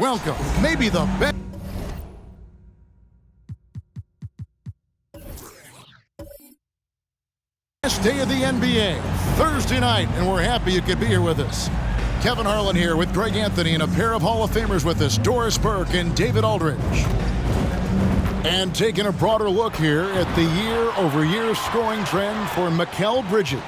welcome, maybe the best day of the NBA, Thursday night, and we're happy you could be here with us. Kevin Harlan here with Greg Anthony and a pair of Hall of Famers with us, Doris Burke and David Aldridge. And taking a broader look here at the year-over-year scoring trend for Mikal Bridges.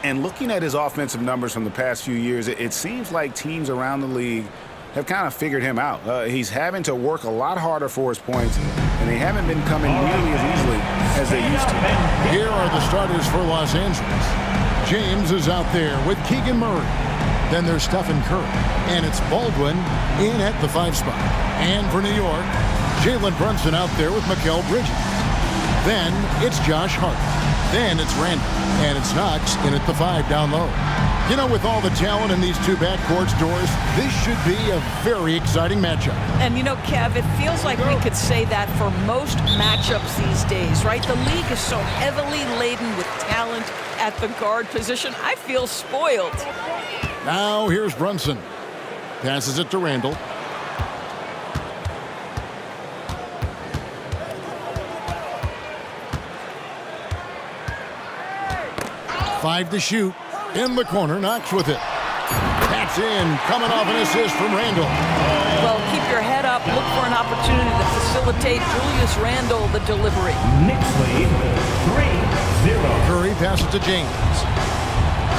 And looking at his offensive numbers from the past few years, it seems like teams around the league have kind of figured him out. He's having to work a lot harder for his points, and they haven't been coming nearly as easily as they used to. Here are the starters for Los Angeles. James is out there with Keegan Murray. Then there's Stephen Curry, and it's Baldwin in at the 5 spot. And for New York, Jalen Brunson out there with Mikal Bridges. Then it's Josh Hart. Then it's Randall, and it's Knox in at the 5 down low. You know, with all the talent in these two backcourts, Doris, this should be a very exciting matchup. And you know, Kev, it feels like we could say that for most matchups these days, right? The league is so heavily laden with talent at the guard position. I feel spoiled. Now here's Brunson. Passes it to Randall. Five to shoot. In the corner, Knox with it. That's in, coming off an assist from Randall. Well, keep your head up. Look for an opportunity to facilitate Julius Randall the delivery. Knicks lead 3-0. Curry passes to James.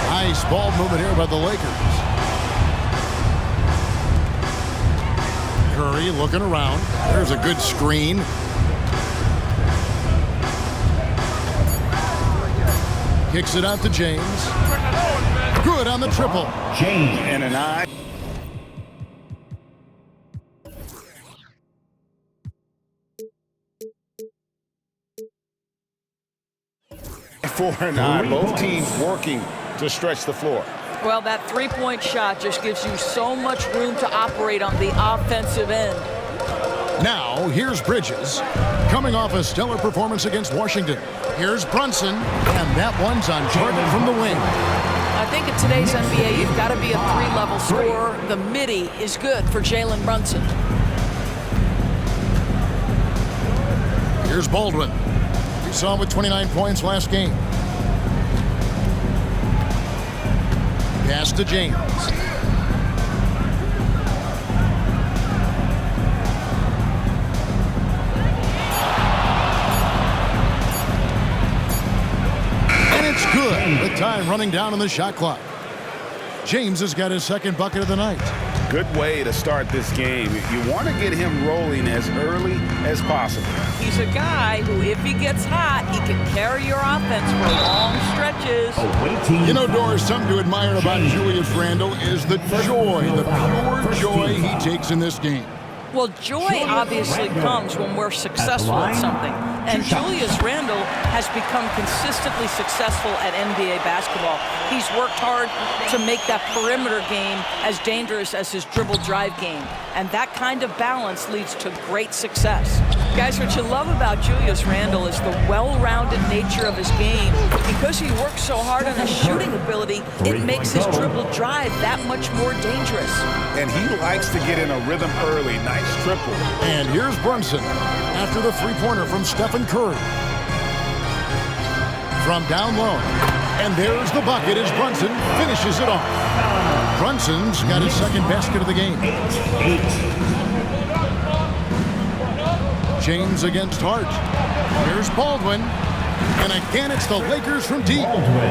Nice ball movement here by the Lakers. Curry looking around. There's a good screen. Kicks it out to James. Good on the triple. James and an eye. For an eye. Both teams working to stretch the floor. Well, that three-point shot just gives you so much room to operate on the offensive end. Now, here's Bridges, coming off a stellar performance against Washington. Here's Brunson, and that one's on target from the wing. I think in today's NBA, you've got to be a three-level scorer. The midi is good for Jalen Brunson. Here's Baldwin. We saw him with 29 points last game. Pass to James. Good, with time running down on the shot clock. James has got his second bucket of the night. Good way to start this game. You want to get him rolling as early as possible. He's a guy who, if he gets hot, he can carry your offense for long stretches. You know, Doris, something to admire about Julius Randall is the joy, the pure joy he takes in this game. Well, joy obviously comes when we're successful at something. And Julius Randall has become consistently successful at NBA basketball. He's worked hard to make that perimeter game as dangerous as his dribble drive game. And that kind of balance leads to great success. Guys, what you love about Julius Randall is the well-rounded nature of his game. Because he works so hard on his shooting ability, it makes his dribble drive that much more dangerous. And he likes to get in a rhythm early. Nice triple. And here's Brunson after the three-pointer from Stephen Curry. From down low. And there's the bucket as Brunson finishes it off. Brunson's got his second basket of the game. James against Hart. Here's Baldwin. And again, it's the Lakers from deep.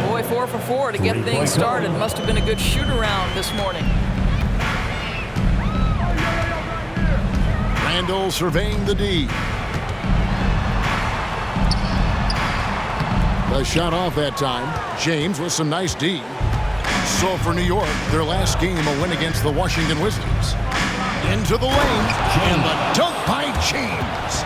Boy, 4 for 4 to get things started. Must have been a good shoot-around this morning. Randall surveying the D. The shot off that time. James with some nice D. So for New York, their last game a win against the Washington Wizards. Into the lane, and the dunk by James.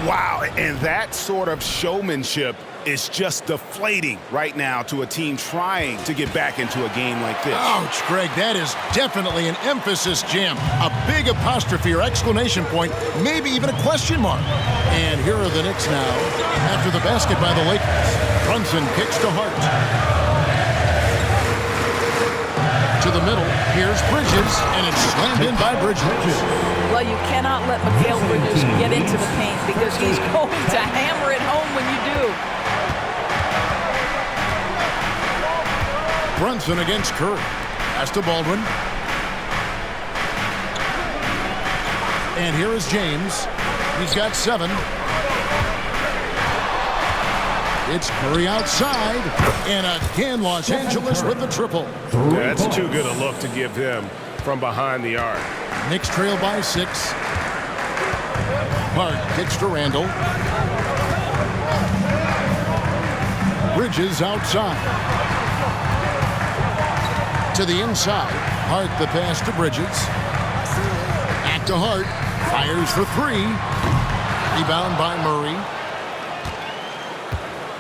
Wow, and that sort of showmanship is just deflating right now to a team trying to get back into a game like this. Ouch, Greg, that is definitely an emphasis jam. A big apostrophe or exclamation point, maybe even a question mark. And here are the Knicks now after the basket by the Lakers. Brunson kicks to Hart. To the middle. Here's Bridges, and it's slammed in by Bridges. Well, you cannot let Mikal Bridges get into the paint because he's going to hammer it home when you do. Brunson against Curry. Pass to Baldwin. And here is James. He's got 7. It's Curry outside. And again, Los Angeles with the triple. Yeah, that's too good a look to give him from behind the arc. Knicks trail by 6. Hart kicks to Randall. Bridges outside. To the inside. Hart the pass to Bridges. Back to Hart. Fires for 3. Rebound by Murray.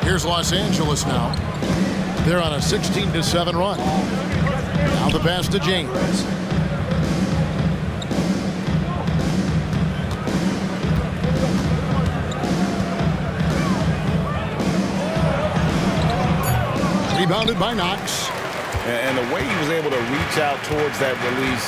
Here's Los Angeles now. They're on a 16-7 run. Now the pass to James. Rebounded by Knox. And the way he was able to reach out towards that release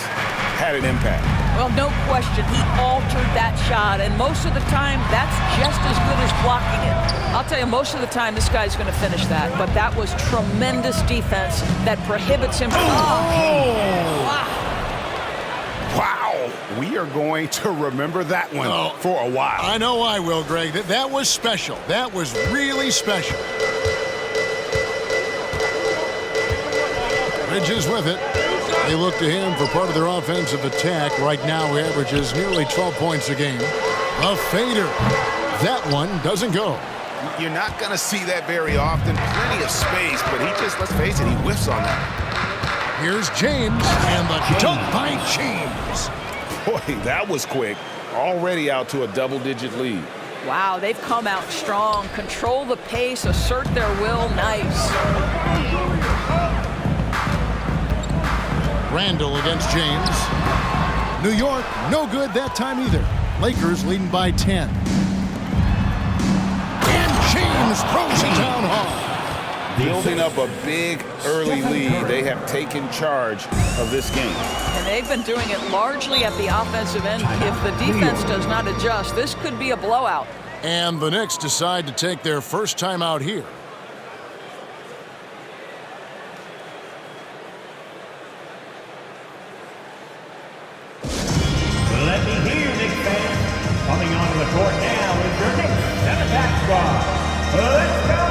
had an impact. Well, no question, he altered that shot, and most of the time, that's just as good as blocking it. I'll tell you, most of the time, this guy's going to finish that, but that was tremendous defense that prohibits him from... Wow. We are going to remember that one for a while. I know I will, Greg. That was special. That was really special. Bridges with it. They look to him for part of their offensive attack. Right now, he averages nearly 12 points a game. A fader. That one doesn't go. You're not going to see that very often. Plenty of space, but he just, let's face it, he whiffs on that. Here's James, and the dunk by James. Boy, that was quick. Already out to a double-digit lead. Wow, they've come out strong. Control the pace, assert their will. Nice. Randall against James. New York, no good that time either. Lakers leading by 10. And James throws it down hard. Building up a big early lead. They have taken charge of this game. And they've been doing it largely at the offensive end. If the defense does not adjust, this could be a blowout. And the Knicks decide to take their first time out here. Let me hear you, Knicks fans. Coming onto the court now is your Knicks center-back squad. Let's go!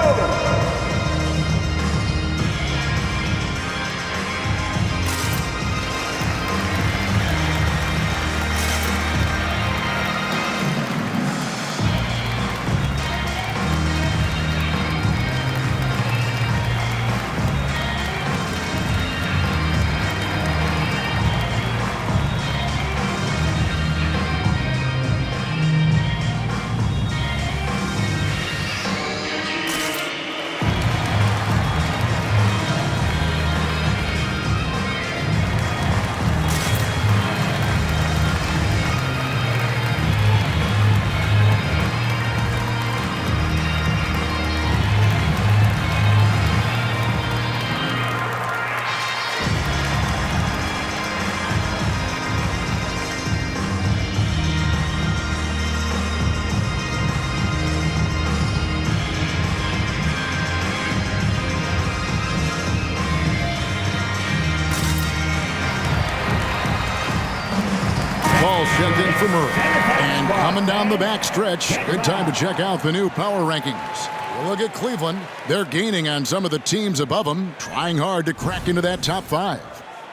Ball sent in for Murray. And coming down the back stretch, good time to check out the new power rankings. We'll look at Cleveland. They're gaining on some of the teams above them, trying hard to crack into that top 5.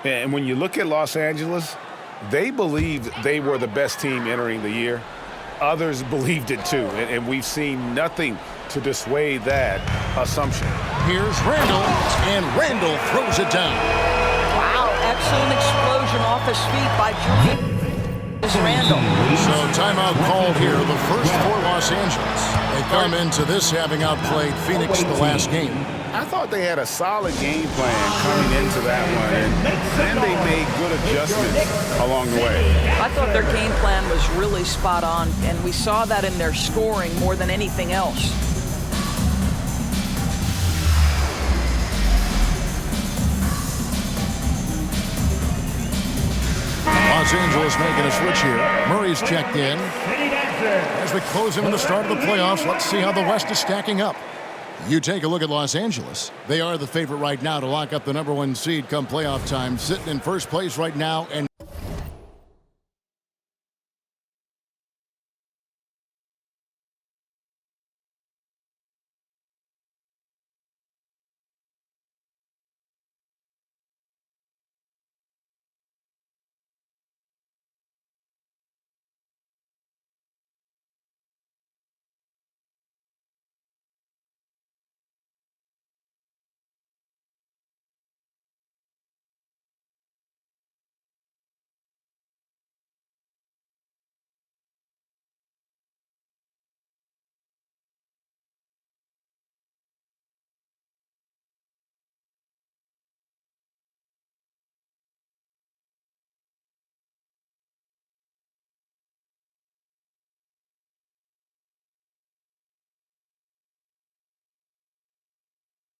And when you look at Los Angeles, they believed they were the best team entering the year. Others believed it too, and we've seen nothing to dissuade that assumption. Here's Randall, and Randall throws it down. Wow, excellent explosion off his feet by Julius Randall. So timeout called here, the first for Los Angeles. They come into this having outplayed Phoenix the last game. I thought they had a solid game plan coming into that one, and then they made good adjustments along the way. I thought their game plan was really spot on, and we saw that in their scoring more than anything else. Los Angeles making a switch here. Murray's checked in. City Dancer. As we close in on the start of the playoffs, let's see how the West is stacking up. You take a look at Los Angeles. They are the favorite right now to lock up the #1 seed come playoff time, sitting in first place right now. And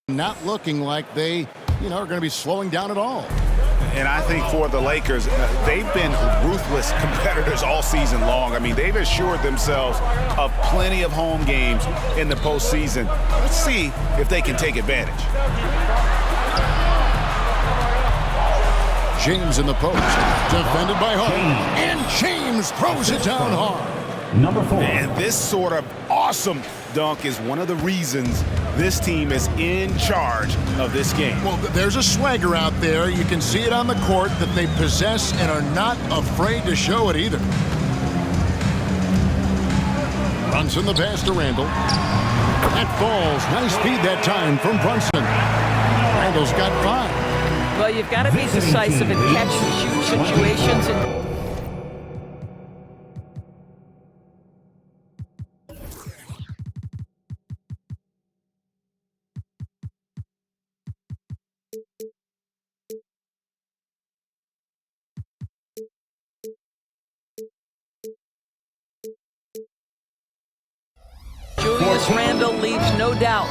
not looking like they, are going to be slowing down at all. And I think for the Lakers, they've been ruthless competitors all season long. I mean, they've assured themselves of plenty of home games in the postseason. Let's see if they can take advantage. James in the post, defended by Harden, and James throws it down hard. Number 4. And this sort of awesome dunk is one of the reasons this team is in charge of this game. Well, there's a swagger out there. You can see it on the court that they possess and are not afraid to show it either. Brunson the pass to Randall. That falls. Nice feed that time from Brunson. Randall's got 5. Well, you've got to be decisive in catch-and-shoot situations. And Julius Randle leaves no doubt.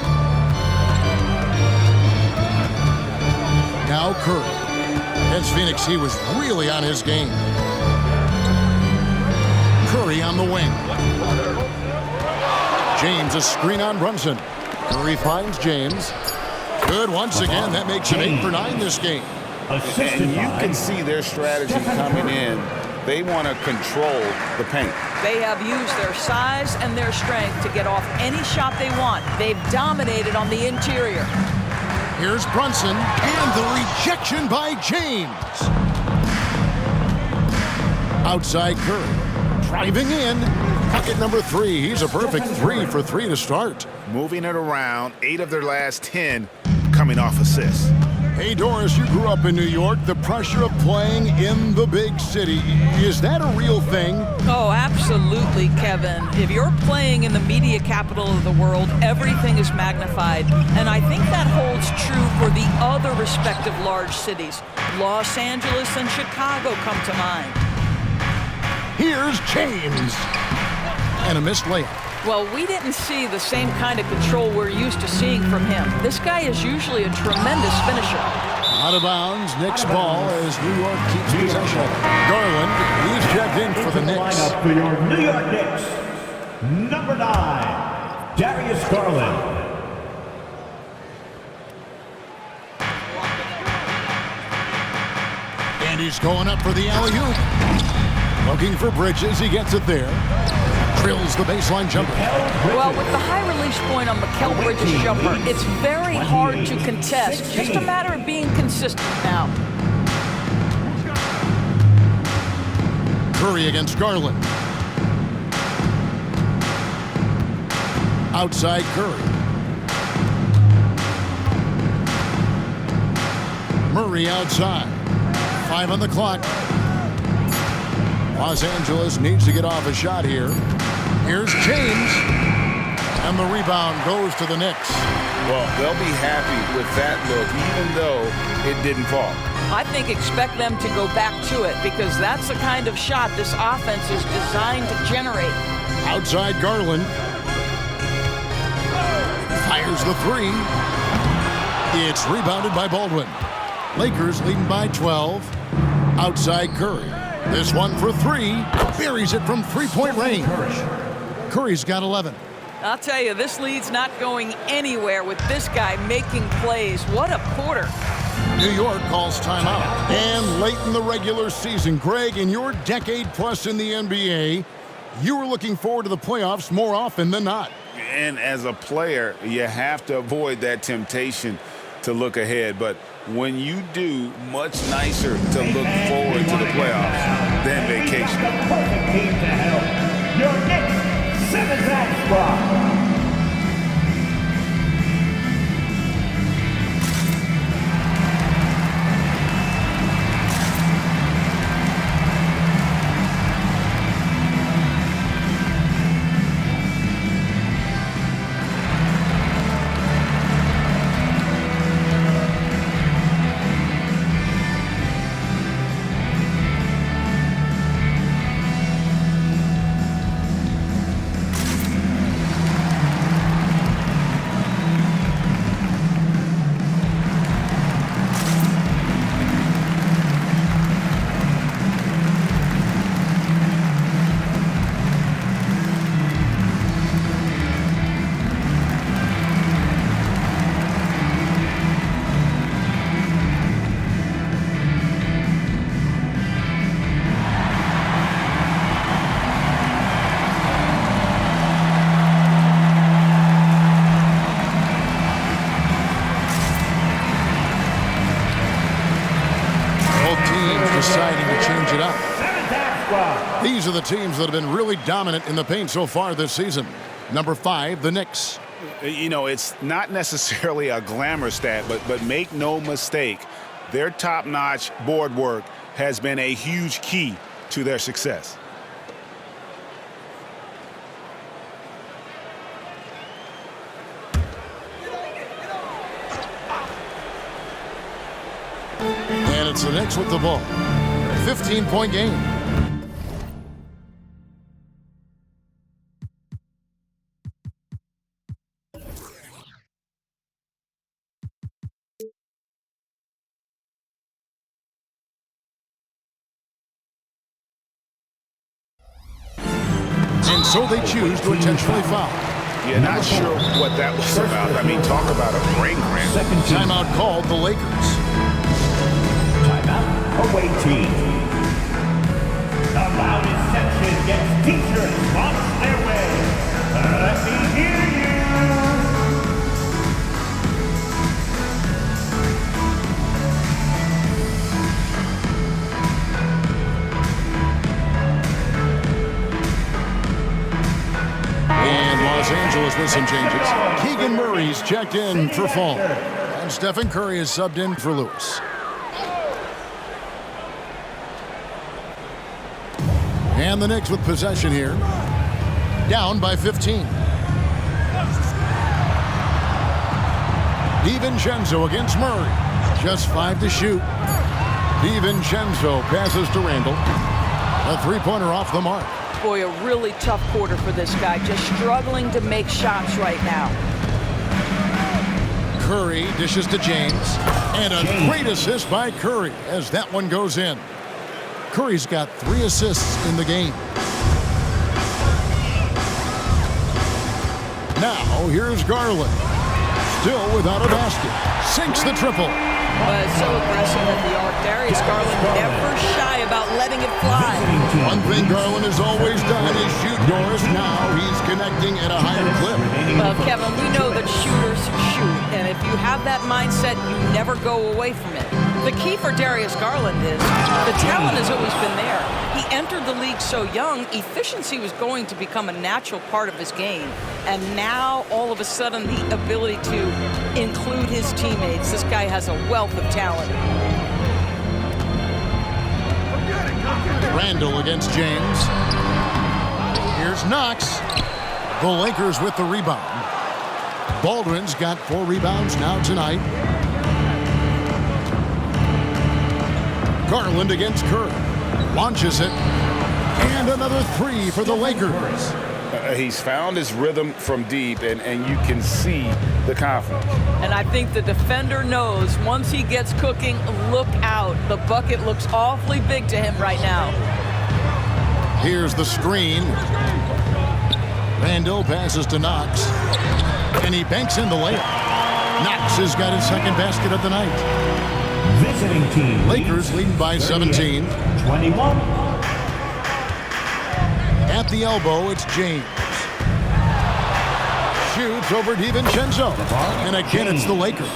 Now Curry. Against Phoenix, he was really on his game. Curry on the wing. James, a screen on Brunson. Curry finds James. Good once again. That makes it 8 for 9 this game. And you can see their strategy coming in. They want to control the paint. They have used their size and their strength to get off any shot they want. They've dominated on the interior. Here's Brunson, and the rejection by James. Outside Curry. Driving in. Bucket number 3. He's a perfect 3 for 3 to start. Moving it around, 8 of their last 10 coming off assists. Hey, Doris, you grew up in New York. The pressure of playing in the big city, is that a real thing? Oh, absolutely, Kevin. If you're playing in the media capital of the world, everything is magnified. And I think that holds true for the other respective large cities. Los Angeles and Chicago come to mind. Here's James. And a missed layup. Well, we didn't see the same kind of control we're used to seeing from him. This guy is usually a tremendous finisher. Out of bounds, Knicks ball as New York keeps possession. Garland, he's checked in for the Knicks. Lineup for your New York Knicks. Number 9, Darius Garland. And he's going up for the alley-oop. Looking for Bridges, he gets it there. Drills the baseline jumper. Well, with the high release point on Mikal Bridges' jumper, it's very hard to contest. Just a matter of being consistent now. Curry against Garland. Outside Curry. Murray outside. 5 on the clock. Los Angeles needs to get off a shot here. Here's James. And the rebound goes to the Knicks. Well, they'll be happy with that look, even though it didn't fall. I think expect them to go back to it because that's the kind of shot this offense is designed to generate. Outside Garland. Fires the 3. It's rebounded by Baldwin. Lakers leading by 12. Outside Curry. This one for three. Buries it from three-point range. Curry's got 11. I'll tell you, this lead's not going anywhere with this guy making plays. What a quarter. New York calls timeout. And late in the regular season, Greg, in your decade plus in the NBA, you were looking forward to the playoffs more often than not. And as a player, you have to avoid that temptation to look ahead. But when you do, much nicer to look forward to the playoffs than vacation. Perfect team to help. Your Knicks, Simmons and Squad. Deciding to change it up. These are the teams that have been really dominant in the paint so far this season. Number 5, the Knicks. You know, it's not necessarily a glamour stat, but make no mistake, their top-notch board work has been a huge key to their success. And it's the Knicks with the ball. 15-point game. And so they choose to intentionally foul. Yeah, not sure what that was about. I mean, talk about a brain cramp. Timeout called the Lakers. Timeout, away team. The loudest section gets t-shirts launched their way. Let me hear you. And Los Angeles with some changes. Keegan Murray's checked in for Fall. And Stephen Curry is subbed in for Lewis. And the Knicks with possession here. Down by 15. DiVincenzo against Murray. Just 5 to shoot. DiVincenzo passes to Randall. A three-pointer off the mark. Boy, a really tough quarter for this guy. Just struggling to make shots right now. Curry dishes to James. And a great assist by Curry as that one goes in. Curry's got 3 assists in the game. Now, here's Garland. Still without a basket. Sinks the triple. But so aggressive at the arc. Darius Garland never shy about letting it fly. One thing Garland has always done is shoot doors. Now he's connecting at a higher clip. Well, Kevin, we know that shooters shoot. And if you have that mindset, you never go away from it. The key for Darius Garland is the talent has always been there. He entered the league so young, efficiency was going to become a natural part of his game. And now, all of a sudden, the ability to include his teammates. This guy has a wealth of talent. Randall against James. Here's Knox. The Lakers with the rebound. Baldwin's got 4 rebounds now tonight. Garland against Curry. Launches it. And another 3 for the Lakers. He's found his rhythm from deep, and you can see the confidence. And I think the defender knows once he gets cooking, look out. The bucket looks awfully big to him right now. Here's the screen. Randall passes to Knox. And he banks in the layup. Knox has got his second basket of the night. Visiting team. Lakers leading by 17. 21. At the elbow, it's James. Shoots over DiVincenzo. And again, it's the Lakers.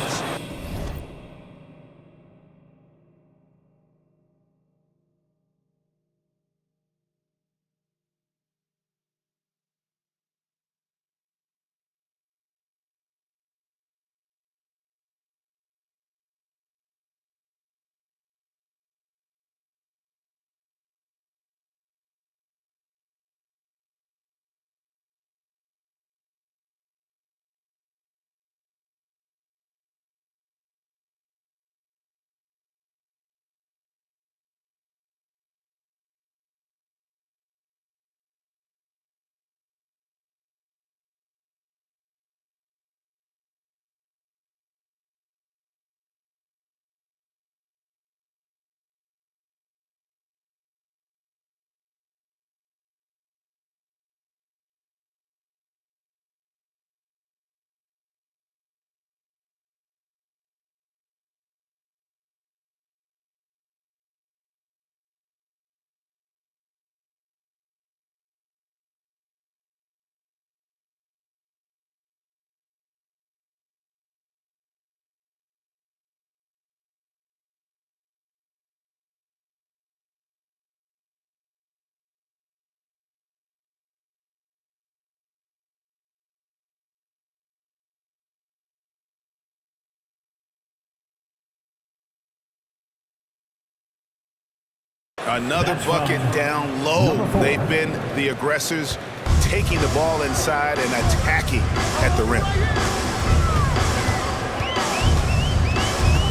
Another bucket down low. They've been the aggressors, taking the ball inside and attacking at the rim.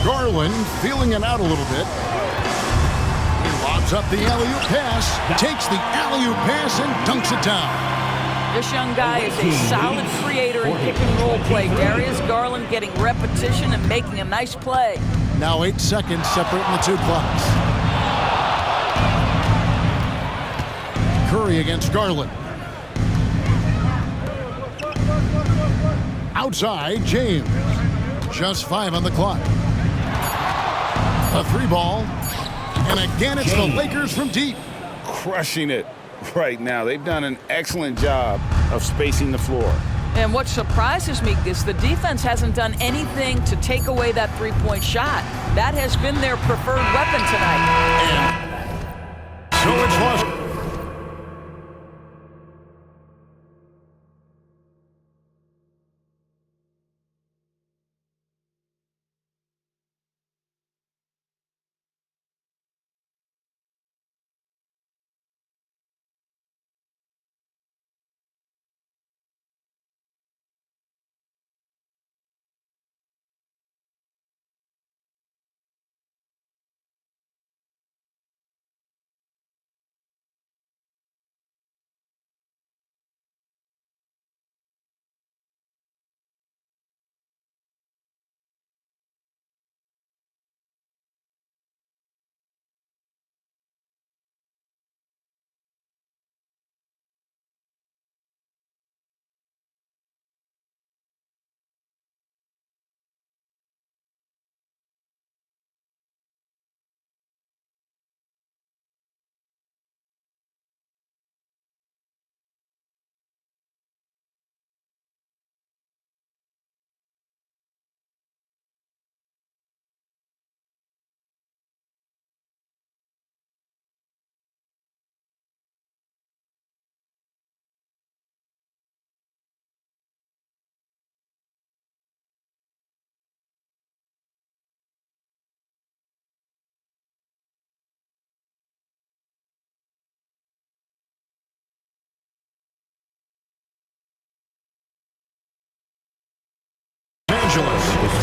Garland feeling it out a little bit. He lobs up the alley-oop pass, takes the alley-oop pass and dunks it down. This young guy is a solid creator in pick-and-roll play. Darius Garland getting repetition and making a nice play. Now 8 seconds separating the two clocks. Curry against Garland. Outside, James. Just 5 on the clock. A 3 ball. And again, it's the Lakers from deep. Crushing it right now. They've done an excellent job of spacing the floor. And what surprises me is the defense hasn't done anything to take away that three-point shot. That has been their preferred weapon tonight. And so it's lost.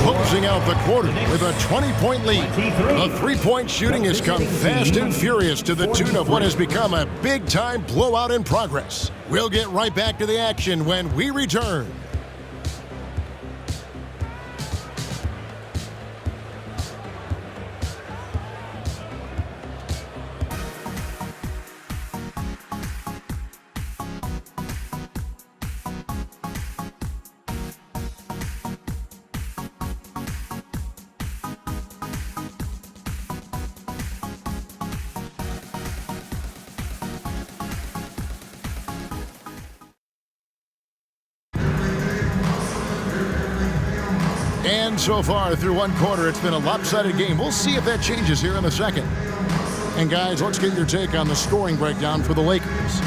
Closing out the quarter with a 20-point lead. The three-point shooting has come fast and furious to the tune of what has become a big-time blowout in progress. We'll get right back to the action when we return. And so far through one quarter, it's been a lopsided game. We'll see if that changes here in the second. And guys, let's get your take on the scoring breakdown for the Lakers.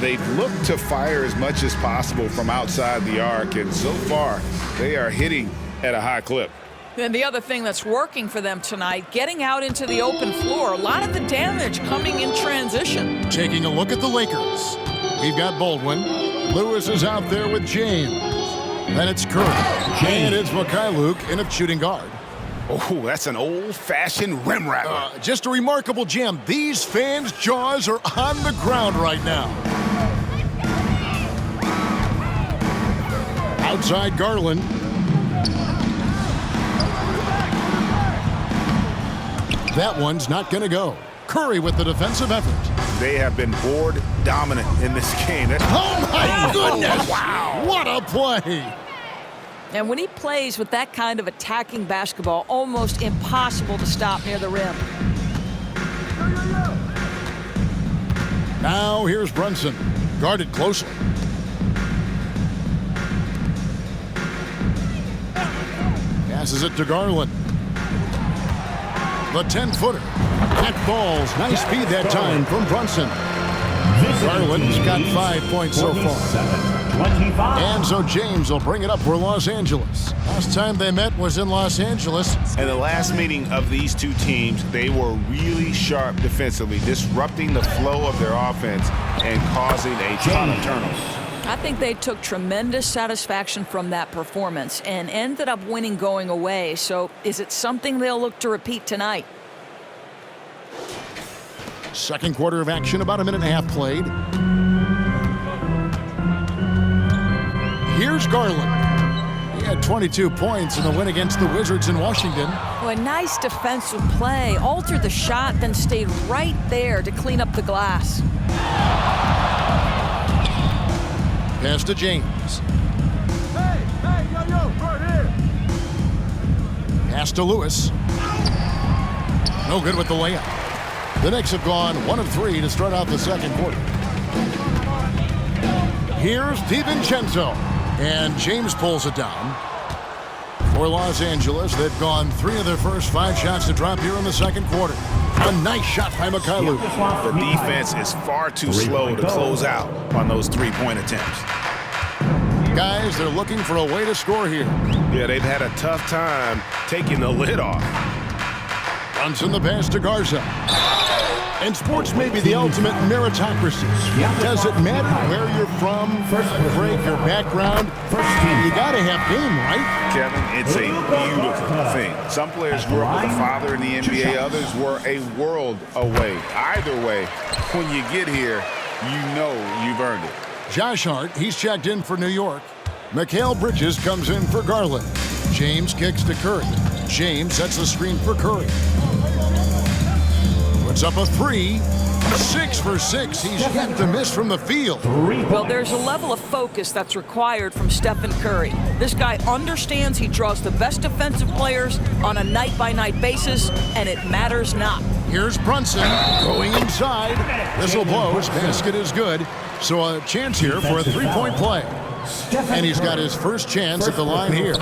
They've looked to fire as much as possible from outside the arc, and so far they are hitting at a high clip. And the other thing that's working for them tonight, getting out into the open floor. A lot of the damage coming in transition. Taking a look at the Lakers. We've got Baldwin. Lewis is out there with James. Then it's Curry. And it's Mikhailuk in at shooting guard. Oh, that's an old-fashioned rim rapper. Just a remarkable jam. These fans' jaws are on the ground right now. Outside Garland. That one's not going to go. Curry with the defensive effort. They have been board dominant in this game. Oh, my goodness! Wow! What a play! And when he plays with that kind of attacking basketball, almost impossible to stop near the rim. Now here's Brunson, guarded closely. Passes it to Garland. The 10-footer. That falls. Nice speed that time from Brunson. Garland's got 5 points so far. And so James will bring it up for Los Angeles. Last time they met was in Los Angeles. In the last meeting of these two teams, they were really sharp defensively, disrupting the flow of their offense and causing a ton of turnovers. I think they took tremendous satisfaction from that performance and ended up winning going away. So is it something they'll look to repeat tonight? Second quarter of action, about a minute and a half played. Here's Garland. He had 22 points in the win against the Wizards in Washington. Oh, a nice defensive play. Altered the shot, then stayed right there to clean up the glass. Pass to James. Pass to Lewis. No good with the layup. The Knicks have gone 1 of 3 to start out the second quarter. Here's DiVincenzo. And James pulls it down. For Los Angeles, they've gone 3 of their first 5 shots to drop here in the second quarter. A nice shot by Mikhailuk. The defense is far too slow to close out on those three-point attempts. Guys, they're looking for a way to score here. Yeah, they've had a tough time taking the lid off. Brunson the pass to Garza. And sports may be the ultimate meritocracy. Does it matter where you're from, break, your background? You got to have game, right? Kevin, it's a beautiful thing. Some players grew up with a father in the NBA, others were a world away. Either way, when you get here, you know you've earned it. Josh Hart, he's checked in for New York. Mikal Bridges comes in for Garland. James kicks to Curry. James sets the screen for Curry. Puts up a 3. 6 for 6. He's yet to miss from the field. Well, there's a level of focus that's required from Stephen Curry. This guy understands he draws the best defensive players on a night-by-night basis, and it matters not. Here's Brunson going inside. Whistle blows. Basket is good. So a chance here for a 3-point play. And he's got his first chance at the line here.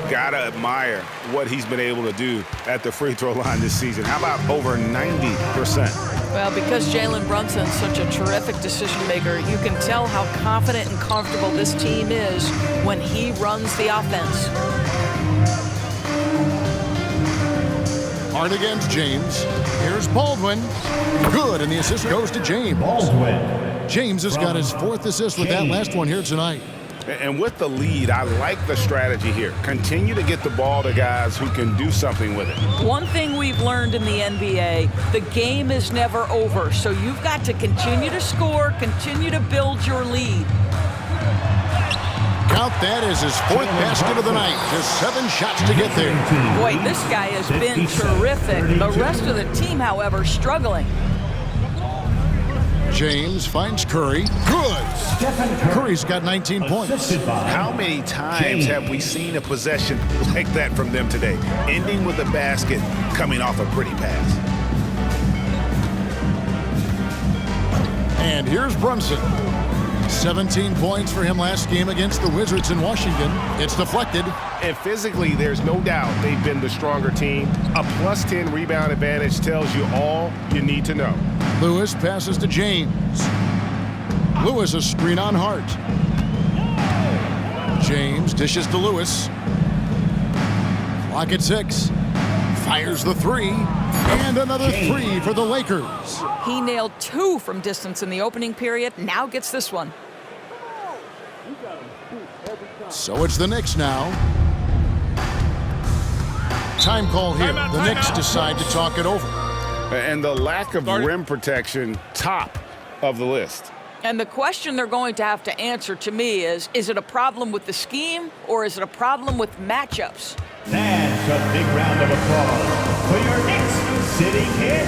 Gotta admire what he's been able to do at the free throw line this season. How about over 90%? Well, because Jalen Brunson's such a terrific decision maker, you can tell how confident and comfortable this team is when he runs the offense. Hard against James. Here's Baldwin. Good, and the assist goes to James. James has got his 4th assist with that last one here tonight. And with the lead, I like the strategy here. Continue to get the ball to guys who can do something with it. One thing we've learned in the NBA, the game is never over. So you've got to continue to score, continue to build your lead. Count that as his 4th basket of the night. Just 7 shots to get there. Boy, this guy has been terrific. The rest of the team, however, struggling. James finds Curry. Good. Curry's got 19 points. How many times have we seen a possession like that from them today? Ending with a basket, coming off a pretty pass. And here's Brunson. 17 points for him last game against the Wizards in Washington. It's deflected. And physically, there's no doubt they've been the stronger team. A +10 rebound advantage tells you all you need to know. Lewis passes to James. Lewis a screen on Hart. James dishes to Lewis. Clock at 6. Fires the three. And another three for the Lakers. He nailed 2 from distance in the opening period. Now gets this one. So it's the Knicks now. Time call here. The Knicks decide to talk it over. And the lack of rim protection, top of the list. And the question they're going to have to answer to me is it a problem with the scheme or is it a problem with matchups? That's a big round of applause for your Knicks City Kid.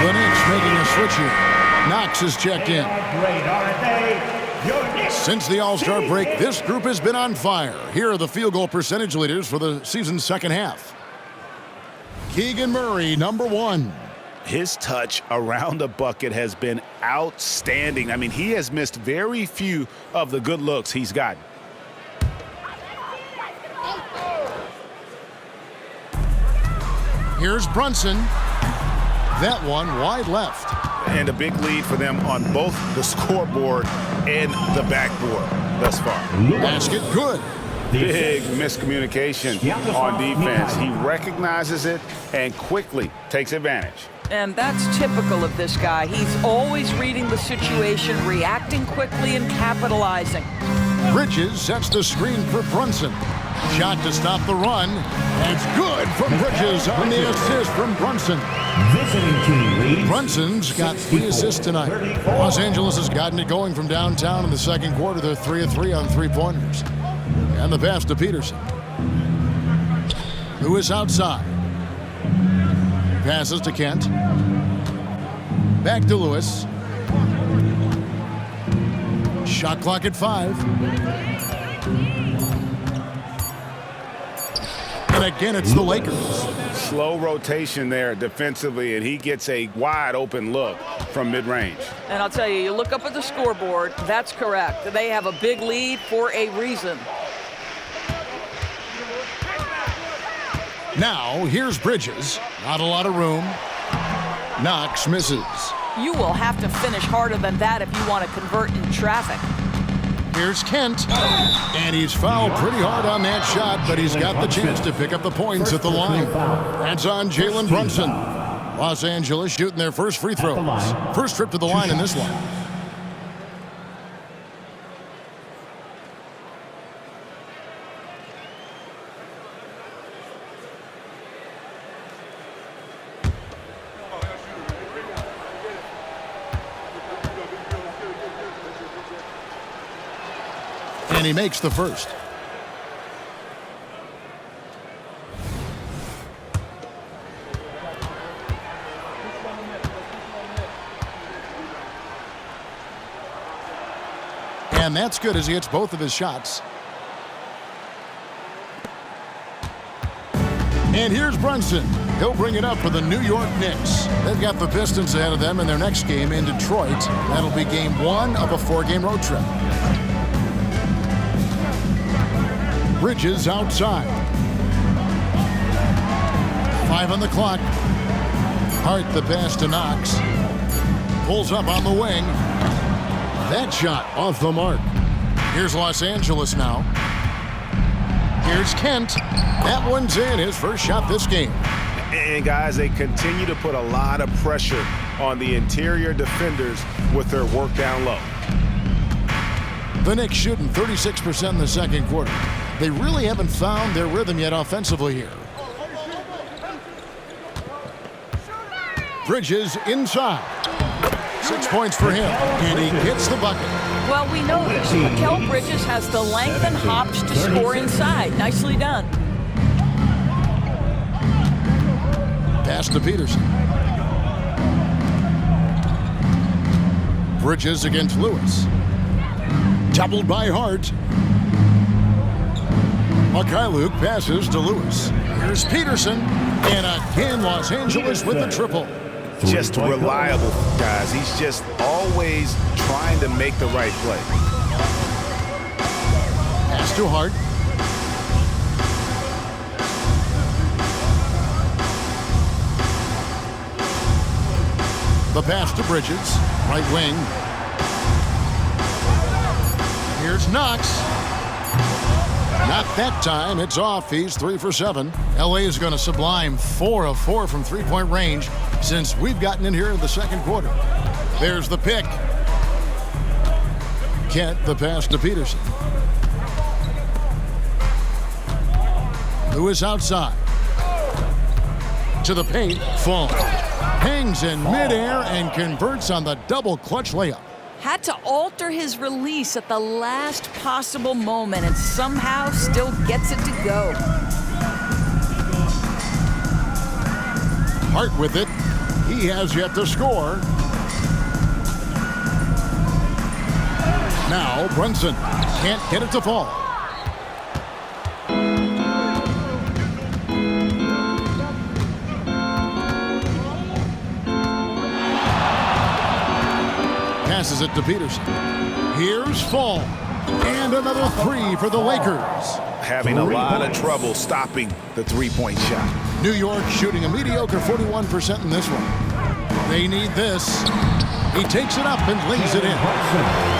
The Knicks making a switch here. Knox is checked in. Great, aren't they? Your Knicks Since the All-Star break, this group has been on fire. Here are the field goal percentage leaders for the season's second half. Keegan Murray, number 1. His touch around the bucket has been outstanding. I mean, he has missed very few of the good looks he's gotten. Here's Brunson. That one wide left. And a big lead for them on both the scoreboard and the backboard thus far. Basket good. Big miscommunication on defense. He recognizes it and quickly takes advantage. And that's typical of this guy. He's always reading the situation, reacting quickly, and capitalizing. Bridges sets the screen for Brunson. Shot to stop the run. That's good from Bridges on the assist from Brunson. visiting team leads. Brunson's got 3 assists tonight. Los Angeles has gotten it going from downtown in the second quarter. They're 3 of 3 on three-pointers. And the pass to Peterson. Lewis outside. Passes to Kent. Back to Lewis. Shot clock at 5. And again, it's the Lakers. Slow rotation there defensively, and he gets a wide open look from mid-range. And I'll tell you, you look up at the scoreboard, that's correct. They have a big lead for a reason. Now, here's Bridges. Not a lot of room. Knox misses. You will have to finish harder than that if you want to convert in traffic. Here's Kent. And he's fouled pretty hard on that shot, but he's got the chance to pick up the points at the line. That's on Jalen Brunson. Los Angeles shooting their first free throws. First trip to the line in this one. And he makes the first. And that's good as he hits both of his shots. And here's Brunson. He'll bring it up for the New York Knicks. They've got the Pistons ahead of them in their next game in Detroit. That'll be game 1 of a 4-game road trip. Bridges outside. 5 on the clock. Hart the pass to Knox. Pulls up on the wing. That shot off the mark. Here's Los Angeles now. Here's Kent. That one's in, his first shot this game. And guys, they continue to put a lot of pressure on the interior defenders with their work down low. The Knicks shooting 36% in the second quarter. They really haven't found their rhythm yet offensively here. Bridges inside. 6 points for him, and he gets the bucket. Well, we know this. Mikal Bridges has the length and hops to score inside. Nicely done. Pass to Peterson. Bridges against Lewis. Doubled by Hart. Mikhailuk passes to Lewis. Here's Peterson. And again, Los Angeles with the triple. Just reliable, guys. He's just always trying to make the right play. Pass to Hart. The pass to Bridges. Right wing. Here's Knox. Not that time. It's off. He's 3 for 7. LA is going to sublime 4 of 4 from three-point range since we've gotten in here in the second quarter. There's the pick. Kent, the pass to Peterson. Lewis outside. To the paint. Fall. Hangs in midair and converts on the double clutch layup. Had to alter his release at the last possible moment and somehow still gets it to go. Hart with it. He has yet to score. Now Brunson can't get it to fall. Passes it to Peterson. Here's Fall. And another 3 for the Lakers. Having a lot of trouble stopping the three-point shot. New York shooting a mediocre 41% in this one. They need this. He takes it up and lays it in.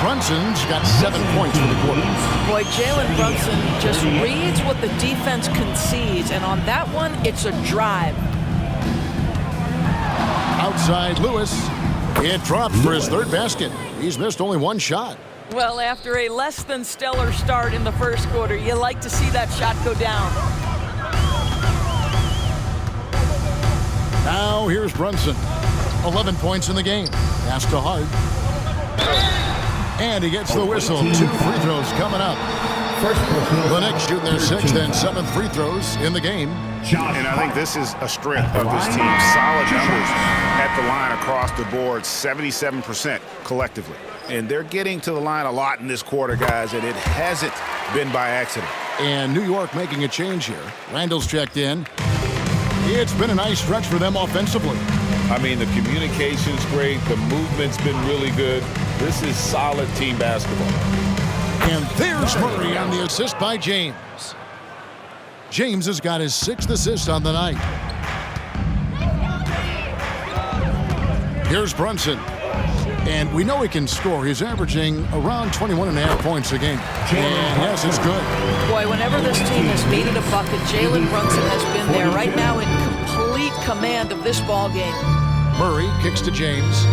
Brunson's got 7 points for the quarter. Boy, Jalen Brunson just reads what the defense concedes, and on that one, it's a drive. Outside Lewis. It dropped for his third basket. He's missed only 1 shot. Well, after a less than stellar start in the first quarter, you like to see that shot go down. Now here's Brunson. 11 points in the game. Pass to Hart. And he gets the whistle. 2 free throws coming up. The Knicks shooting their 6th and 7th free throws in the game. And I think this is a strength of this team. Solid numbers at the line across the board. 77% collectively. And they're getting to the line a lot in this quarter, guys, and it hasn't been by accident. And New York making a change here. Randall's checked in. It's been a nice stretch for them offensively. I mean, the communication's great. The movement's been really good. This is solid team basketball. And there's Murray on the assist by James. James has got his 6th assist on the night. Here's Brunson. And we know he can score. He's averaging around 21.5 points a game. And yes, it's good. Boy, whenever this team has needed a bucket, Jalen Brunson has been there right now in complete command of this ball game. Murray kicks to James.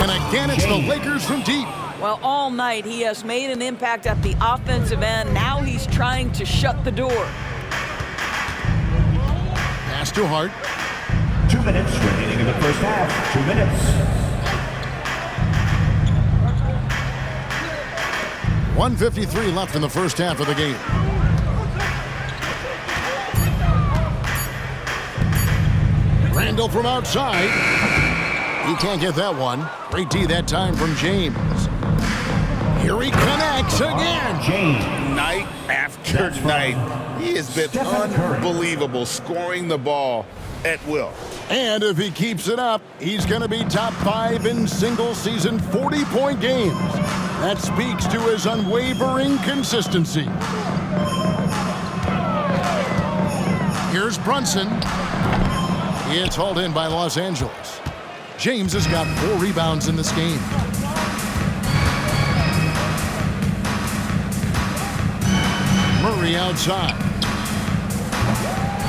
And again, it's the Lakers from deep. Well, all night he has made an impact at the offensive end. Now he's trying to shut the door. Pass to Hart. 2 minutes remaining in the first half. 2 minutes. 1:53 left in the first half of the game. Randall from outside. He can't get that one. Great D that time from James. Here he connects again. James. Night after night, he has been Stephen Curry. unbelievable scoring the ball at will. And if he keeps it up, he's going to be top 5 in single-season 40-point games. That speaks to his unwavering consistency. Here's Brunson. It's hauled in by Los Angeles. James has got 4 rebounds in this game. Murray outside.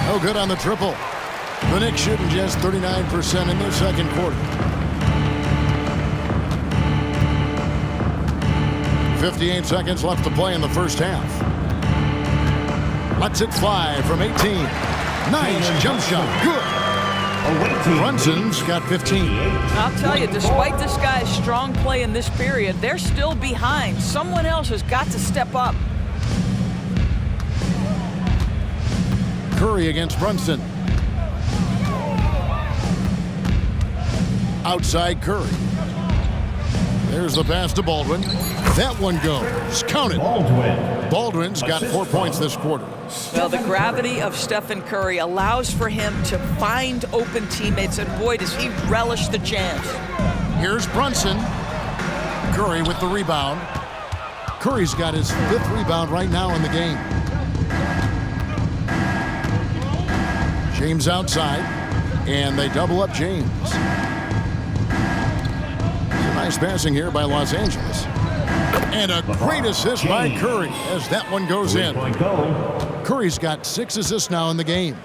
No good on the triple. The Knicks shooting just 39% in their second quarter. 58 seconds left to play in the first half. Lets it fly from 18. Nice jump shot. Good. Brunson's got 15. I'll tell you, despite this guy's strong play in this period, they're still behind. Someone else has got to step up. Curry against Brunson. Outside Curry. There's the pass to Baldwin. That one goes. Count it. Baldwin's got 4 points this quarter. Well, the gravity of Stephen Curry allows for him to find open teammates, and boy, does he relish the chance. Here's Brunson. Curry with the rebound. Curry's got his 5th rebound right now in the game. James outside, and they double up James. Nice passing here by Los Angeles. And a great assist by Curry as that one goes in. Curry's got 6 assists now in the game.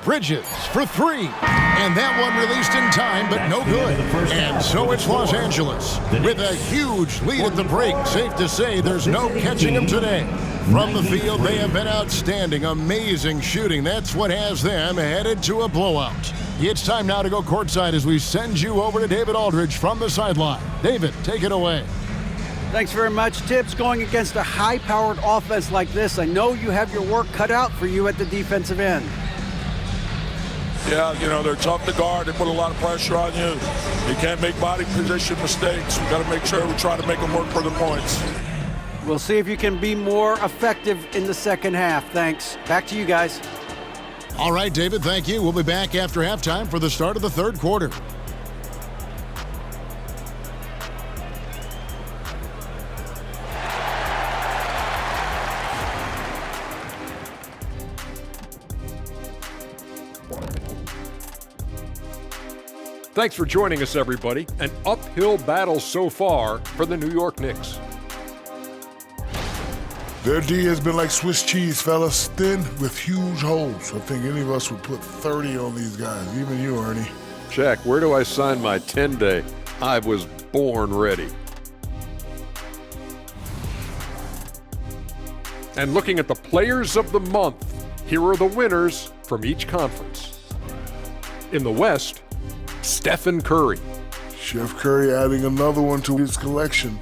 Bridges for 3. And that one released in time, but no good. And so it's Los Angeles with a huge lead at the break. Safe to say there's no catching them today. From the field, they have been outstanding. Amazing shooting. That's what has them headed to a blowout. It's time now to go courtside as we send you over to David Aldridge from the sideline. David, take it away. Thanks very much, Tibbs. Going against a high-powered offense like this, I know you have your work cut out for you at the defensive end. Yeah, they're tough to guard. They put a lot of pressure on you. You can't make body position mistakes. We got to make sure we try to make them work for the points. We'll see if you can be more effective in the second half. Thanks. Back to you guys. All right, David, thank you. We'll be back after halftime for the start of the third quarter. Thanks for joining us, everybody. An uphill battle so far for the New York Knicks. Their D has been like Swiss cheese, fellas. Thin with huge holes. I think any of us would put 30 on these guys, even you, Ernie. Jack, where do I sign my 10-day? I was born ready. And looking at the players of the month, here are the winners from each conference. In the West, Stephen Curry. Chef Curry adding another one to his collection.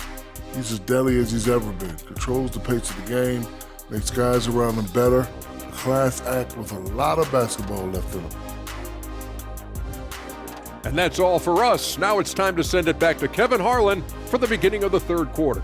He's as deadly as he's ever been. Controls the pace of the game, makes guys around him better. A class act with a lot of basketball left in him. And that's all for us. Now it's time to send it back to Kevin Harlan for the beginning of the third quarter.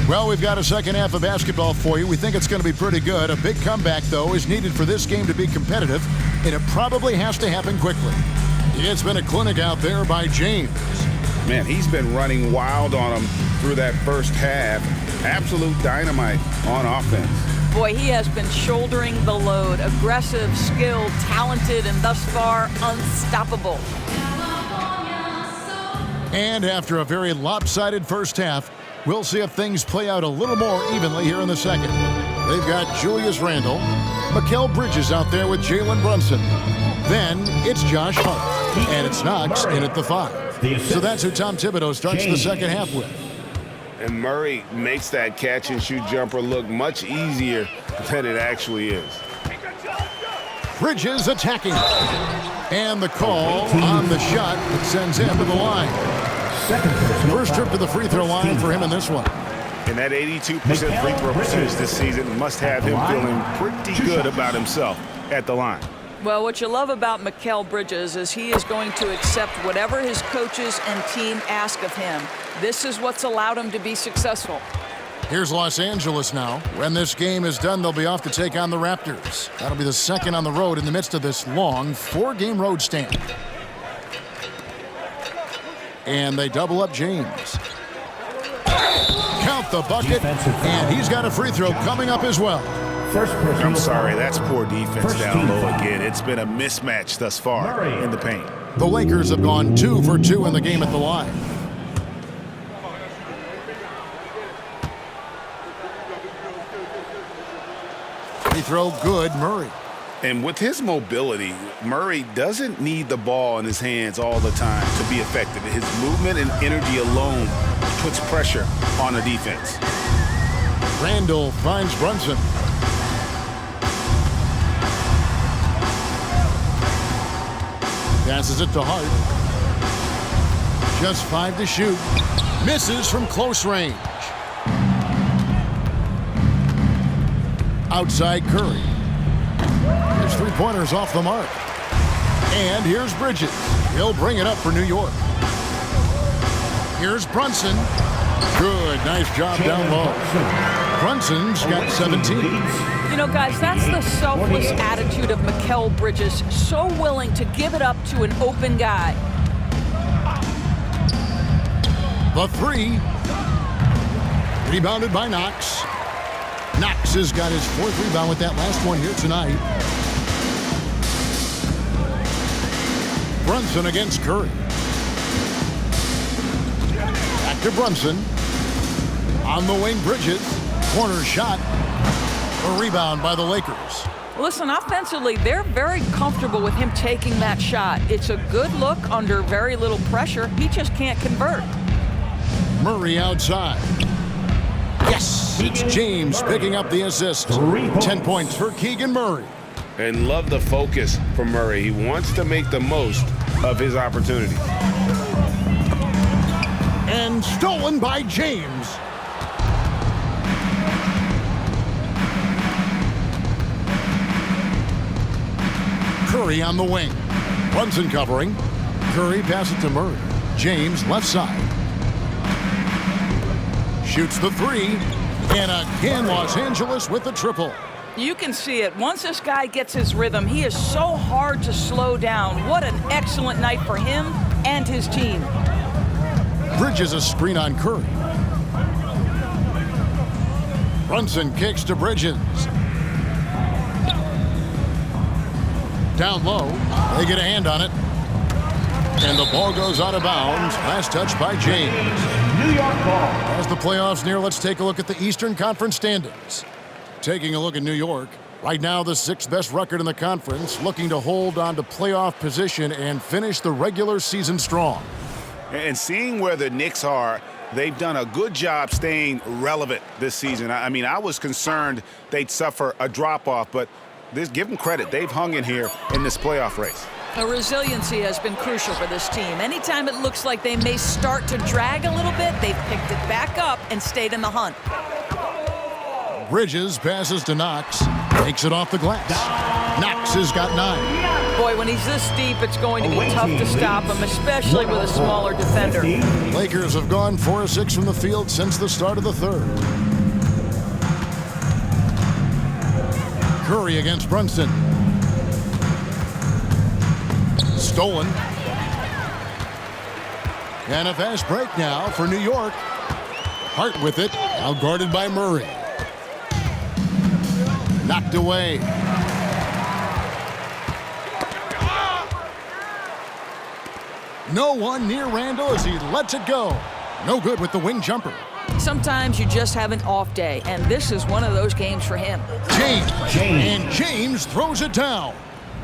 Well, we've got a second half of basketball for you. We think it's going to be pretty good. A big comeback, though, is needed for this game to be competitive, and it probably has to happen quickly. It's been a clinic out there by James. Man, he's been running wild on him through that first half. Absolute dynamite on offense. Boy, he has been shouldering the load. Aggressive, skilled, talented, and thus far unstoppable. And after a very lopsided first half, we'll see if things play out a little more evenly here in the second. They've got Julius Randle, Mikal Bridges out there with Jalen Brunson. Then it's Josh Hart, and it's Knox in at the 5. So that's who Tom Thibodeau starts the second half with. And Murray makes that catch-and-shoot jumper look much easier than it actually is. Bridges attacking. And the call on the shot that sends him to the line. First trip to the free throw line for him in this one. And that 82% free throw percentage this season must have him feeling pretty good about himself at the line. Well, what you love about Mikal Bridges is he is going to accept whatever his coaches and team ask of him. This is what's allowed him to be successful. Here's Los Angeles now. When this game is done, they'll be off to take on the Raptors. That'll be the second on the road in the midst of this long 4-game road stand. And they double up James. Count the bucket, and he's got a free throw coming up as well. I'm sorry, that's poor defense down low again. It's been a mismatch thus far in the paint. The Lakers have gone 2 for 2 in the game at the line. Free throw good, Murray. And with his mobility, Murray doesn't need the ball in his hands all the time to be effective. His movement and energy alone puts pressure on the defense. Randall finds Brunson. Passes it to Hart. Just 5 to shoot. Misses from close range. Outside Curry. His three-pointers off the mark. And here's Bridges. He'll bring it up for New York. Here's Brunson. Good, nice job down low. Brunson's got 17. You know, guys, that's the selfless attitude of Mikal Bridges. So willing to give it up to an open guy. The three. Rebounded by Knox. Knox has got his 4th rebound with that last one here tonight. Brunson against Curry. Back to Brunson. On the wing, Bridges. Corner shot. A rebound by the Lakers. Listen, offensively, they're very comfortable with him taking that shot. It's a good look under very little pressure. He just can't convert. Murray outside. Yes, it's James picking up the assist. 10 points for Keegan Murray. And love the focus from Murray. He wants to make the most of his opportunity. And stolen by James. Curry on the wing. Brunson covering. Curry passes it to Murray. James left side. Shoots the three. And again, Los Angeles with the triple. You can see it. Once this guy gets his rhythm, he is so hard to slow down. What an excellent night for him and his team. Bridges a screen on Curry. Brunson kicks to Bridges. Down low. They get a hand on it. And the ball goes out of bounds. Last touch by James. New York ball. As the playoffs near, let's take a look at the Eastern Conference standings. Taking a look at New York. Right now, the 6th best record in the conference, looking to hold on to playoff position and finish the regular season strong. And seeing where the Knicks are, they've done a good job staying relevant this season. I mean, I was concerned they'd suffer a drop-off, but give them credit. They've hung in here in this playoff race. The resiliency has been crucial for this team. Anytime it looks like they may start to drag a little bit, they've picked it back up and stayed in the hunt. Bridges passes to Knox. Takes it off the glass. Knox has got 9. Boy, when he's this deep, it's going to be tough to stop him, especially with a smaller defender. Lakers have gone 4 of 6 from the field since the start of the third. Curry against Brunson. Stolen. And a fast break now for New York. Hart with it, now guarded by Murray. Knocked away. No one near Randall as he lets it go. No good with the wing jumper. Sometimes you just have an off day, and this is one of those games for him. James. And James throws it down.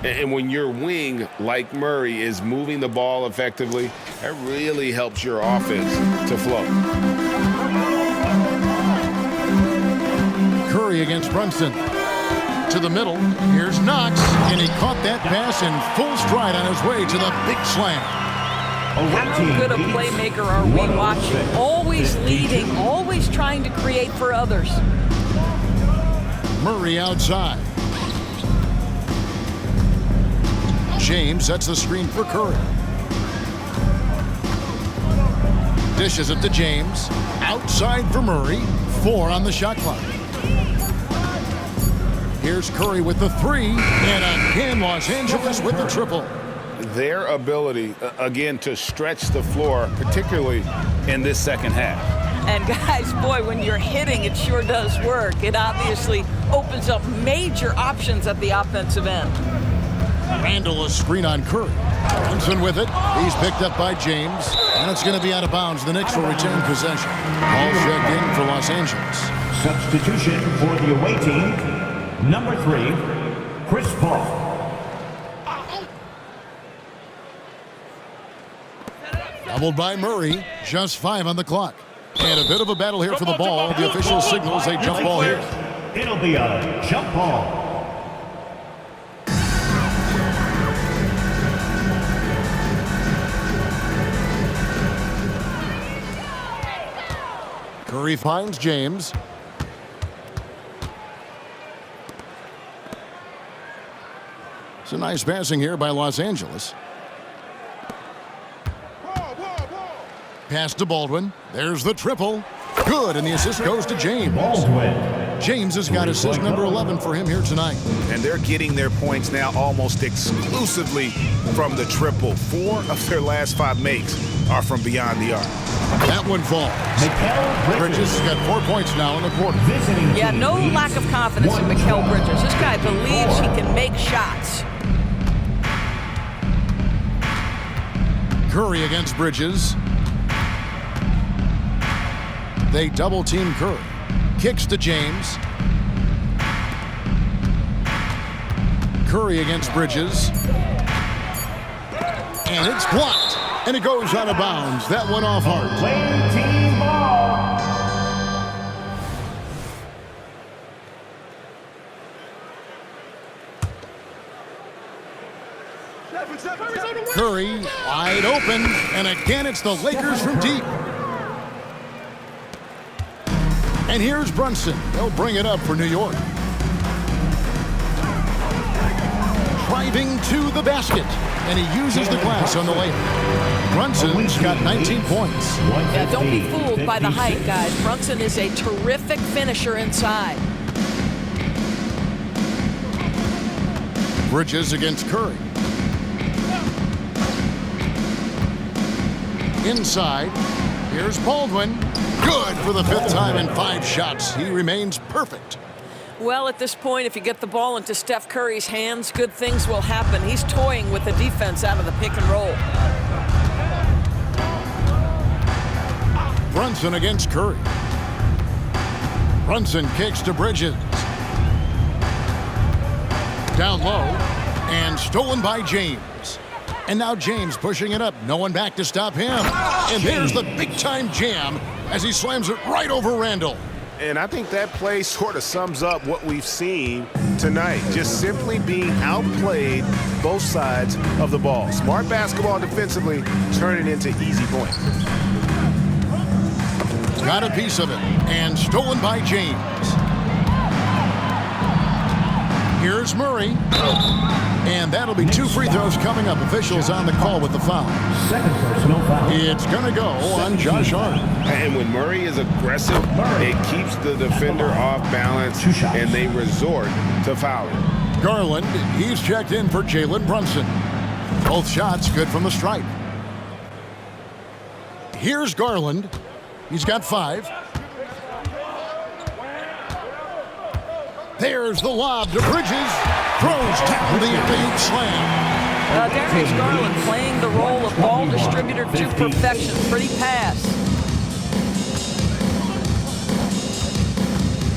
And when your wing, like Murray, is moving the ball effectively, that really helps your offense to flow. Curry against Brunson. To the middle. Here's Knox. And he caught that pass in full stride on his way to the big slam. How good a playmaker are we watching? Always leading, always trying to create for others. Murray outside. James sets the screen for Curry. Dishes it to James. Outside for Murray. 4 on the shot clock. Here's Curry with the 3. And again, Los Angeles with the triple. Their ability, again, to stretch the floor, particularly in this second half. And guys, boy, when you're hitting, it sure does work. It obviously opens up major options at the offensive end. Randall a screen on Curry. Brunson with it. He's picked up by James. And it's going to be out of bounds. The Knicks will retain possession. Ball checked in for Los Angeles. Substitution for the away team, number 3, Chris Paul. Doubled by Murray. Just 5 on the clock. And a bit of a battle here for the ball. The official signals a jump ball here. It'll be a jump ball. Curry finds James. It's a nice passing here by Los Angeles. Pass to Baldwin. There's the triple. Good, and the assist goes to James. James has got assist number 11 for him here tonight. And they're getting their points now almost exclusively from the triple. 4 of their last 5 makes are from beyond the arc. That one falls. Bridges has got 4 points now in the quarter. Yeah, no lack of confidence in Mikal Bridges. This guy believes he can make shots. Curry against Bridges. They double team Curry. Kicks to James. Curry against Bridges. And it's blocked. And it goes out of bounds. That one off Hart. Team ball. Curry wide open. And again, it's the Lakers from deep. And here's Brunson. They'll bring it up for New York. Driving to the basket. And he uses the glass on the layup. Brunson's got 19 points. Yeah, don't be fooled by the height, guys. Brunson is a terrific finisher inside. Bridges against Curry. Inside. Here's Baldwin. Good for the 5th time in 5 shots. He remains perfect. Well, at this point, if you get the ball into Steph Curry's hands, good things will happen. He's toying with the defense out of the pick and roll. Brunson against Curry. Brunson kicks to Bridges. Down low. And stolen by James. And now James pushing it up. No one back to stop him. And there's the big-time jam as he slams it right over Randall. And I think that play sort of sums up what we've seen tonight. Just simply being outplayed both sides of the ball. Smart basketball defensively, turning into easy points. Got a piece of it. And stolen by James. Here's Murray. And that'll be 2 free throws coming up. Officials on the call with the foul. Second personal foul. It's going to go on Josh Hart. And when Murray is aggressive, it keeps the defender off balance, and they resort to fouling. Garland, he's checked in for Jalen Brunson. Both shots good from the stripe. Here's Garland. He's got 5. There's the lob to Bridges. Throws down the alley-oop slam. Darius Garland playing the role of ball distributor to perfection. Pretty pass.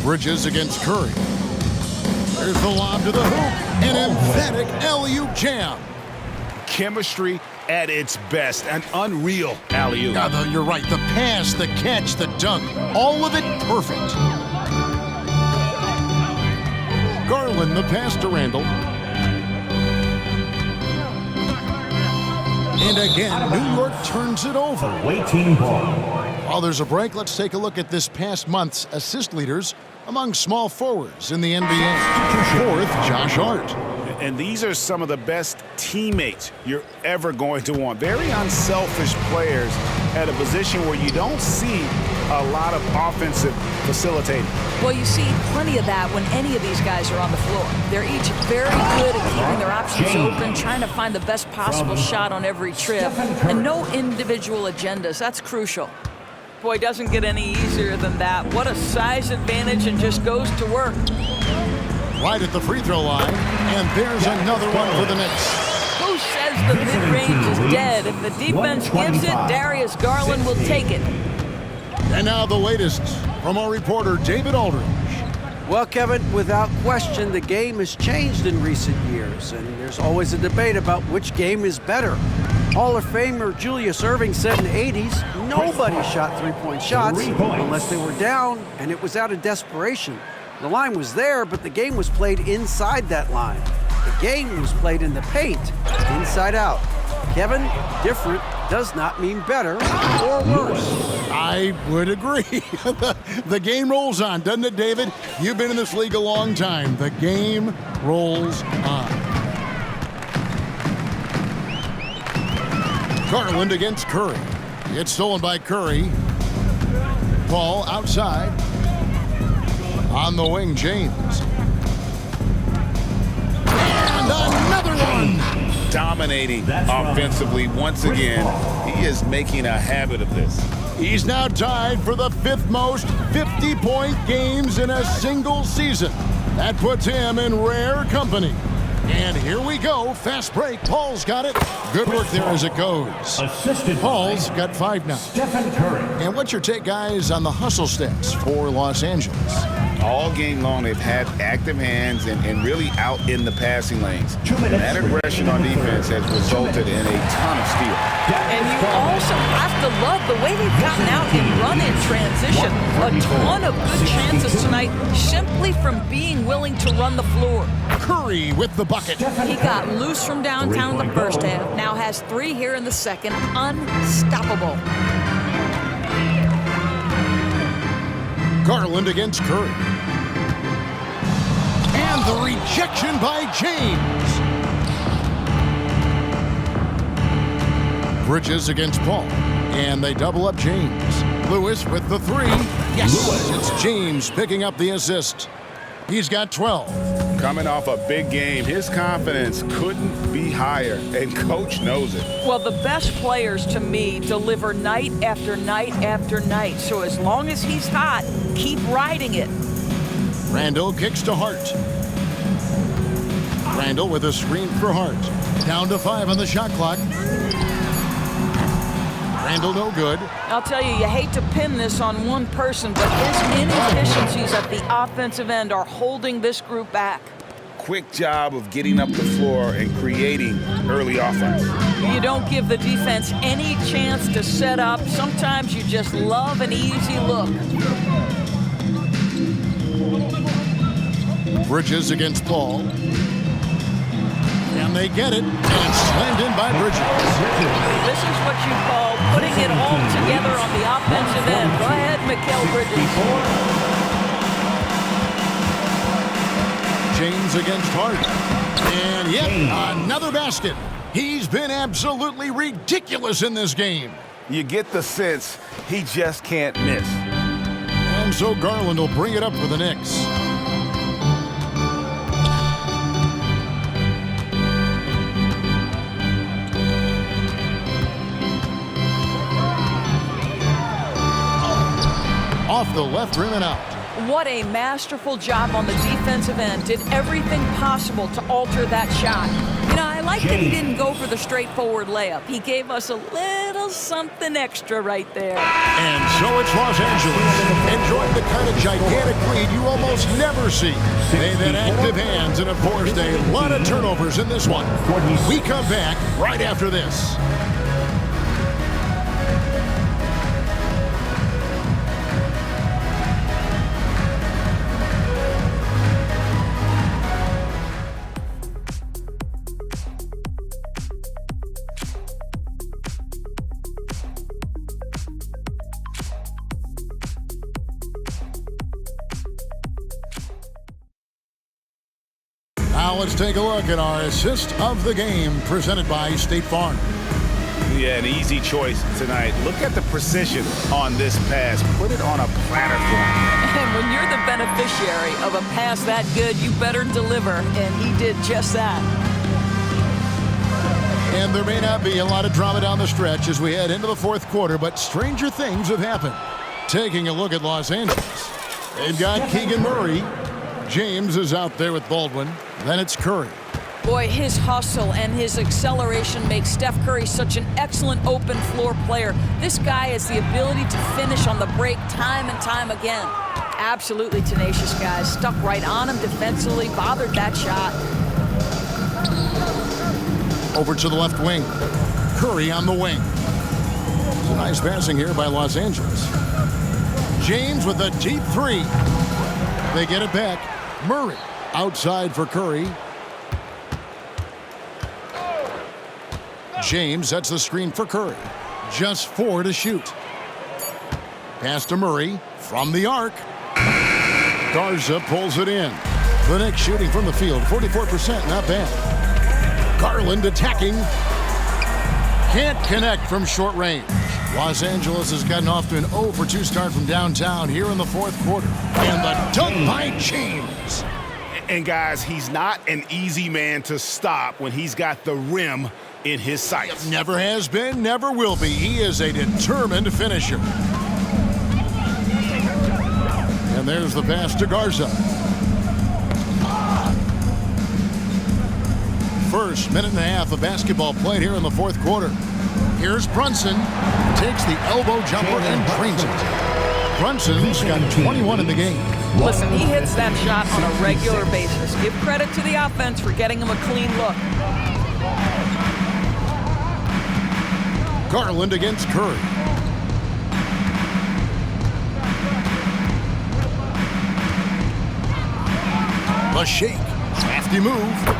Bridges against Curry. There's the lob to the hoop. An emphatic alley-oop jam. Chemistry at its best. An unreal alley-oop. Yeah, you're right. The pass, the catch, the dunk. All of it perfect. Garland, the pass to Randall. And again, New York turns it over. Waiting ball. While there's a break, let's take a look at this past month's assist leaders among small forwards in the NBA. Fourth, Josh Hart. And these are some of the best teammates you're ever going to want. Very unselfish players at a position where you don't see a lot of offensive facilitating. Well, you see plenty of that when any of these guys are on the floor. They're each very good at keeping their options open, trying to find the best possible shot on every trip, and no individual agendas. That's crucial. Boy, doesn't get any easier than that. What a size advantage, and just goes to work. Right at the free throw line, and there's another one for the Knicks. Who says the mid-range is dead? If the defense gives it, Darius Garland will take it. And now the latest from our reporter, David Aldridge. Well, Kevin, without question, the game has changed in recent years, and there's always a debate about which game is better. Hall of Famer Julius Erving said in the 80s, nobody shot three-point shots unless they were down, and it was out of desperation. The line was there, but the game was played inside that line. The game was played in the paint, inside out. Kevin, different does not mean better or worse. I would agree. The game rolls on, doesn't it, David? You've been in this league a long time. The game rolls on. Garland against Curry. It's stolen by Curry. Ball outside. On the wing, James. And another one! Dominating offensively once again. He is making a habit of this. He's now tied for the fifth most 50-point games in a single season. That puts him in rare company. And here we go. Fast break. Paul's got it. Good work there as it goes. Paul's got 5 now. Stephen Curry. And what's your take, guys, on the hustle stats for Los Angeles? All game long, they've had active hands and really out in the passing lanes. That aggression on defense has resulted in a ton of steals. And you also have to love the way they've gotten out and run in transition. A ton of good chances tonight simply from being willing to run the floor. Curry with the bucket. He got loose from downtown in the first half. Now has 3 here in the second. Unstoppable. Garland against Curry. And the rejection by James. Bridges against Paul. And they double up James. Lewis with the 3. Yes, it's James picking up the assist. He's got 12. Coming off a big game, his confidence couldn't be higher, and Coach knows it. Well, the best players, to me, deliver night after night after night. So as long as he's hot, keep riding it. Randall kicks to Hart. Randall with a screen for Hart. Down to 5 on the shot clock. Randall no good. I'll tell you, you hate to pin this on one person, but his inefficiencies at the offensive end are holding this group back. Quick job of getting up the floor and creating early offense. You don't give the defense any chance to set up. Sometimes you just love an easy look. Bridges against Paul. And they get it. And slammed in by Bridges. This is what you call putting it all together on the offensive end. Go ahead, Mikal Bridges. James against Hart. And yet another basket. He's been absolutely ridiculous in this game. You get the sense he just can't miss. And so Garland will bring it up for the Knicks. Off the left rim and out. What a masterful job on the defensive end. Did everything possible to alter that shot. You know, I like that he didn't go for the straightforward layup. He gave us a little something extra right there. And so it's Los Angeles. Enjoying the kind of gigantic lead you almost never see. They've had active hands and, of course, a lot of turnovers in this one. We come back right after this. Now let's take a look at our assist of the game presented by State Farm. Yeah, an easy choice tonight. Look at the precision on this pass. Put it on a platter for him. And when you're the beneficiary of a pass that good, you better deliver, and he did just that. And there may not be a lot of drama down the stretch as we head into the fourth quarter, but stranger things have happened. Taking a look at Los Angeles, they've got Keegan Murray. James is out there with Baldwin. Then it's Curry. Boy, his hustle and his acceleration makes Steph Curry such an excellent open floor player. This guy has the ability to finish on the break time and time again. Absolutely tenacious guys. Stuck right on him defensively, bothered that shot. Over to the left wing. Curry on the wing. It's a nice passing here by Los Angeles. James with a deep three. They get it back. Murray outside for Curry. James sets the screen for Curry. Just 4 to shoot. Pass to Murray from the arc. Garza pulls it in. The Knicks shooting from the field, 44%, not bad. Garland attacking. Can't connect from short range. Los Angeles has gotten off to an 0 for 2 start from downtown here in the fourth quarter. And the dunk by James. And guys, he's not an easy man to stop when he's got the rim in his sights. Never has been, never will be. He is a determined finisher. And there's the pass to Garza. First minute and a half of basketball played here in the fourth quarter. Here's Brunson. Takes the elbow jumper and drains it. Brunson's got 21 in the game. Listen, he hits that shot on a regular basis. Give credit to the offense for getting him a clean look. Garland against Curry. The shake. Crafty move.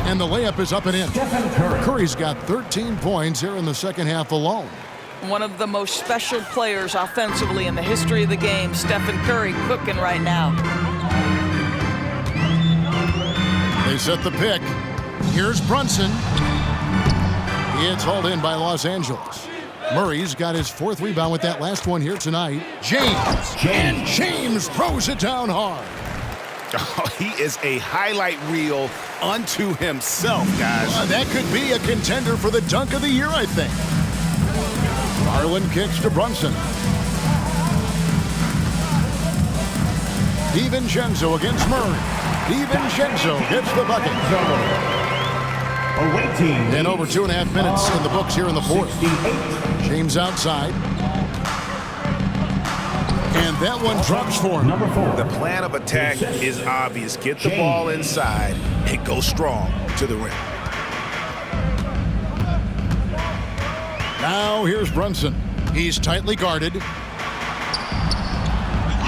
And the layup is up and in. Curry's got 13 points here in the second half alone. One of the most special players offensively in the history of the game, Stephen Curry, cooking right now. They set the pick. Here's Brunson. It's hauled in by Los Angeles. Murray's got his 4th rebound with that last one here tonight. James. And James throws it down hard. Oh, he is a highlight reel unto himself, guys. That could be a contender for the dunk of the year, I think. Garland kicks to Brunson. DiVincenzo against Murray. DiVincenzo gets the bucket. And over 2.5 minutes in the books here in the fourth. James outside. And that one drops for him. The plan of attack is obvious. Get the ball inside and go strong to the rim. Now here's Brunson. He's tightly guarded.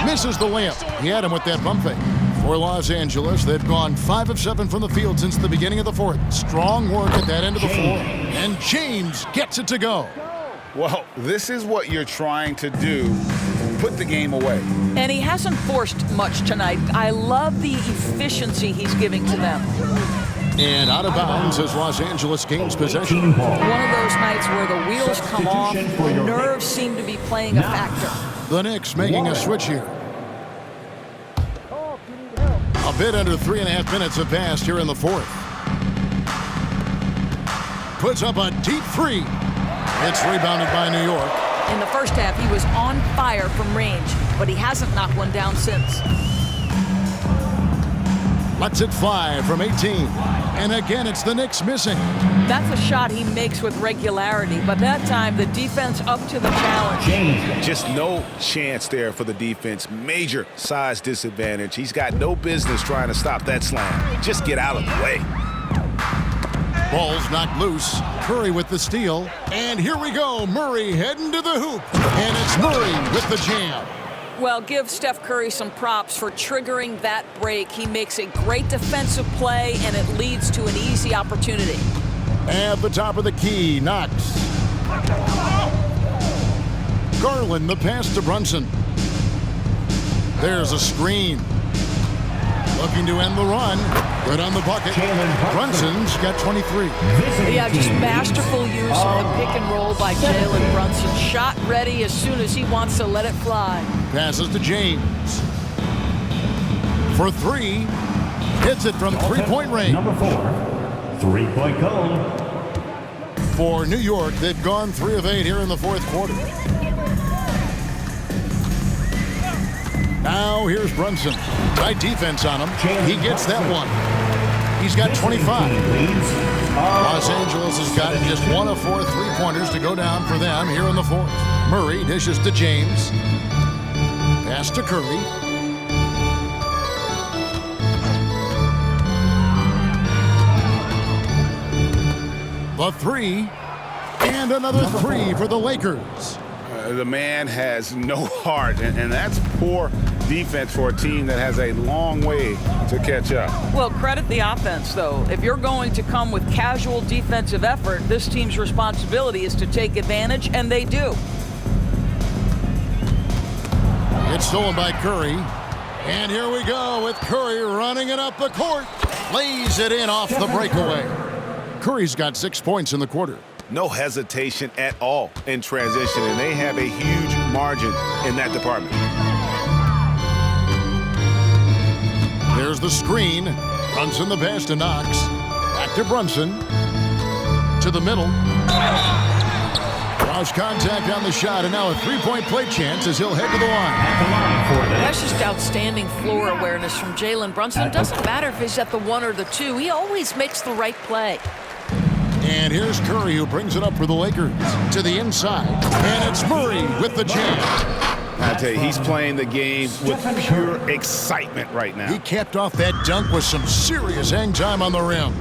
Misses the layup. He had him with that bump fake. For Los Angeles, they've gone 5 of 7 from the field since the beginning of the fourth. Strong work at that end of the floor. And James gets it to go. Well, this is what you're trying to do. Put the game away. And he hasn't forced much tonight. I love the efficiency he's giving to them. And out of bounds as Los Angeles gains possession. One of those nights where the wheels come off, nerves seem to be playing a factor. The Knicks making a switch here. A bit under 3.5 minutes have passed here in the fourth. Puts up a deep three. It's rebounded by New York. In the first half, he was on fire from range, but he hasn't knocked one down since. Lets it fly from 18. And again, it's the Knicks missing. That's a shot he makes with regularity, but that time the defense up to the challenge. Just no chance there for the defense. Major size disadvantage. He's got no business trying to stop that slam. Just get out of the way. Ball's knocked loose. Curry with the steal. And here we go. Murray heading to the hoop. And it's Murray with the jam. Well, give Steph Curry some props for triggering that break. He makes a great defensive play, and it leads to an easy opportunity. At the top of the key, Knox. Garland, the pass to Brunson. There's a screen. Looking to end the run. Good on the bucket. Brunson's got 23. Yeah, just masterful use of the pick and roll by Jalen Brunson. Shot ready as soon as he wants to let it fly. Passes to James. For three. Hits it from three-point range. Number 4, 3-point goal. For New York, they've gone 3 of 8 here in the fourth quarter. Now here's Brunson. Tight defense on him. He gets that one. He's got 25. Los Angeles has gotten just 1 of 4 3-pointers to go down for them here in the fourth. Murray dishes to James. Pass to Curry. The three, and another three for the Lakers. The man has no heart, and that's poor defense for a team that has a long way to catch up. Well, credit the offense, though. If you're going to come with casual defensive effort, this team's responsibility is to take advantage, and they do. It's stolen by Curry. And here we go with Curry running it up the court. Lays it in off the breakaway. Curry's got 6 points in the quarter. No hesitation at all in transition, and they have a huge margin in that department. There's the screen. Brunson the pass to Knox. Back to Brunson. To the middle. Draws contact on the shot, and now a three-point play chance as he'll head to the line. That's just outstanding floor awareness from Jalen Brunson. It doesn't matter if he's at the 1 or the 2. He always makes the right play. And here's Curry, who brings it up for the Lakers. To the inside. And it's Murray with the jam. I tell you, he's playing the game with pure excitement right now. He capped off that dunk with some serious hang time on the rim.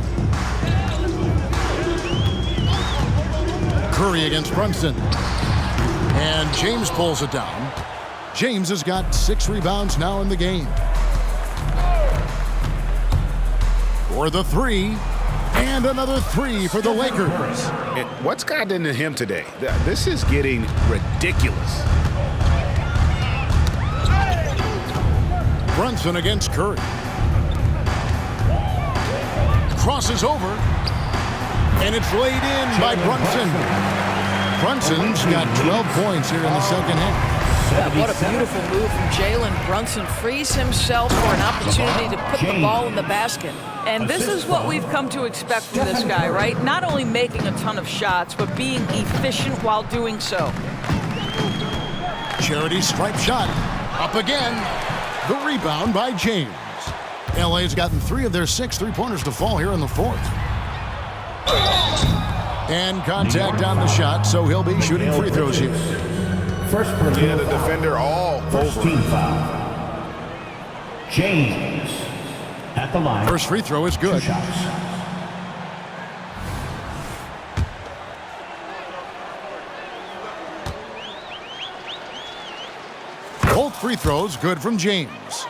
Curry against Brunson. And James pulls it down. James has got 6 rebounds now in the game. For the three. And another three for the Lakers. And what's gotten into him today? This is getting ridiculous. Brunson against Curry. Crosses over. And it's laid in by Brunson. Brunson's got 12 points here in the second half. Yeah, what a beautiful move from Jalen Brunson. Frees himself for an opportunity to put the ball in the basket. And this is what we've come to expect from this guy, right? Not only making a ton of shots, but being efficient while doing so. Charity stripe shot. Up again. The rebound by James. LA's gotten 3 of their 6 3-pointers to fall here in the fourth. And contact on the shot, so he'll be shooting free throws here. First the defender all First over. Team foul. James at the line. First free throw is good. 2 shots. Both free throws good from James.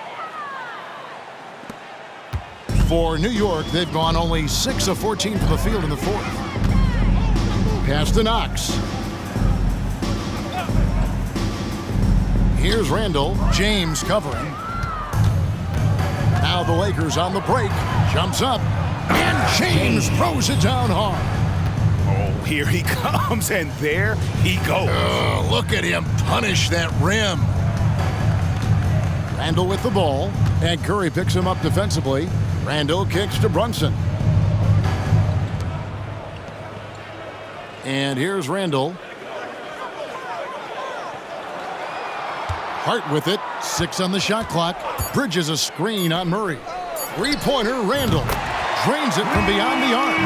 For New York, they've gone only 6 of 14 from the field in the fourth. Pass to Knox. Here's Randall. James covering. Now the Lakers on the break. Jumps up. And James throws it down hard. Oh, here he comes, and there he goes. Oh, look at him punish that rim. Randall with the ball. And Curry picks him up defensively. Randall kicks to Brunson. And here's Randall. Hart with it. 6 on the shot clock. Bridges a screen on Murray. Three-pointer, Randall. Drains it from beyond the arc.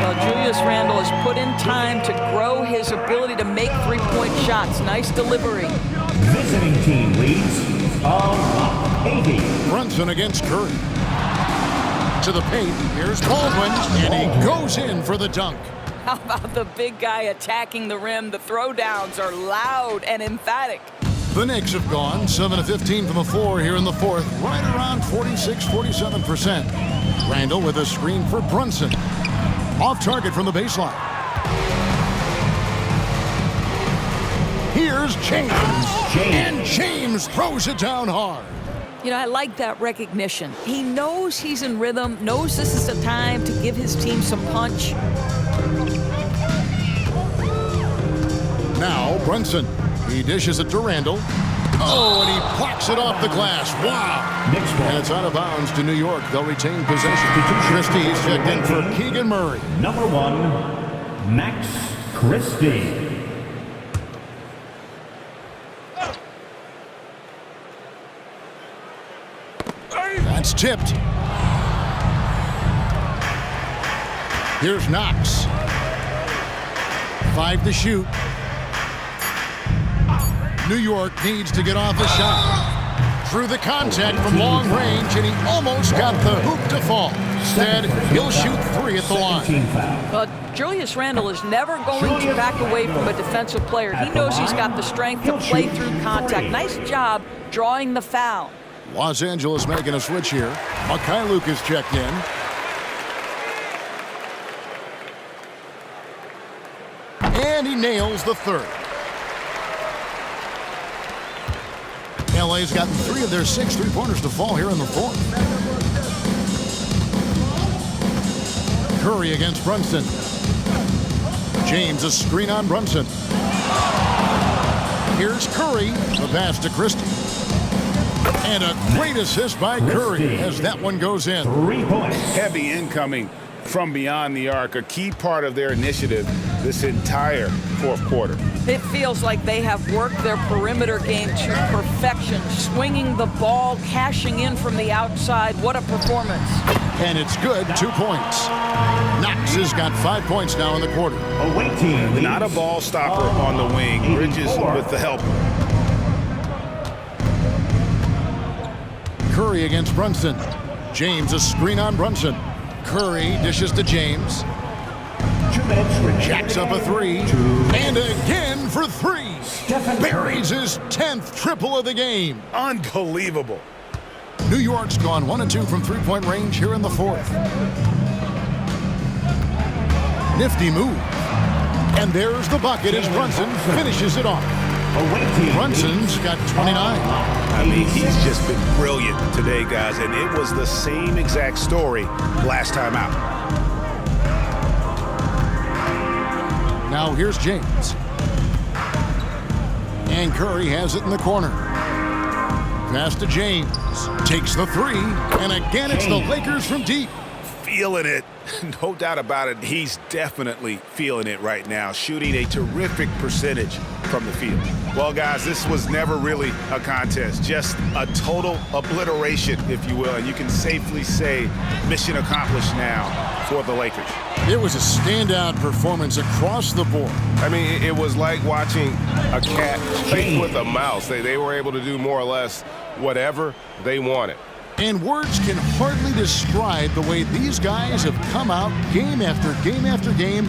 Well, Julius Randle has put in time to grow his ability to make three-point shots. Nice delivery. Visiting team leads a lot. 80. Brunson against Curry. To the paint. Here's Baldwin. And he goes in for the dunk. How about the big guy attacking the rim? The throwdowns are loud and emphatic. The Knicks have gone 7 of 15 from the floor here in the fourth, right around 46-47%. Randall with a screen for Brunson. Off target from the baseline. Here's James. And James throws it down hard. You know, I like that recognition. He knows he's in rhythm, knows this is the time to give his team some punch. Now Brunson. He dishes it to Randall. Oh, and he plucks it off the glass. Wow. And it's out of bounds to New York. They'll retain possession. Christie's checked in for Keegan Murray. Number 1, Max Christie. That's tipped. Here's Knox. 5 to shoot. New York needs to get off a shot. Through the contact from long range, and he almost got the hoop to fall. Instead, he'll shoot 3 at the line. Julius Randle is never going to back away from a defensive player. He knows he's got the strength to play through contact. Nice job drawing the foul. Los Angeles making a switch here. Mikhailuk is checked in. And he nails the third. LA's gotten 3 of their 6 three-pointers to fall here in the fourth. Curry against Brunson. James a screen on Brunson. Here's Curry. The pass to Christie. And a great assist by Curry as that one goes in. 3 points. Heavy incoming from beyond the arc, a key part of their initiative this entire fourth quarter. It feels like they have worked their perimeter game to perfection, swinging the ball, cashing in from the outside. What a performance. And it's good, 2 points. Knox has got 5 points now in the quarter. Away team leads. Not a ball stopper on the wing. Bridges with the help. Curry against Brunson. James a screen on Brunson. Curry dishes to James. Jacks up a 3. And again for 3. Buries his 10th triple of the game. Unbelievable. New York's gone 1 of 2 from three-point range here in the fourth. Nifty move. And there's the bucket as Brunson finishes it off. Brunson's got 29. I mean, he's just been brilliant today, guys, and it was the same exact story last time out. Now here's James. And Curry has it in the corner. Pass to James. Takes the 3. And again, it's the Lakers from deep. Feeling it. No doubt about it. He's definitely feeling it right now. Shooting a terrific percentage from the field. Well, guys, this was never really a contest. Just a total obliteration, if you will. And you can safely say mission accomplished now for the Lakers. It was a standout performance across the board. I mean, it was like watching a cat play with a mouse. They were able to do more or less whatever they wanted. And words can hardly describe the way these guys have come out game after game after game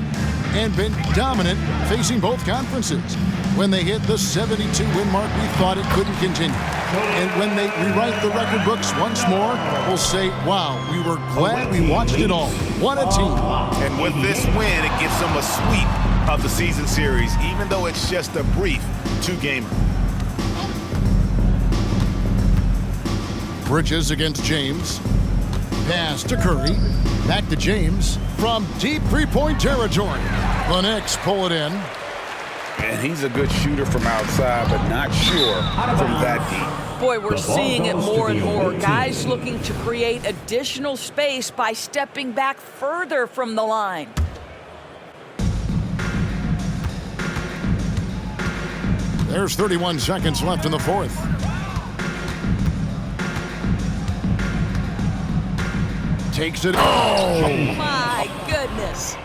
and been dominant facing both conferences. When they hit the 72-win mark, we thought it couldn't continue. And when they rewrite the record books once more, we'll say, wow, we were glad we watched it all. What a team. And with this win, it gives them a sweep of the season series, even though it's just a brief 2-gamer. Bridges against James. Pass to Curry. Back to James from deep three-point territory. The Knicks pull it in. And he's a good shooter from outside, but not sure from that deep. Boy, we're seeing it more and more. Guys looking to create additional space by stepping back further from the line. There's 31 seconds left in the fourth. Takes it. Oh, my goodness.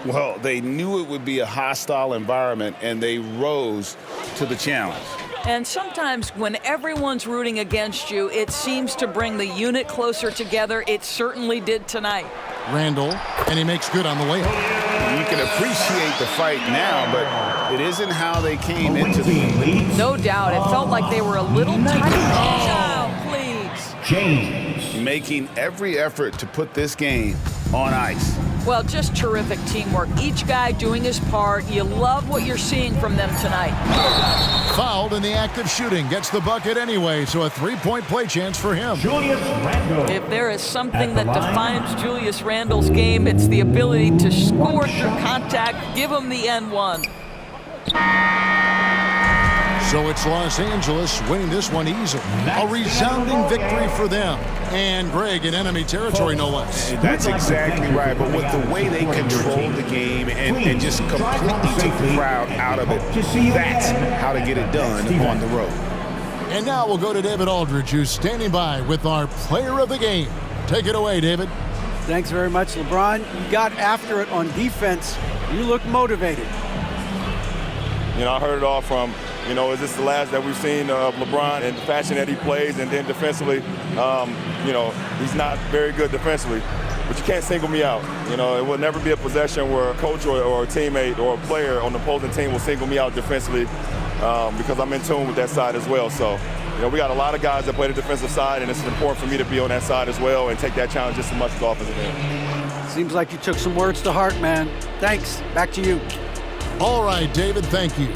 Well, they knew it would be a hostile environment, and they rose to the challenge. And sometimes when everyone's rooting against you, it seems to bring the unit closer together. It certainly did tonight. Randall, and he makes good on the layup. You can appreciate the fight now, but it isn't how they came into the game. No doubt. It felt like they were a little tight. Oh, please. James. Making every effort to put this game on ice. Well, just terrific teamwork. Each guy doing his part. You love what you're seeing from them tonight. Fouled in the act of shooting. Gets the bucket anyway, so a three-point play chance for him. Julius Randle. If there is something that defines Julius Randle's game, it's the ability to score through contact. Give him the N1. So it's Los Angeles winning this one easily. A resounding victory for them. And Greg in enemy territory, no less. That's exactly right. But with the way they controlled the game and just completely took the crowd out of it, that's how to get it done on the road. And now we'll go to David Aldridge, who's standing by with our player of the game. Take it away, David. Thanks very much, LeBron. You got after it on defense. You look motivated. You know, I heard it all from, is this the last that we've seen of LeBron and the fashion that he plays? And then defensively, he's not very good defensively. But you can't single me out. It will never be a possession where a coach or a teammate or a player on the opposing team will single me out defensively because I'm in tune with that side as well. So, we got a lot of guys that play the defensive side, and it's important for me to be on that side as well and take that challenge just as much as the offensive end. Seems like you took some words to heart, man. Thanks. Back to you. All right, David, thank you.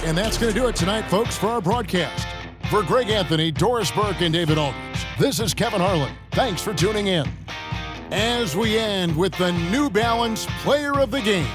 And that's going to do it tonight, folks, for our broadcast. For Greg Anthony, Doris Burke, and David Aldridge, this is Kevin Harlan. Thanks for tuning in. As we end with the New Balance Player of the Game.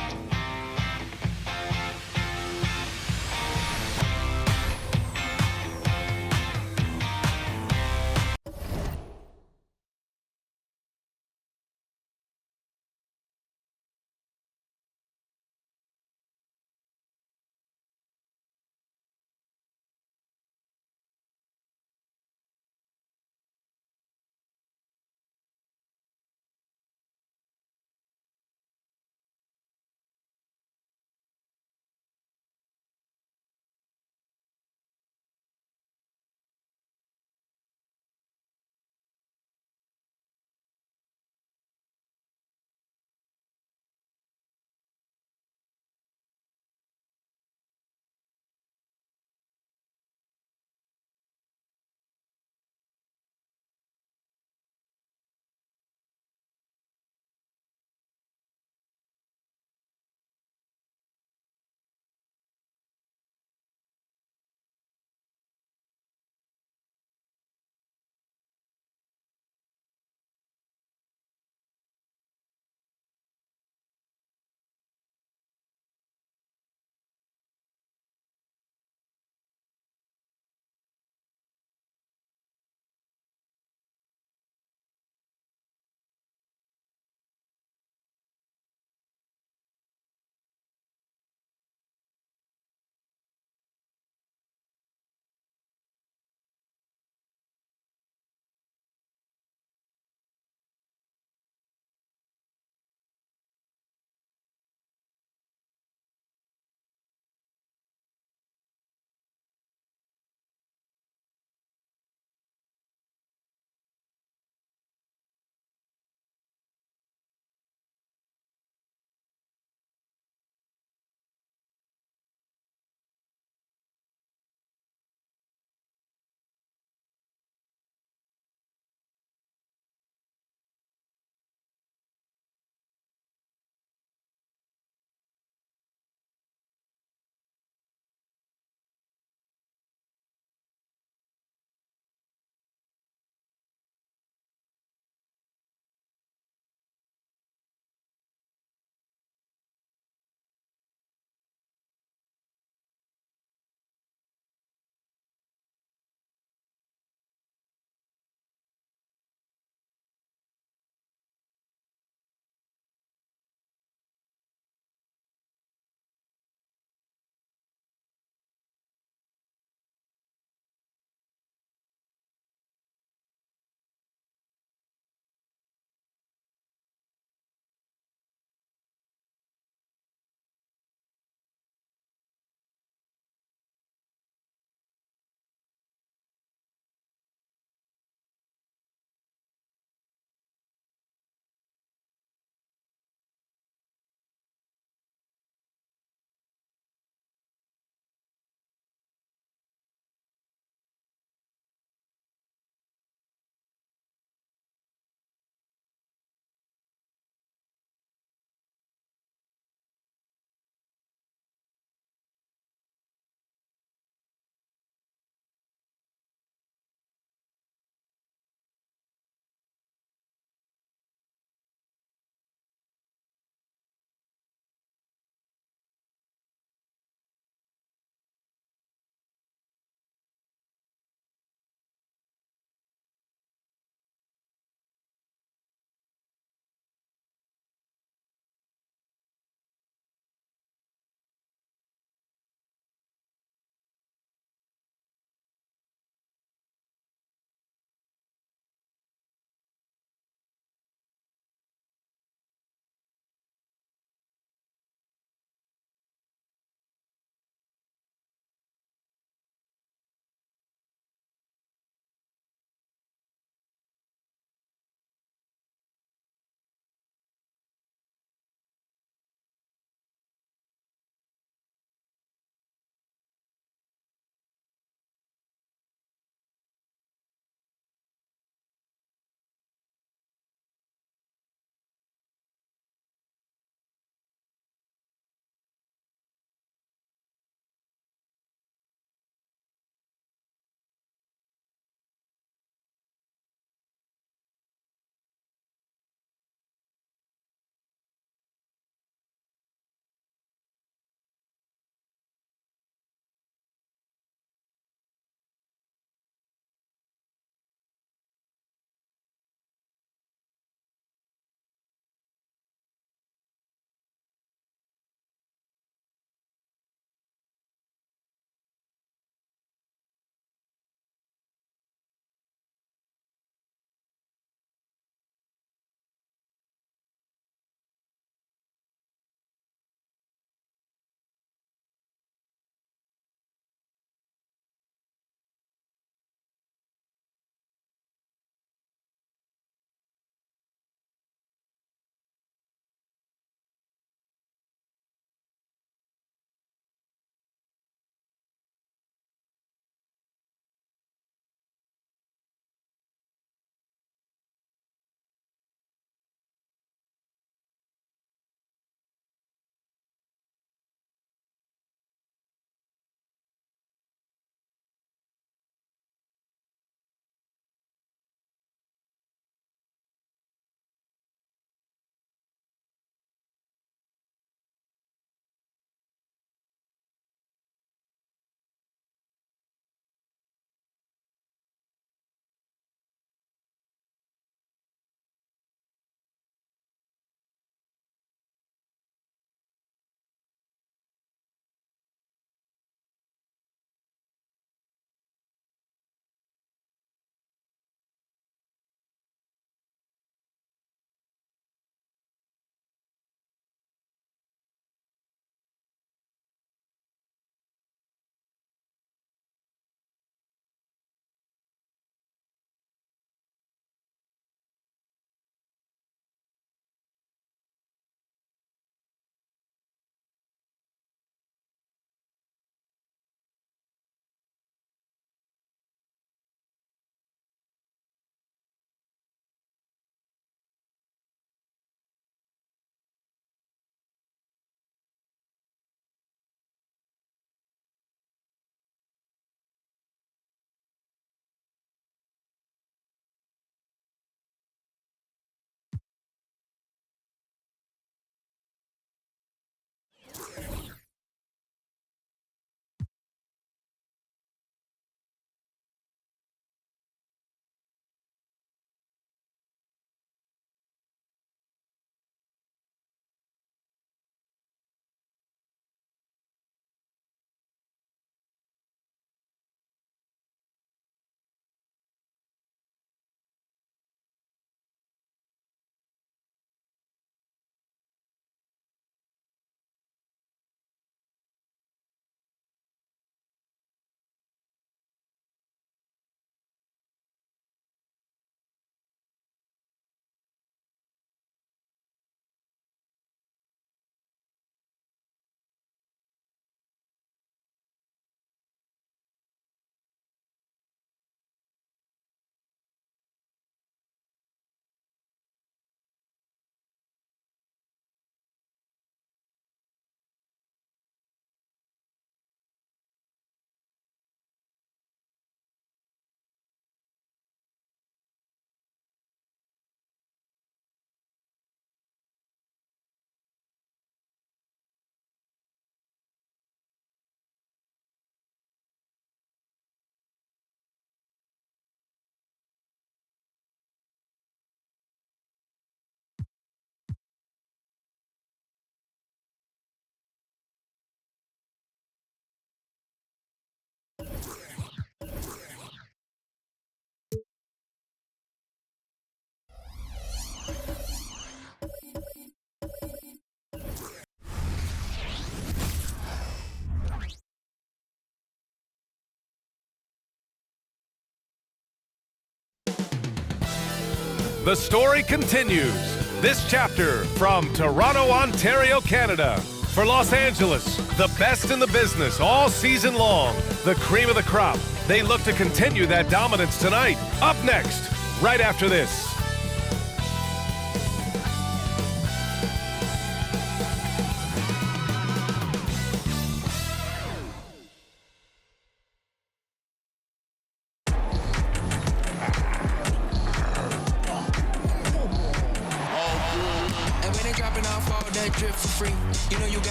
The story continues. This chapter from Toronto, Ontario, Canada. For Los Angeles, the best in the business all season long. The cream of the crop. They look to continue that dominance tonight. Up next, right after this.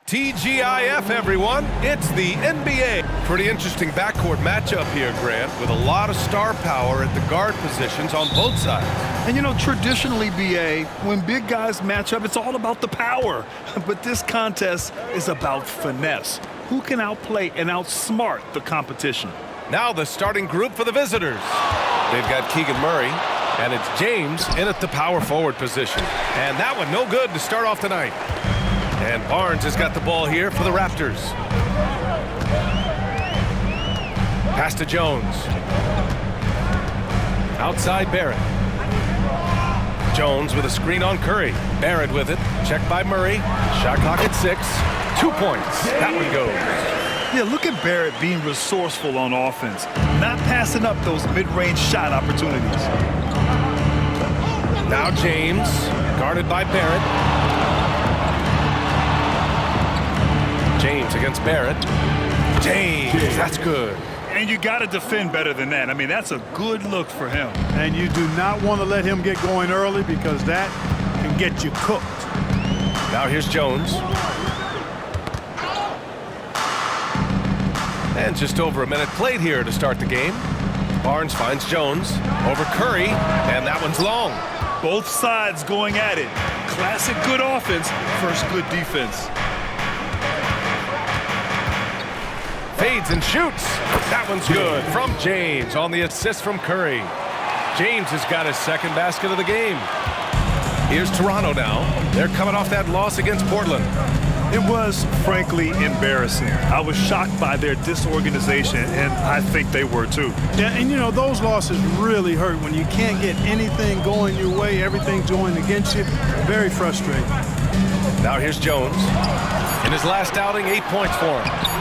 TGIF, everyone. It's the NBA. Pretty interesting backcourt matchup here, Grant, with a lot of star power at the guard positions on both sides. And you know, traditionally, BA, when big guys match up, it's all about the power. But this contest is about finesse. Who can outplay and outsmart the competition? Now the starting group for the visitors. They've got Keegan Murray, and it's James in at the power forward position. And that one no good to start off tonight. And Barnes has got the ball here for the Raptors. Pass to Jones. Outside Barrett. Jones with a screen on Curry. Barrett with it. Checked by Murray. Shot clock at 6. 2 points. That one goes. Yeah, look at Barrett being resourceful on offense. Not passing up those mid-range shot opportunities. Now James, guarded by Barrett. James against Barrett. James, that's good. And you got to defend better than that. I mean, that's a good look for him. And you do not want to let him get going early because that can get you cooked. Now here's Jones. And just over a minute played here to start the game. Barnes finds Jones over Curry, and that one's long. Both sides going at it. Classic good offense versus good defense. Fades and shoots. That one's good from James on the assist from Curry. James has got his second basket of the game. Here's Toronto now. They're coming off that loss against Portland. It was, frankly, embarrassing. I was shocked by their disorganization, and I think they were too. Yeah, and you know, those losses really hurt when you can't get anything going your way, everything's going against you. Very frustrating. Now here's Jones. In his last outing, 8 points for him.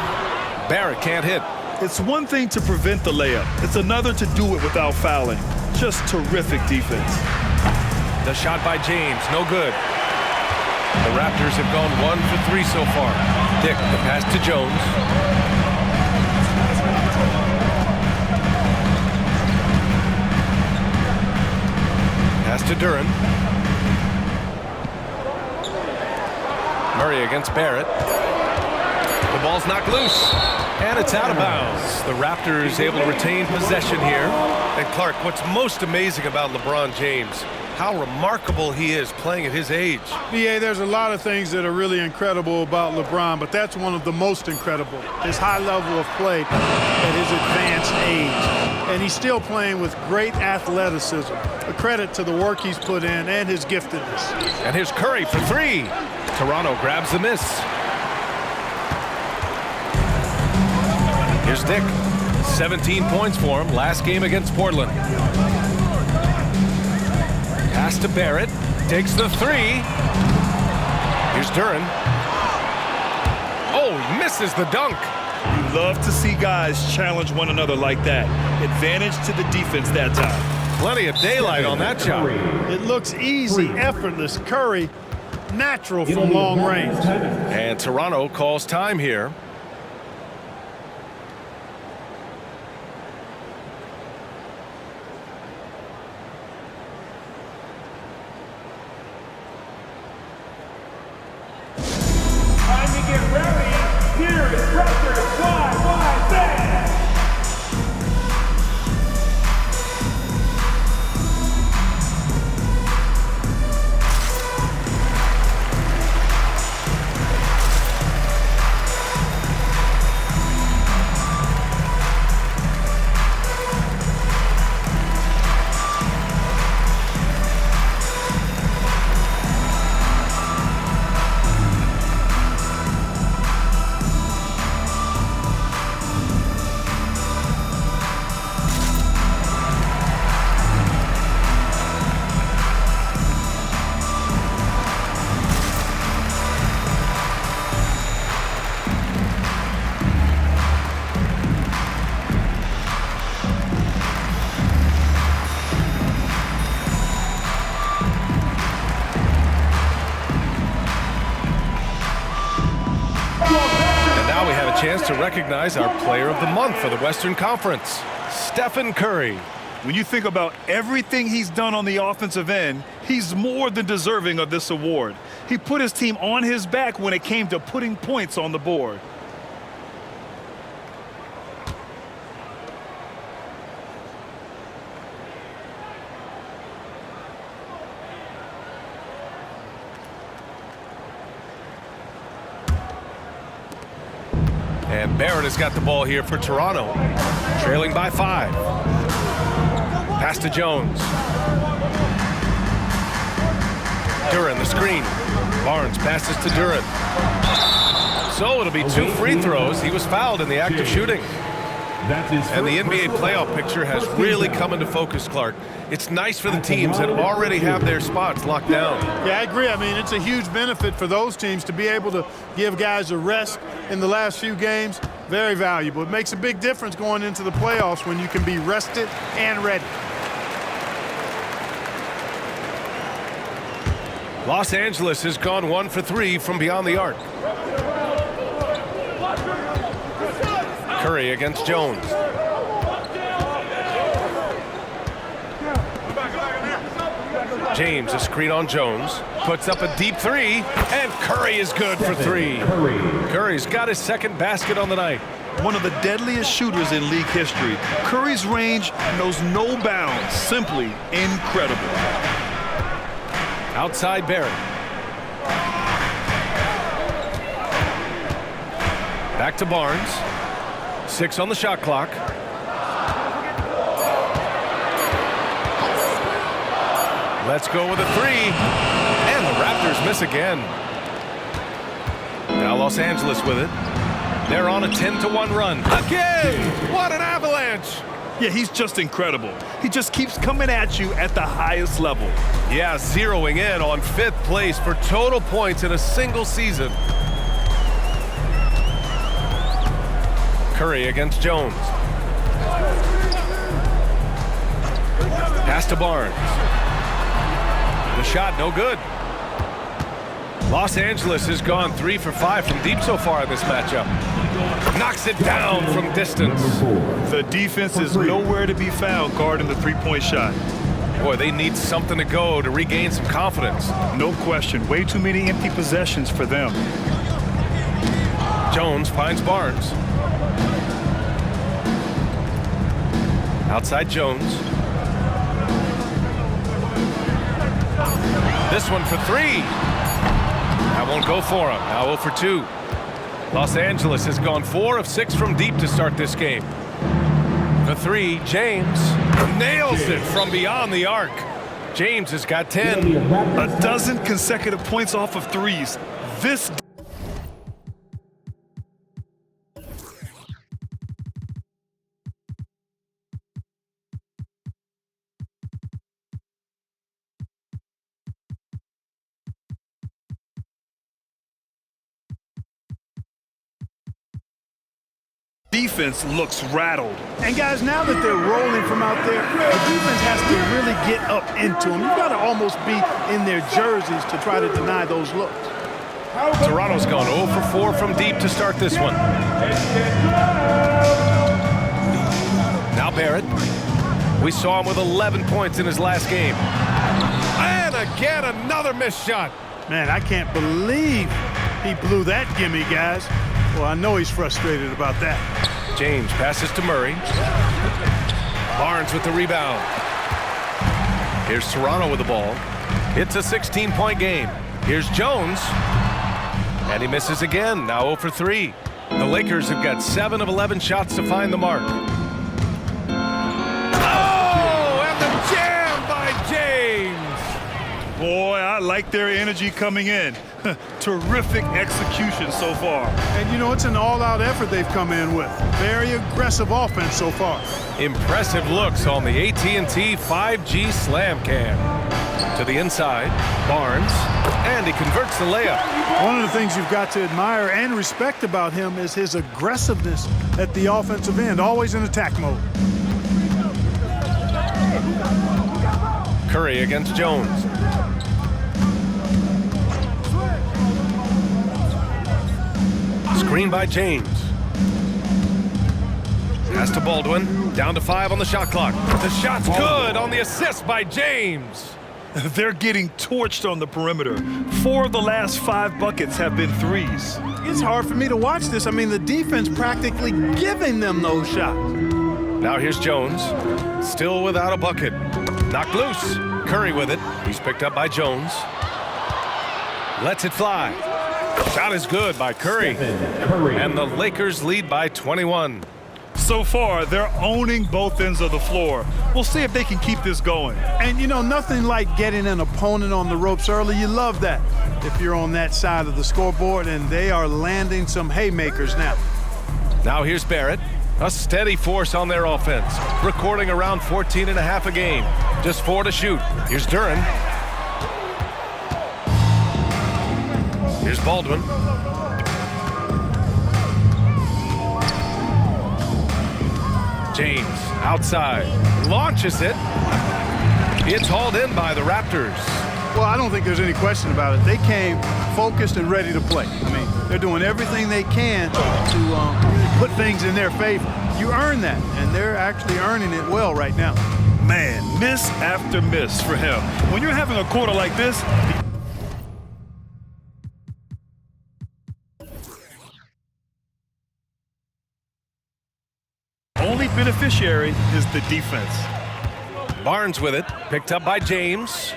Barrett can't hit. It's one thing to prevent the layup. It's another to do it without fouling. Just terrific defense. The shot by James, no good. The Raptors have gone 1 for 3 so far. Dick, the pass to Jones. Pass to Duren. Murray against Barrett. The ball's knocked loose, and it's out of bounds. The Raptors able to retain possession here. And Clark, what's most amazing about LeBron James, how remarkable he is playing at his age. BA, there's a lot of things that are really incredible about LeBron, but that's one of the most incredible. His high level of play at his advanced age. And he's still playing with great athleticism. A credit to the work he's put in and his giftedness. And here's Curry for 3. Toronto grabs the miss. Here's Dick. 17 points for him last game against Portland. Pass to Barrett. Takes the 3. Here's Duren. Oh, he misses the dunk. You love to see guys challenge one another like that. Advantage to the defense that time. Plenty of daylight on that shot. It looks easy, effortless. Curry, natural from long range. And Toronto calls time here. to recognize our Player of the Month for the Western Conference, Stephen Curry. When you think about everything he's done on the offensive end, he's more than deserving of this award. He put his team on his back when it came to putting points on the board. And Barrett has got the ball here for Toronto, trailing by 5. Pass to Jones. Duren, the screen. Barnes passes to Duren. So it'll be 2 free throws. He was fouled in the act of shooting. And the NBA playoff picture has really come into focus, Clark. It's nice for the teams that already have their spots locked down. Yeah, I agree. I mean, it's a huge benefit for those teams to be able to give guys a rest in the last few games. Very valuable. It makes a big difference going into the playoffs when you can be rested and ready. Los Angeles has gone 1 for 3 from beyond the arc. Curry against Jones. James, a screen on Jones, puts up a deep 3, and Curry is good for 3. Curry's got his second basket on the night. One of the deadliest shooters in league history. Curry's range knows no bounds. Simply incredible. Outside Barrett. Back to Barnes. 6 on the shot clock. Let's go with a 3. And the Raptors miss again. Now Los Angeles with it. They're on a 10-1 run. Again! What an avalanche! Yeah, he's just incredible. He just keeps coming at you at the highest level. Yeah, zeroing in on 5th place for total points in a single season. Curry against Jones. Pass to Barnes. The shot, no good. Los Angeles has gone 3 for 5 from deep so far in this matchup. Knocks it down from distance. The defense is nowhere to be found guarding the three-point shot. Boy, they need something to go to regain some confidence. No question. Way too many empty possessions for them. Jones finds Barnes. Outside Jones. This one for 3. That won't go for him. Now 0 for 2. Los Angeles has gone 4 of 6 from deep to start this game. The 3, James nails it from beyond the arc. James has got 10. A dozen consecutive points off of threes. This defense looks rattled. And guys, now that they're rolling from out there, the defense has to really get up into them. You've got to almost be in their jerseys to try to deny those looks. Toronto's gone 0 for 4 from deep to start this one. Now Barrett. We saw him with 11 points in his last game. And again, another missed shot. Man, I can't believe he blew that gimme, guys. Well, I know he's frustrated about that. James passes to Murray. Barnes with the rebound. Here's Toronto with the ball. It's a 16-point game. Here's Jones. And he misses again. Now 0 for 3. The Lakers have got 7 of 11 shots to find the mark. Oh, and the jam by James. Boy, I like their energy coming in. Terrific execution so far. And, you know, it's an all-out effort they've come in with. Very aggressive offense so far. Impressive looks on the AT&T 5G Slam Cam. To the inside, Barnes, and he converts the layup. One of the things you've got to admire and respect about him is his aggressiveness at the offensive end, always in attack mode. Curry against Jones. Screen by James. Pass to Baldwin. Down to 5 on the shot clock. The shot's good on the assist by James. They're getting torched on the perimeter. 4 of the last 5 buckets have been threes. It's hard for me to watch this. I mean, the defense practically giving them those shots. Now here's Jones. Still without a bucket. Knocked loose. Curry with it. He's picked up by Jones. Lets it fly. Shot is good by Curry. And the Lakers lead by 21. So far, they're owning both ends of the floor. We'll see if they can keep this going. And, you know, nothing like getting an opponent on the ropes early. You love that if you're on that side of the scoreboard, and they are landing some haymakers now. Now here's Barrett. A steady force on their offense. Recording around 14.5 a game. Just 4 to shoot. Here's Duren. Here's Baldwin. James outside. Launches it. It's hauled in by the Raptors. Well, I don't think there's any question about it. They came focused and ready to play. I mean, they're doing everything they can to put things in their favor. You earn that, and they're actually earning it well right now. Man, miss after miss for him. When you're having a quarter like this, only beneficiary is the defense. Barnes with it, picked up by James.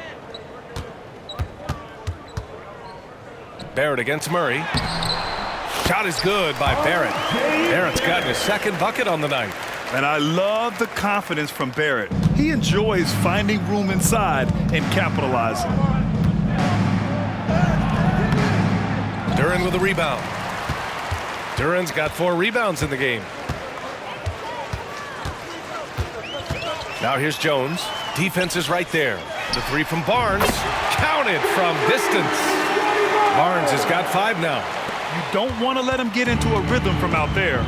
Barrett against Murray. Shot is good by Barrett. Barrett's gotten his second bucket on the night. And I love the confidence from Barrett. He enjoys finding room inside and capitalizing. Duren with a rebound. Duren's got 4 rebounds in the game. Now here's Jones. Defense is right there. The 3 from Barnes. Counted from distance. Barnes has got 5 now. You don't want to let him get into a rhythm from out there.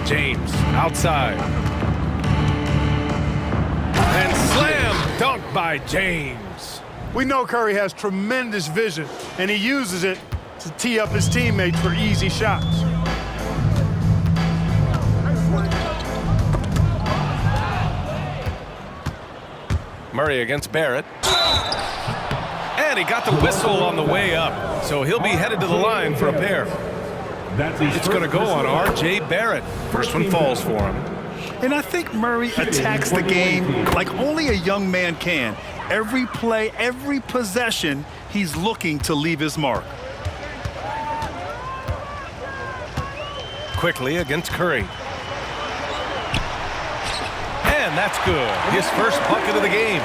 James outside. And slam dunk by James. We know Curry has tremendous vision, and he uses it to tee up his teammates for easy shots. Murray against Barrett. And he got the whistle on the way up. So he'll be headed to the line for a pair. It's going to go on R.J. Barrett. First one falls for him. And I think Murray attacks the game like only a young man can. Every play, every possession, he's looking to leave his mark. Quickly against Curry. And that's good. His first bucket of the game.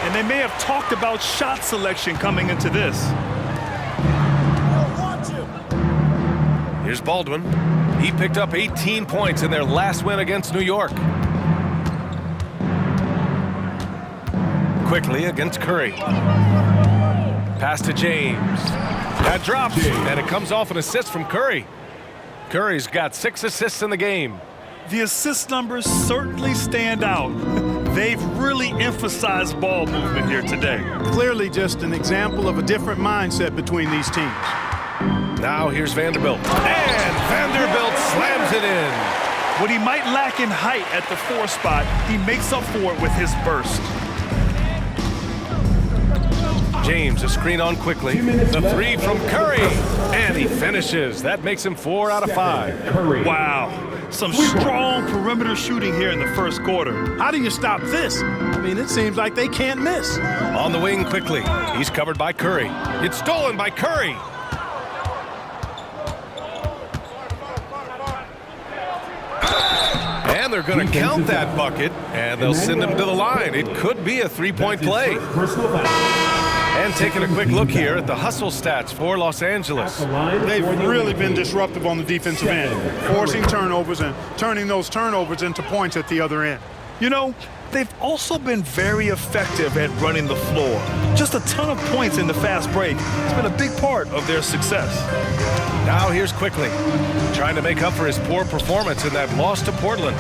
And they may have talked about shot selection coming into this. Here's Baldwin. He picked up 18 points in their last win against New York. Quickly against Curry. Pass to James. That drops, and it comes off an assist from Curry. Curry's got 6 assists in the game. The assist numbers certainly stand out. They've really emphasized ball movement here today. Clearly just an example of a different mindset between these teams. Now here's Vanderbilt. And Vanderbilt slams it in. What he might lack in height at the 4 spot, he makes up for it with his burst. James, a screen on quickly. The 3 from Curry. And he finishes. That makes him 4 out of 5. Wow. Some strong perimeter shooting here in the first quarter. How do you stop this? I mean, it seems like they can't miss. On the wing quickly. He's covered by Curry. It's stolen by Curry. And they're going to count that bucket, and they'll send him to the line. It could be a 3-point play. And taking a quick look here at the hustle stats for Los Angeles. They've really been disruptive on the defensive end, forcing turnovers and turning those turnovers into points at the other end. You know, they've also been very effective at running the floor. Just a ton of points in the fast break. It's been a big part of their success. Now here's Quickly, trying to make up for his poor performance in that loss to Portland.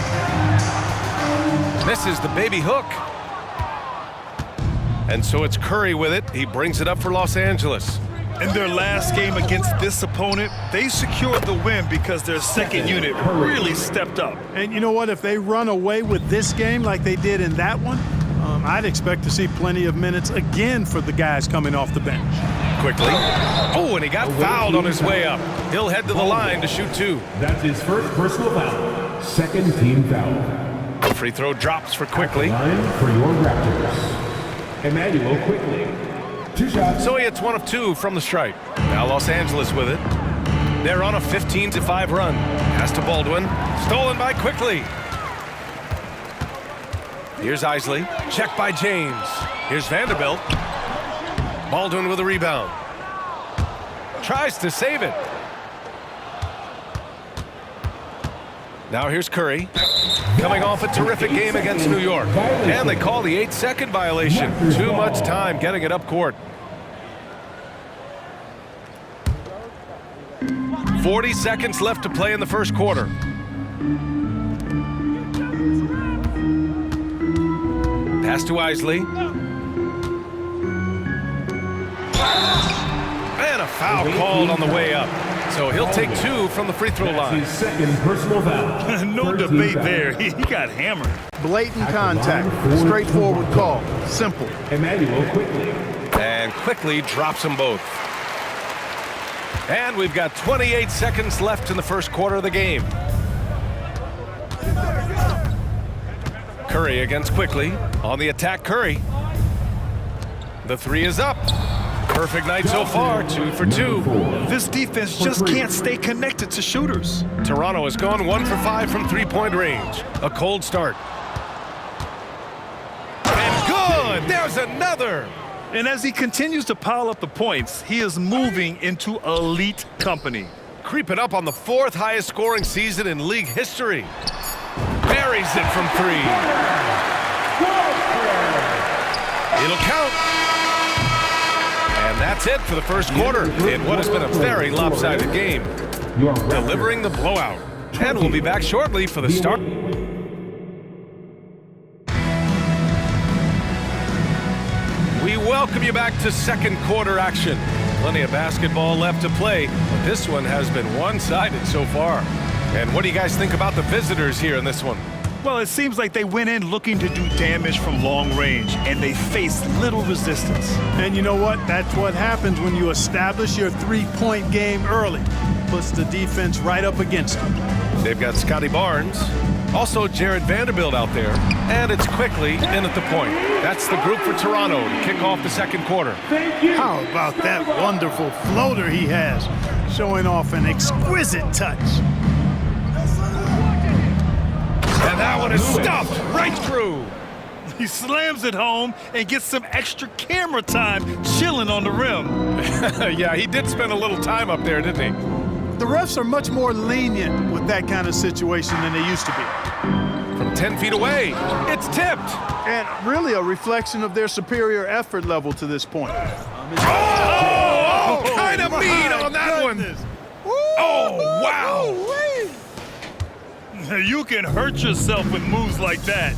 Misses the baby hook. And so it's Curry with it. He brings it up for Los Angeles. In their last game against this opponent, they secured the win because their second unit really stepped up. And you know what? If they run away with this game like they did in that one, I'd expect to see plenty of minutes again for the guys coming off the bench. Quickly. Oh, and he got fouled on his way up. He'll head to the line to shoot 2. That's his first personal foul. Second team foul. The free throw drops for Quickly. Line for your Raptors. Emmanuel Quickly. 2 shots. So he hits 1 of 2 from the stripe. Now Los Angeles with it. They're on a 15-5 run. Pass to Baldwin. Stolen by Quickly. Here's Isley. Check by James. Here's Vanderbilt. Baldwin with a rebound. Tries to save it. Now here's Curry. Coming off a terrific game against New York. And they call the 8-second violation. Too much time getting it up court. 40 seconds left to play in the first quarter. Pass to Isley. And a foul called on the way up. So he'll take 2 from the free throw line. His second personal foul. No debate there. He got hammered. Blatant contact. Straightforward call. Simple. Emmanuel Quickly. And Quickly drops them both. And we've got 28 seconds left in the first quarter of the game. Curry against Quickly. On the attack, Curry. The 3 is up. Perfect night so far, 2 for 2. This defense just can't stay connected to shooters. Toronto has gone 1 for 5 from three-point range. A cold start. And good! There's another! And as he continues to pile up the points, he is moving into elite company. Creeping up on the 4th highest scoring season in league history. Buries it from 3. It'll count. And that's it for the first quarter in what has been a very lopsided game. Delivering the blowout. And we'll be back shortly for the start. We welcome you back to second quarter action. Plenty of basketball left to play, but this one has been one-sided so far. And what do you guys think about the visitors here in this one? Well, it seems like they went in looking to do damage from long range, and they faced little resistance. And you know what? That's what happens when you establish your three-point game early. Puts the defense right up against them. They've got Scotty Barnes, also Jared Vanderbilt out there, and it's Quickly in at the point. That's the group for Toronto to kick off the second quarter. How about that wonderful floater he has, showing off an exquisite touch. And that one is stuffed right through. He slams it home and gets some extra camera time chilling on the rim. Yeah, he did spend a little time up there, didn't he? The refs are much more lenient with that kind of situation than they used to be. From 10 feet away, it's tipped. And really a reflection of their superior effort level to this point. Oh, kind of mean on that one. Oh, wow. You can hurt yourself with moves like that.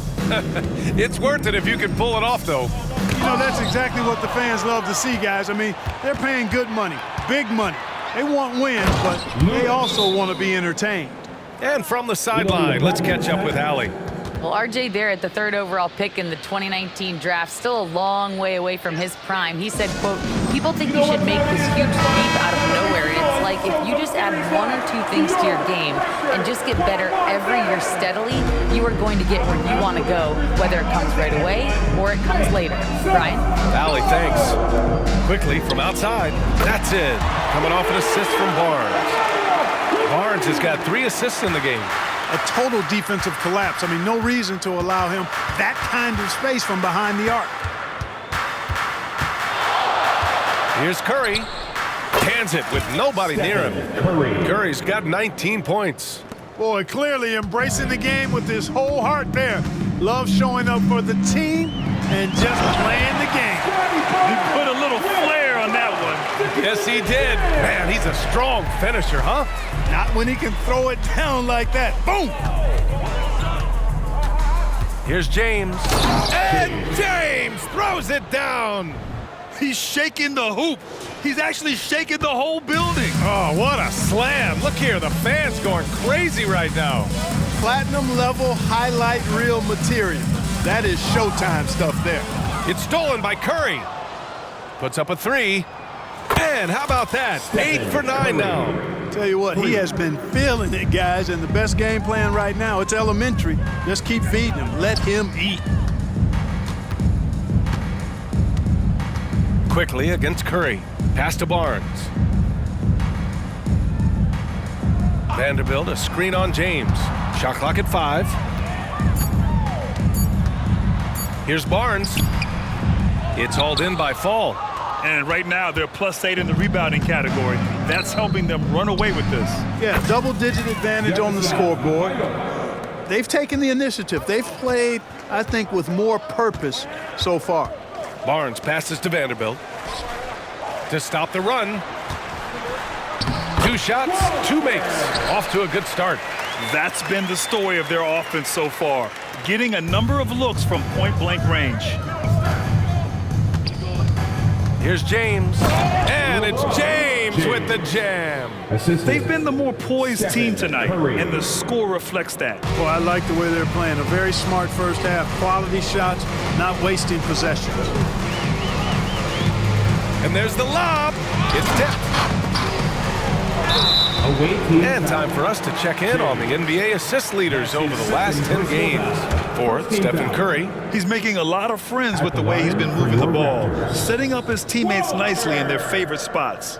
It's worth it if you can pull it off, though. You know, that's exactly what the fans love to see, guys. I mean, they're paying good money, big money. They want wins, but they also want to be entertained. And from the sideline, let's catch up with Allie. Well, R.J. Barrett, the 3rd overall pick in the 2019 draft, still a long way away from his prime. He said, quote, people think you should make this huge leap out of nowhere. And it's like if you just add 1 or 2 things to your game and just get better every year steadily, you are going to get where you want to go, whether it comes right away or it comes later. Brian? Allie, thanks. Quickly from outside. That's it. Coming off an assist from Barnes. Barnes has got 3 assists in the game. A total defensive collapse. I mean, no reason to allow him that kind of space from behind the arc. Here's Curry. Cans it with nobody near him. Curry's got 19 points. Boy, clearly embracing the game with his whole heart there. Loves showing up for the team and just playing the game. He put a little flair on that one. Yes, he did. Man, he's a strong finisher, huh? Not when he can throw it down like that. Boom! Here's James. And James throws it down. he's shaking the hoop. He's actually shaking the whole building. Oh, what a slam. Look here, the fans going crazy right now. Platinum level highlight reel material. That is Showtime stuff there. It's stolen by Curry. Puts up a three. And how about that? 8 for 9 now. Tell you what, he has been feeling it, guys, and the best game plan right now, it's elementary. Just keep feeding him. Let him eat. Quickly against Curry. Pass to Barnes. Vanderbilt, a screen on James. Shot clock at 5. Here's Barnes. It's hauled in by Fall. And right now, they're +8 in the rebounding category. That's helping them run away with this. Yeah, double-digit advantage on the scoreboard. They've taken the initiative. They've played, I think, with more purpose so far. Barnes passes to Vanderbilt. To stop the run. 2 shots, 2 makes. Off to a good start. That's been the story of their offense so far. Getting a number of looks from point-blank range. Here's James. And it's James with the jam. They've been the more poised team tonight, and the score reflects that. Well, I like the way they're playing. A very smart first half. Quality shots, not wasting possessions. And there's the lob. It's tipped. And time for us to check in on the NBA assist leaders over the last 10 games. Fourth, Stephen Curry. He's making a lot of friends with the way he's been moving the ball, setting up his teammates nicely in their favorite spots.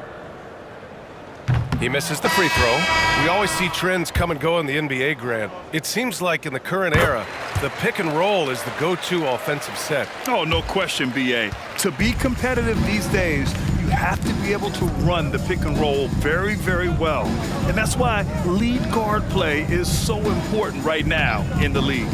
He misses the free throw. We always see trends come and go in the NBA, Grant. It seems like in the current era, the pick and roll is the go-to offensive set. Oh, no question, B.A. To be competitive these days, you have to be able to run the pick and roll very, very well. And that's why lead guard play is so important right now in the league.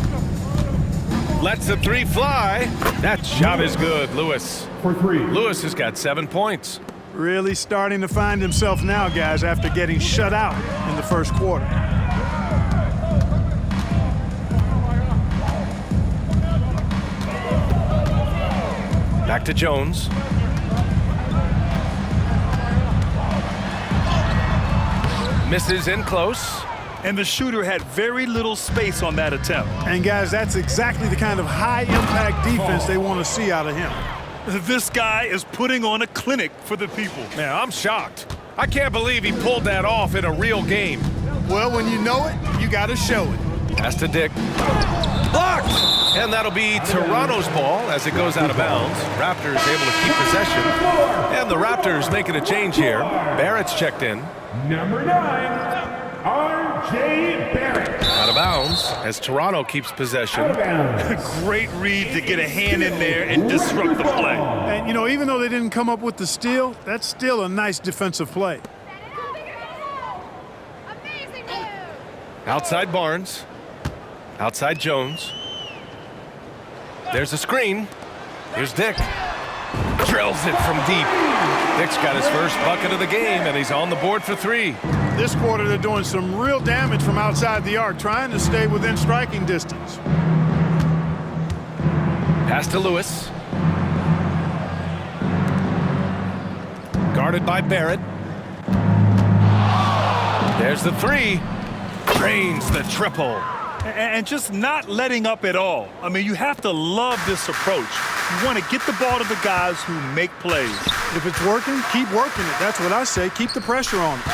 Lets the three fly. That shot is good, Lewis. For 3. Lewis has got 7 points. Really starting to find himself now, guys, after getting shut out in the first quarter. Back to Jones. Misses in close. And the shooter had very little space on that attempt. And, guys, that's exactly the kind of high-impact defense they want to see out of him. This guy is putting on a clinic for the people. Man, I'm shocked. I can't believe he pulled that off in a real game. Well, when you know it, you got to show it. Pass to Dick. Blocked! And that'll be Toronto's ball as it goes out of bounds. Raptors able to keep possession. And the Raptors making a change here. Barrett's checked in. Number 9, R.J. Barrett. Out of bounds as Toronto keeps possession. Great read to get a hand in there and disrupt the play. And, you know, even though they didn't come up with the steal, that's still a nice defensive play. Outside Barnes. Outside Jones. There's a screen. Here's Dick. Drills it from deep. Dick's got his first bucket of the game, and he's on the board for 3. This quarter, they're doing some real damage from outside the arc, trying to stay within striking distance. Pass to Lewis. Guarded by Barrett. There's the 3. Drains the triple. And just not letting up at all. I mean, you have to love this approach. You want to get the ball to the guys who make plays. If it's working, keep working it. That's what I say. Keep the pressure on it.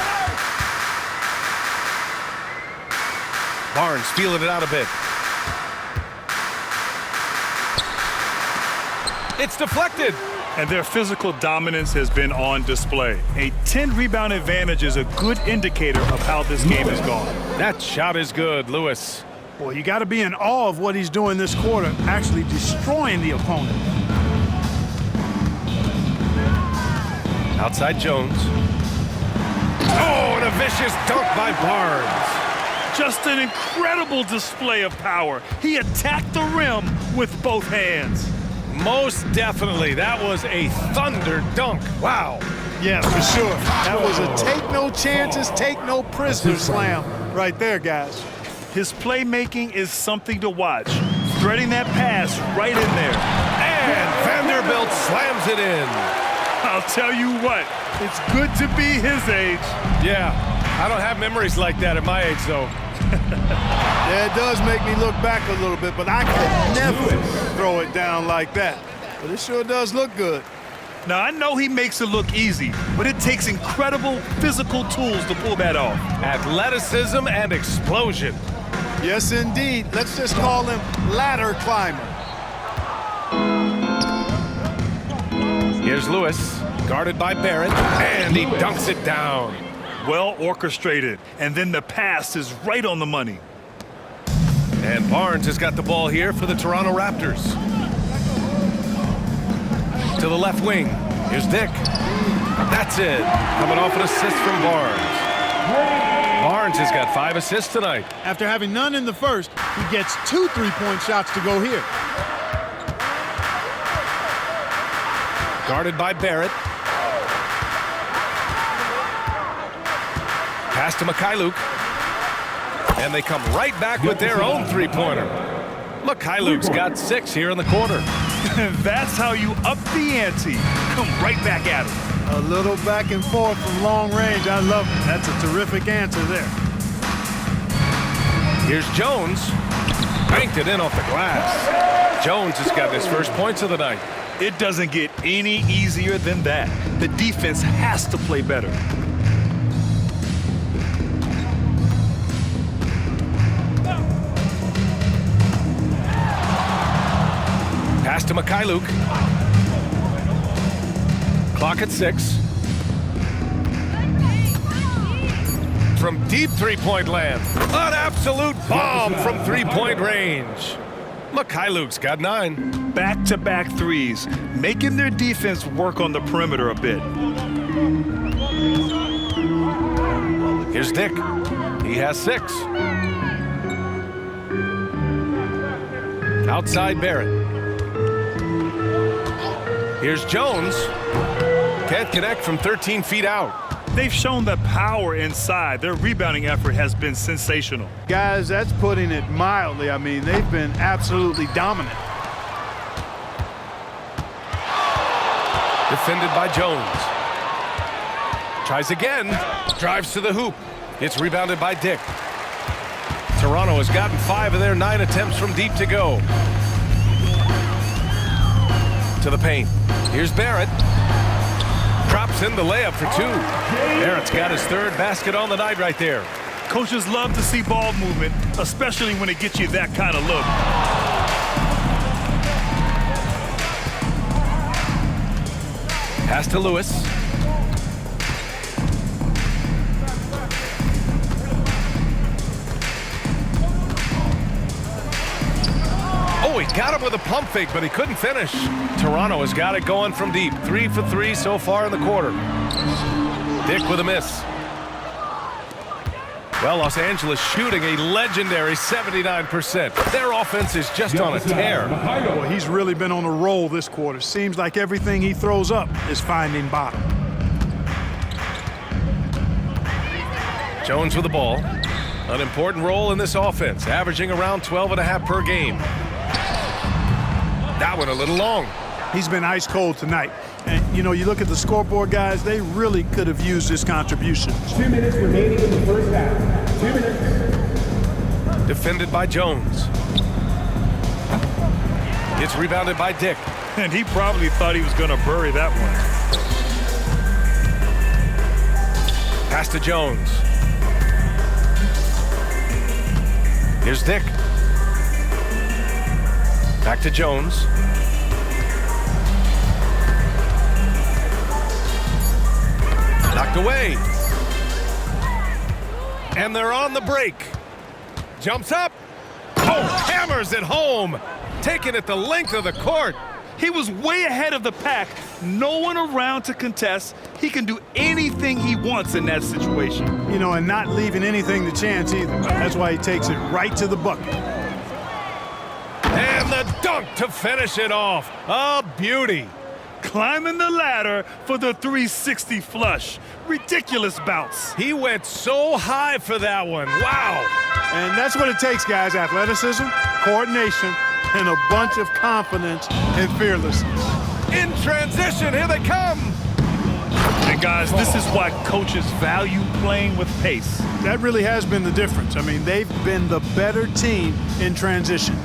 Barnes feeling it out a bit. It's deflected. And their physical dominance has been on display. A 10-rebound advantage is a good indicator of how this game has gone. That shot is good, Lewis. Well, you got to be in awe of what he's doing this quarter, actually destroying the opponent. Outside Jones. Oh, and a vicious dunk by Barnes. Just an incredible display of power. He attacked the rim with both hands. Most definitely. That was a thunder dunk. Wow. Yeah, for sure. That was a take no chances, take no prisoner slam right there, guys. His playmaking is something to watch. Threading that pass right in there. And Vanderbilt slams it in. I'll tell you what, it's good to be his age. Yeah, I don't have memories like that at my age, though. Yeah, it does make me look back a little bit, but I could never throw it down like that. But it sure does look good. Now, I know he makes it look easy, but it takes incredible physical tools to pull that off. Athleticism and explosion. Yes, indeed. Let's just call him ladder climber. Here's Lewis, guarded by Barrett, and he dunks it down. Well orchestrated, and then the pass is right on the money. And Barnes has got the ball here for the Toronto Raptors. To the left wing. Here's Dick. That's it. Coming off an assist from Barnes. Barnes has got 5 assists tonight. After having none in the first, he gets 2 3-point shots to go here. Guarded by Barrett. Pass to Mikhailuk. And they come right back with their own three-pointer. Mikhailuk's got 6 here in the quarter. That's how you up the ante. Come right back at him. A little back and forth from long range. I love it. That's a terrific answer there. Here's Jones. Banked it in off the glass. Jones has got his first points of the night. It doesn't get any easier than that. The defense has to play better. Pass to Mikhailuk. Clock at 6. From deep three-point land. An absolute bomb from three-point range. Mikhailuk's got 9. Back-to-back threes, making their defense work on the perimeter a bit. Here's Dick. He has 6. Outside Barrett. Here's Jones. Can't connect from 13 feet out. They've shown the power inside. Their rebounding effort has been sensational. Guys, that's putting it mildly. I mean, they've been absolutely dominant. Defended by Jones. Tries again. Drives to the hoop. It's rebounded by Dick. Toronto has gotten 5 of their 9 attempts from deep to go. To the paint. Here's Barrett. Drops in the layup for 2. Barrett's got his 3rd basket on the night right there. Coaches love to see ball movement, especially when it gets you that kind of look. Pass to Lewis. Oh, he got him with a pump fake, but he couldn't finish. Toronto has got it going from deep. 3 for 3 so far in the quarter. Dick with a miss. Well, Los Angeles shooting a legendary 79%. Their offense is just on a tear. Well, he's really been on a roll this quarter. Seems like everything he throws up is finding bottom. Jones with the ball. An important role in this offense, averaging around 12.5 per game. That one a little long. He's been ice cold tonight. And, you know, you look at the scoreboard, guys, they really could have used his contribution. 2 minutes remaining in the first half. 2 minutes. Defended by Jones. It's rebounded by Dick. And he probably thought he was going to bury that one. Pass to Jones. Here's Dick. Back to Jones. Knocked away. And they're on the break. Jumps up. Oh, hammers it home. Taking it the length of the court. He was way ahead of the pack. No one around to contest. He can do anything he wants in that situation. You know, and not leaving anything to chance either. That's why he takes it right to the bucket. And the dunk to finish it off. A beauty. Climbing the ladder for the 360 flush. Ridiculous bounce. He went so high for that one. Wow. And that's what it takes, guys. Athleticism, coordination, and a bunch of confidence and fearlessness. In transition, here they come. guys, this is why coaches value playing with pace. That really has been the difference. I mean, they've been the better team in transition.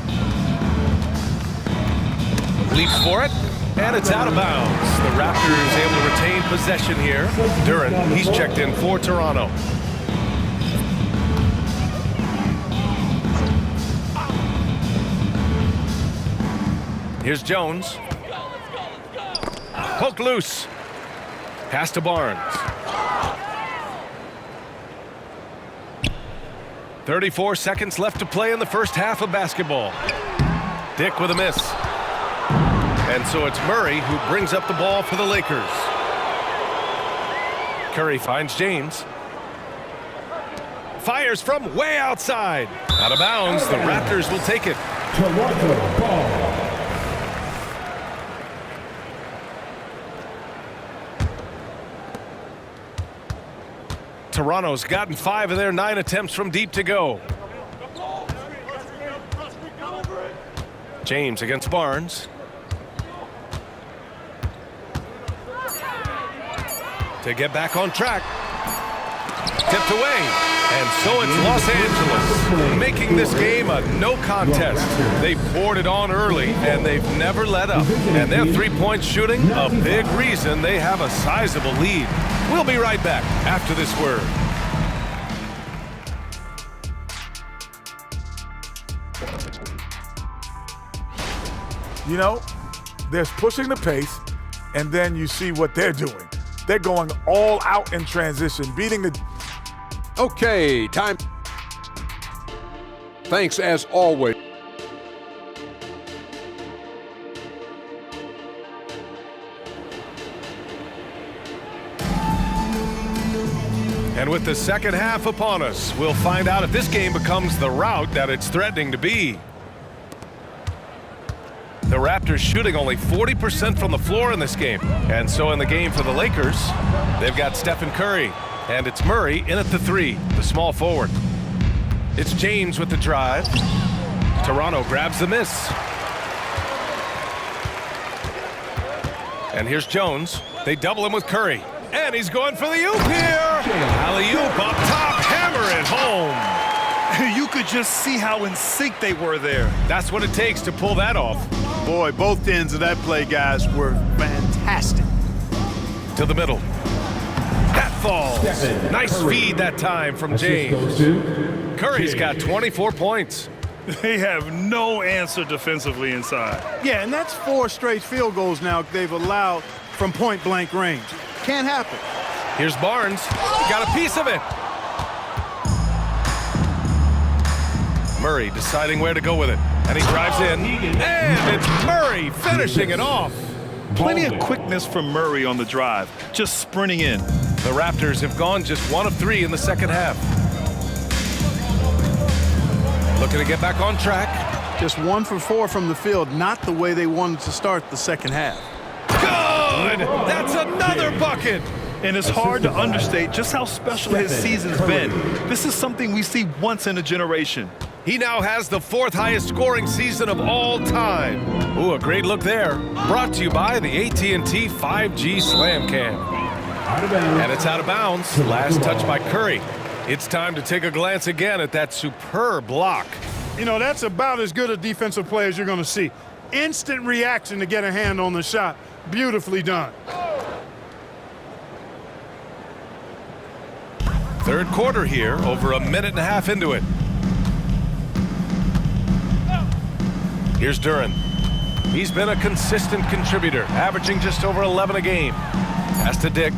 Leaps for it, and it's out of bounds. The Raptors able to retain possession here. Duren, he's checked in for Toronto. Here's Jones. Poke loose. Pass to Barnes. 34 seconds left to play in the first half of basketball. Dick with a miss. And so it's Murray who brings up the ball for the Lakers. Curry finds James. Fires from way outside. Out of bounds, the Raptors will take it. Toronto ball. Toronto's gotten 5 of their 9 attempts from deep to go. James against Barnes. To get back on track. Tipped away. And so it's Los Angeles making this game a no contest. They poured it on early, and they've never let up. And their three-point shooting, a big reason they have a sizable lead. We'll be right back after this word. You know, there's pushing the pace, and then you see what they're doing. They're going all out in transition, beating the... Okay, time. Thanks as always. And with the second half upon us, we'll find out if this game becomes the rout that it's threatening to be. The Raptors shooting only 40% from the floor in this game. And so in the game for the Lakers, they've got Stephen Curry. And it's Murray in at the 3, the small forward. It's James with the drive. Toronto grabs the miss. And here's Jones. They double him with Curry. And he's going for the oop here. Alley-oop up top, hammer it home. You could just see how in sync they were there. That's what it takes to pull that off. Boy, both ends of that play, guys, were fantastic. To the middle. That falls. Nice feed that time from James. Curry's got 24 points. They have no answer defensively inside. Yeah, and that's 4 straight field goals now they've allowed from point-blank range. Can't happen. Here's Barnes. Got a piece of it. Murray deciding where to go with it. And he drives in. And it's Murray finishing it off. Plenty of quickness from Murray on the drive, just sprinting in. The Raptors have gone just 1 of 3 in the second half. Looking to get back on track. Just 1 for 4 from the field, not the way they wanted to start the second half. Good! That's another bucket! And it's hard to understate just how special his season's been. This is something we see once in a generation. He now has the 4th highest scoring season of all time. Ooh, a great look there. Brought to you by the AT&T 5G Slam Cam. And it's out of bounds. Last touch by Curry. It's time to take a glance again at that superb block. You know, that's about as good a defensive play as you're going to see. Instant reaction to get a hand on the shot. Beautifully done. Third quarter here, over a minute and a half into it. Here's Duren. He's been a consistent contributor, averaging just over 11 a game. Pass to Dick.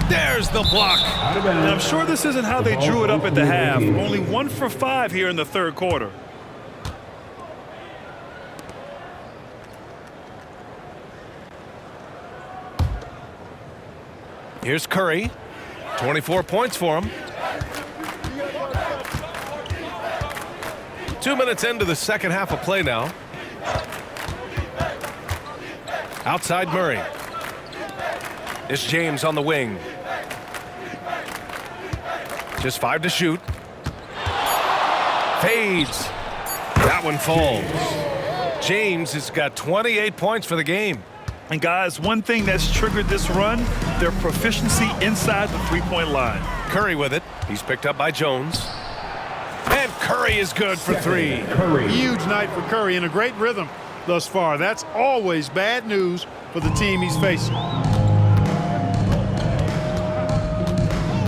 There's the block. And I'm sure this isn't how they drew it up at the half. Only 1 for 5 here in the third quarter. Here's Curry. 24 points for him. 2 minutes into the second half of play now. Outside Murray. It's James on the wing. Just 5 to shoot. Fades. That one falls. James has got 28 points for the game. And guys, one thing that's triggered this run, their proficiency inside the three-point line. Curry with it. He's picked up by Jones. And Curry is good for three. Huge night for Curry and a great rhythm thus far. That's always bad news for the team he's facing.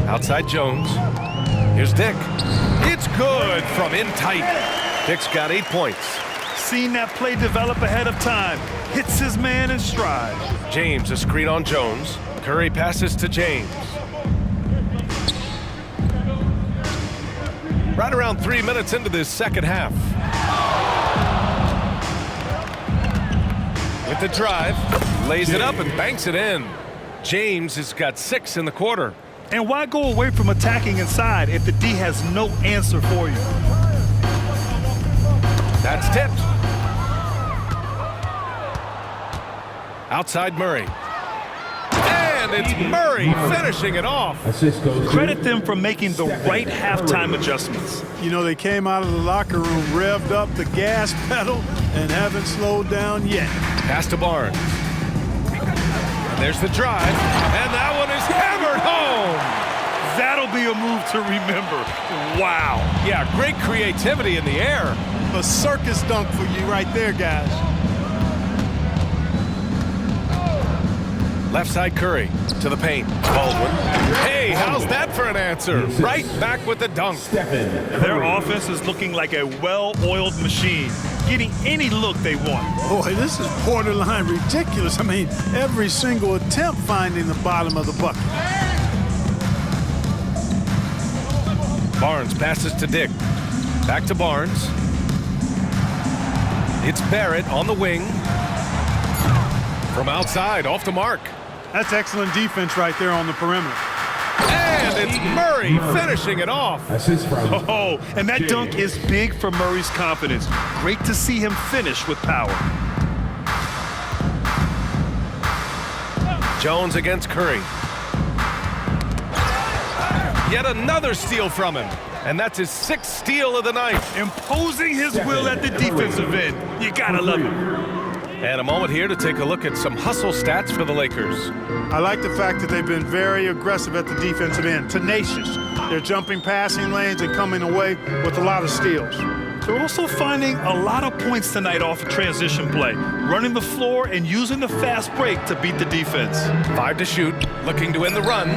Outside Jones. Here's Dick. It's good from in tight. Dick's got 8 points. Seen that play develop ahead of time. Hits his man in stride. James, a screen on Jones. Curry passes to James. Right around 3 minutes into this second half. With the drive, lays it up and banks it in. James has got 6 in the quarter. And why go away from attacking inside if the D has no answer for you? That's tipped. Outside Murray. And it's Murray finishing it off. Credit them for making the right halftime adjustments. You know, they came out of the locker room, revved up the gas pedal, and haven't slowed down yet. Pass to Barnes. And there's the drive. And that one is hammered home. That'll be a move to remember. Wow. Yeah, great creativity in the air. A circus dunk for you right there, guys. Left side Curry to the paint. Baldwin. Hey, how's that for an answer? Right back with the dunk. Their offense is looking like a well-oiled machine, getting any look they want. Boy, this is borderline ridiculous. I mean, every single attempt finding the bottom of the bucket. Barnes passes to Dick. Back to Barnes. It's Barrett on the wing. From outside, off the mark. That's excellent defense right there on the perimeter. And it's Murray finishing it off. Oh, and that dunk is big for Murray's confidence. Great to see him finish with power. Jones against Curry. Yet another steal from him. And that's his 6th steal of the night. Imposing his will at the defensive end. You gotta love him. And a moment here to take a look at some hustle stats for the Lakers. I like the fact that they've been very aggressive at the defensive end, tenacious. They're jumping passing lanes and coming away with a lot of steals. They're also finding a lot of points tonight off a transition play, running the floor and using the fast break to beat the defense. 5 to shoot, looking to end the run.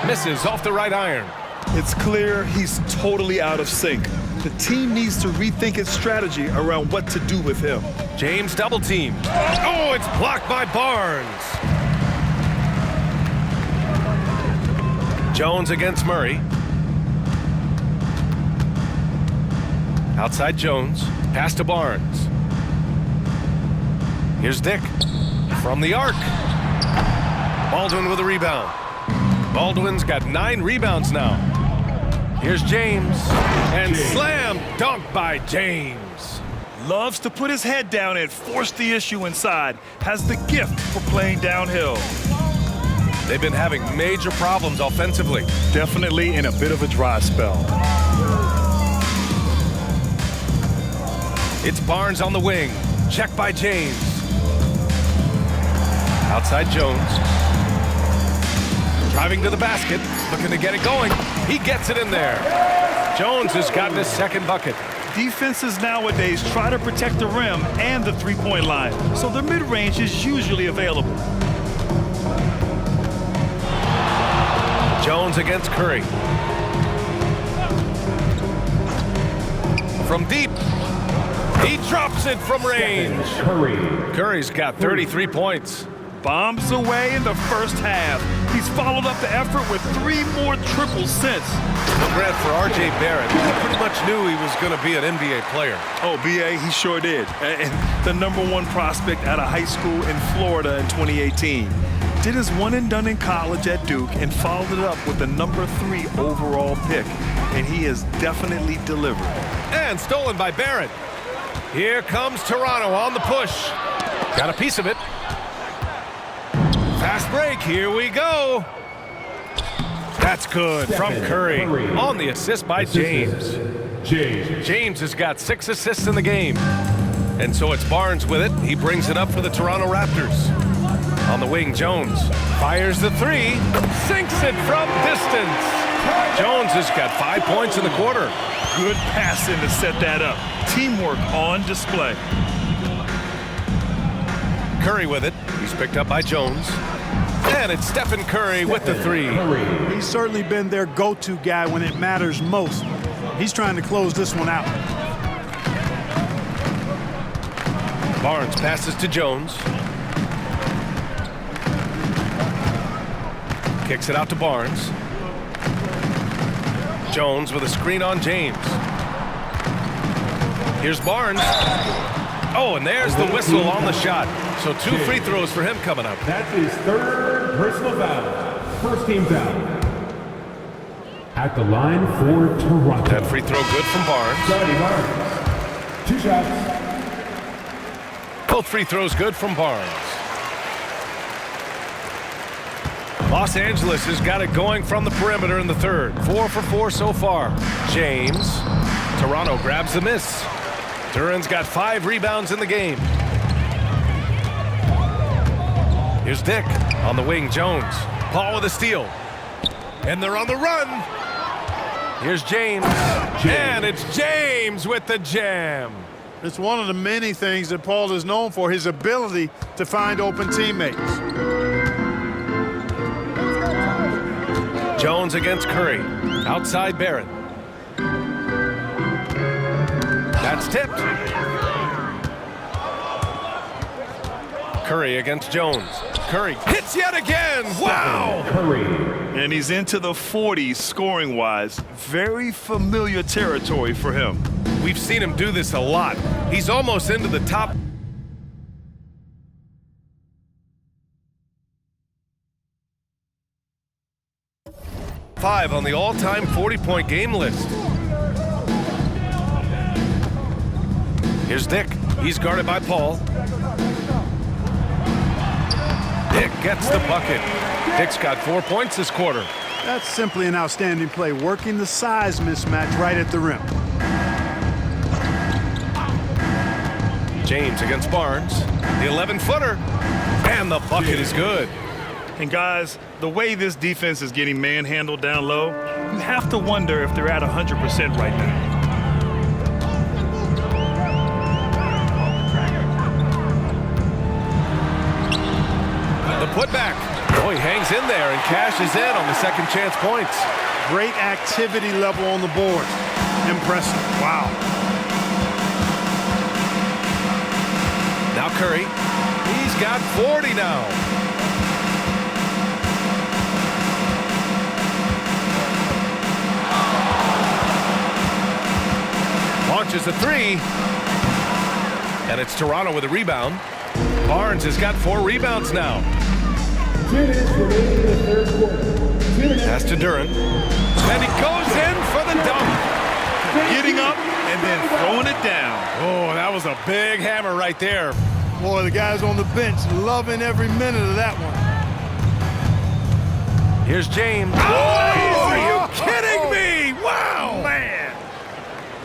Misses off the right iron. It's clear he's totally out of sync. The team needs to rethink its strategy around what to do with him. James double team. Oh, it's blocked by Barnes. Jones against Murray. Outside Jones. Pass to Barnes. Here's Dick. From the arc. Baldwin with a rebound. Baldwin's got 9 rebounds now. Here's James. And slam dunk by James. Loves to put his head down and force the issue inside. Has the gift for playing downhill. They've been having major problems offensively. Definitely in a bit of a dry spell. It's Barnes on the wing. Check by James. Outside Jones. Driving to the basket. Looking to get it going. He gets it in there. Jones has gotten his 2nd bucket. Defenses nowadays try to protect the rim and the three-point line, so their mid-range is usually available. Jones against Curry. From deep. He drops it from range. Curry's got 33 points. Bombs away in the first half. He's followed up the effort with 3 more triples since. Grant, for R.J. Barrett, he pretty much knew he was going to be an NBA player. Oh, B.A., he sure did. And the #1 prospect out of high school in Florida in 2018. Did his one and done in college at Duke and followed it up with the #3 overall pick. And he has definitely delivered. And stolen by Barrett. Here comes Toronto on the push. Got a piece of it. Fast break, here we go. That's good from Curry on the assist by James. James has got 6 assists in the game. And so it's Barnes with it. He brings it up for the Toronto Raptors. On the wing, Jones fires the three, sinks it from distance. Jones has got 5 points in the quarter. Good passing to set that up. Teamwork on display. Curry with it. He's picked up by Jones. And it's Stephen Curry with the three. He's certainly been their go-to guy when it matters most. He's trying to close this one out. Barnes passes to Jones. Kicks it out to Barnes. Jones with a screen on James. Here's Barnes. Oh, and there's the whistle on the shot. So 2 free throws for him coming up. That's his 3rd personal foul. First team foul. At the line for Toronto. That free throw good from Barnes. Scotty Barnes. 2 shots. Both free throws good from Barnes. Los Angeles has got it going from the perimeter in the third. 4 for 4 so far. James. Toronto grabs the miss. Duran's got 5 rebounds in the game. Here's Dick on the wing. Jones. Paul with a steal. And they're on the run. Here's James. And it's James with the jam. It's one of the many things that Paul is known for, his ability to find open teammates. Jones against Curry. Outside Barrett. That's tipped. Curry against Jones. Curry hits yet again. Wow! Curry. And he's into the 40s scoring-wise. Very familiar territory for him. We've seen him do this a lot. He's almost into the top. Five on the all-time 40-point game list. Here's Dick. He's guarded by Paul. Dick gets the bucket. Dick's got 4 points this quarter. That's simply an outstanding play, working the size mismatch right at the rim. James against Barnes. The 11-footer. And the bucket is good. And guys, the way this defense is getting manhandled down low, you have to wonder if they're at 100% right now. The putback. Oh, he hangs in there and cashes in on the second chance points. Great activity level on the board. Impressive. Wow. Now Curry. He's got 40 now. Launches a three. And it's Toronto with a rebound. Barnes has got 4 rebounds now. Pass to Duran. And he goes in for the dunk. Getting up and then throwing it down. Oh, that was a big hammer right there. Boy, the guys on the bench loving every minute of that one. Here's James. Oh, are you kidding me? Wow. Man.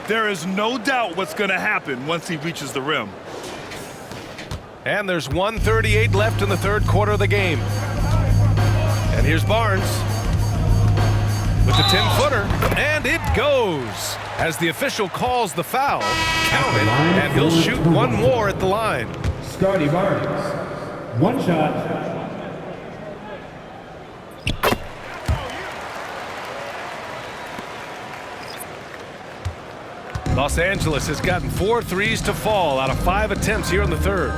There is no doubt what's going to happen once he reaches the rim. And there's 1:38 left in the third quarter of the game. And here's Barnes with the 10-footer. And it goes as the official calls the foul. Count it. And he'll shoot one more at the line. Scotty Barnes. 1 shot. Los Angeles has gotten 4 threes to fall out of 5 attempts here in the third.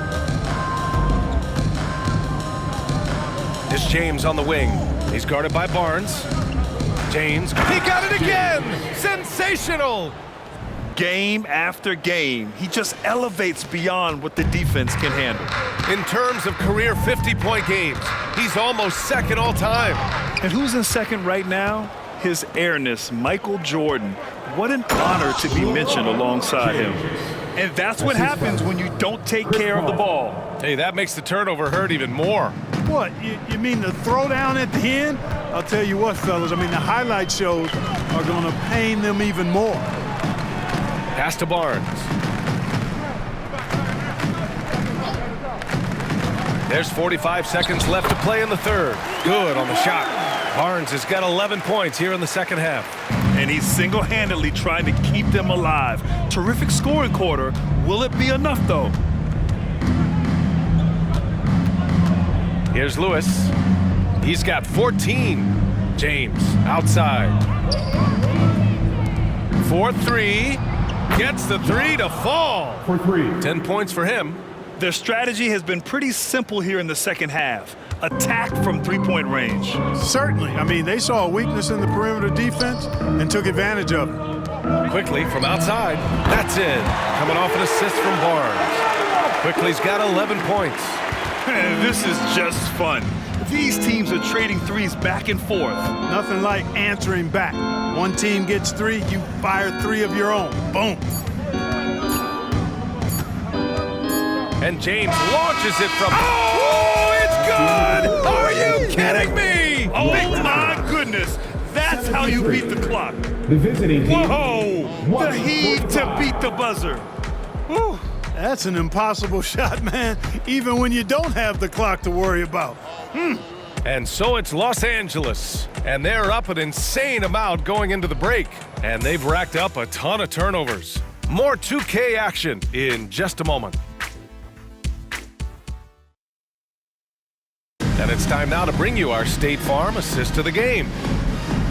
It's James on the wing. He's guarded by Barnes. James, he got it again! Sensational! Game after game, he just elevates beyond what the defense can handle. In terms of career 50-point games, he's almost second all time. And who's in second right now? His airness, Michael Jordan. What an honor to be mentioned alongside him. And that's what happens when you don't take care of the ball. Hey, that makes the turnover hurt even more. What, you mean the throwdown at the end? I'll tell you what, fellas, I mean, the highlight shows are going to pain them even more. Pass to Barnes. There's 45 seconds left to play in the third. Good on the shot. Barnes has got 11 points here in the second half. And he's single-handedly trying to keep them alive. Terrific scoring quarter. Will it be enough, though? Here's Lewis. He's got 14. James outside. 4-3. Gets the three to fall. For 3. 10 points for him. Their strategy has been pretty simple here in the second half. Attack from three-point range. Certainly. I mean, they saw a weakness in the perimeter defense and took advantage of it. Quickly from outside. That's it. Coming off an assist from Barnes. Quickly's got 11 points. This is just fun. These teams are trading threes back and forth. Nothing like answering back. One team gets 3, you fire 3 of your own. Boom. And James launches it from... Oh, it's good! Are you kidding me? Oh, my goodness. That's how you beat the clock. The visiting team. Whoa! The heat to beat the buzzer. Whew. That's an impossible shot, man, even when you don't have the clock to worry about. And so it's Los Angeles, and they're up an insane amount going into the break, and they've racked up a ton of turnovers. More 2K action in just a moment. And it's time now to bring you our State Farm assist of the game.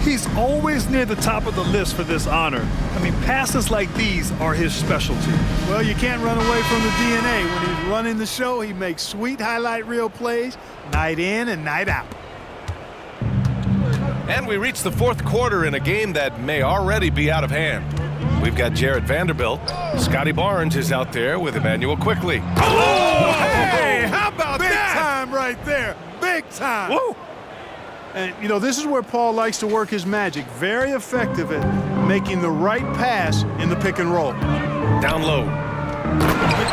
He's always near the top of the list for this honor. I mean, passes like these are his specialty. Well, you can't run away from the DNA. When he's running the show, he makes sweet highlight reel plays night in and night out. And we reach the fourth quarter in a game that may already be out of hand. We've got Jarred Vanderbilt. Scotty Barnes is out there with Emmanuel Quickley. Oh, hey, how about that? Big time right there. Big time. Woo. And, you know, this is where Paul likes to work his magic. Very effective at making the right pass in the pick and roll. Down low.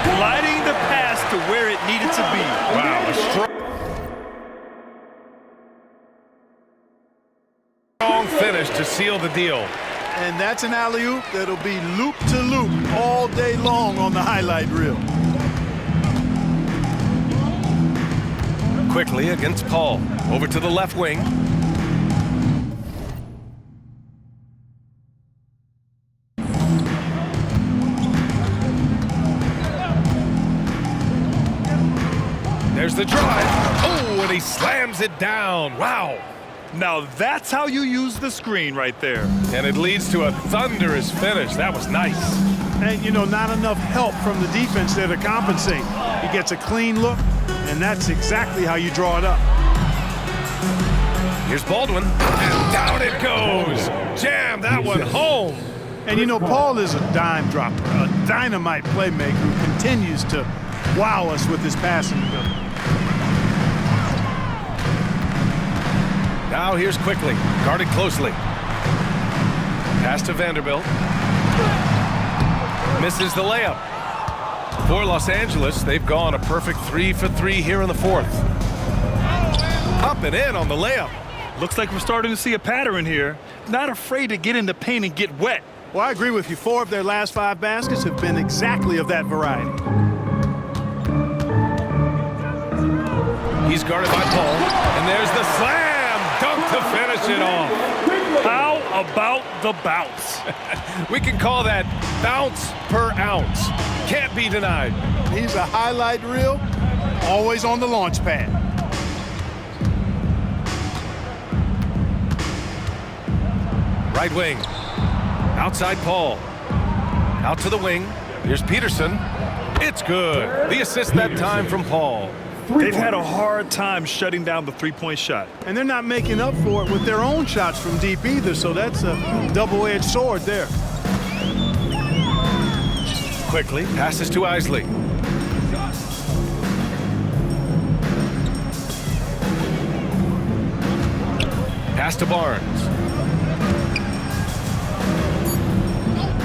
Gliding the pass to where it needed to be. Wow, a strong finish to seal the deal. And that's an alley-oop that'll be loop-to-loop all day long on the highlight reel. Quickly against Paul. Over to the left wing. There's the drive. Oh, and he slams it down. Wow. Now that's how you use the screen right there. And it leads to a thunderous finish. That was nice. And, you know, not enough help from the defense there to compensate. He gets a clean look, and that's exactly how you draw it up. Here's Baldwin, and down it goes. Jam that one home. And, you know, Paul is a dime dropper, a dynamite playmaker who continues to wow us with his passing ability. Now here's Quickley, guarded closely. Pass to Vanderbilt. Misses the layup. For Los Angeles, they've gone a perfect 3 for 3 here in the fourth. Up and in on the layup. Looks like we're starting to see a pattern here. Not afraid to get in the paint and get wet. Well, I agree with you. 4 of their last 5 baskets have been exactly of that variety. He's guarded by Paul, and there's the slam dunk to finish it off. How about the bounce? We can call that bounce per ounce. Can't be denied. He's a highlight reel, always on the launch pad. Right wing. Outside Paul. Out to the wing. Here's Peterson. It's good. The assist that time from Paul. They've had a hard time shutting down the three-point shot. And they're not making up for it with their own shots from deep either, so that's a double-edged sword there. Quickly passes to Isley. Pass to Barnes.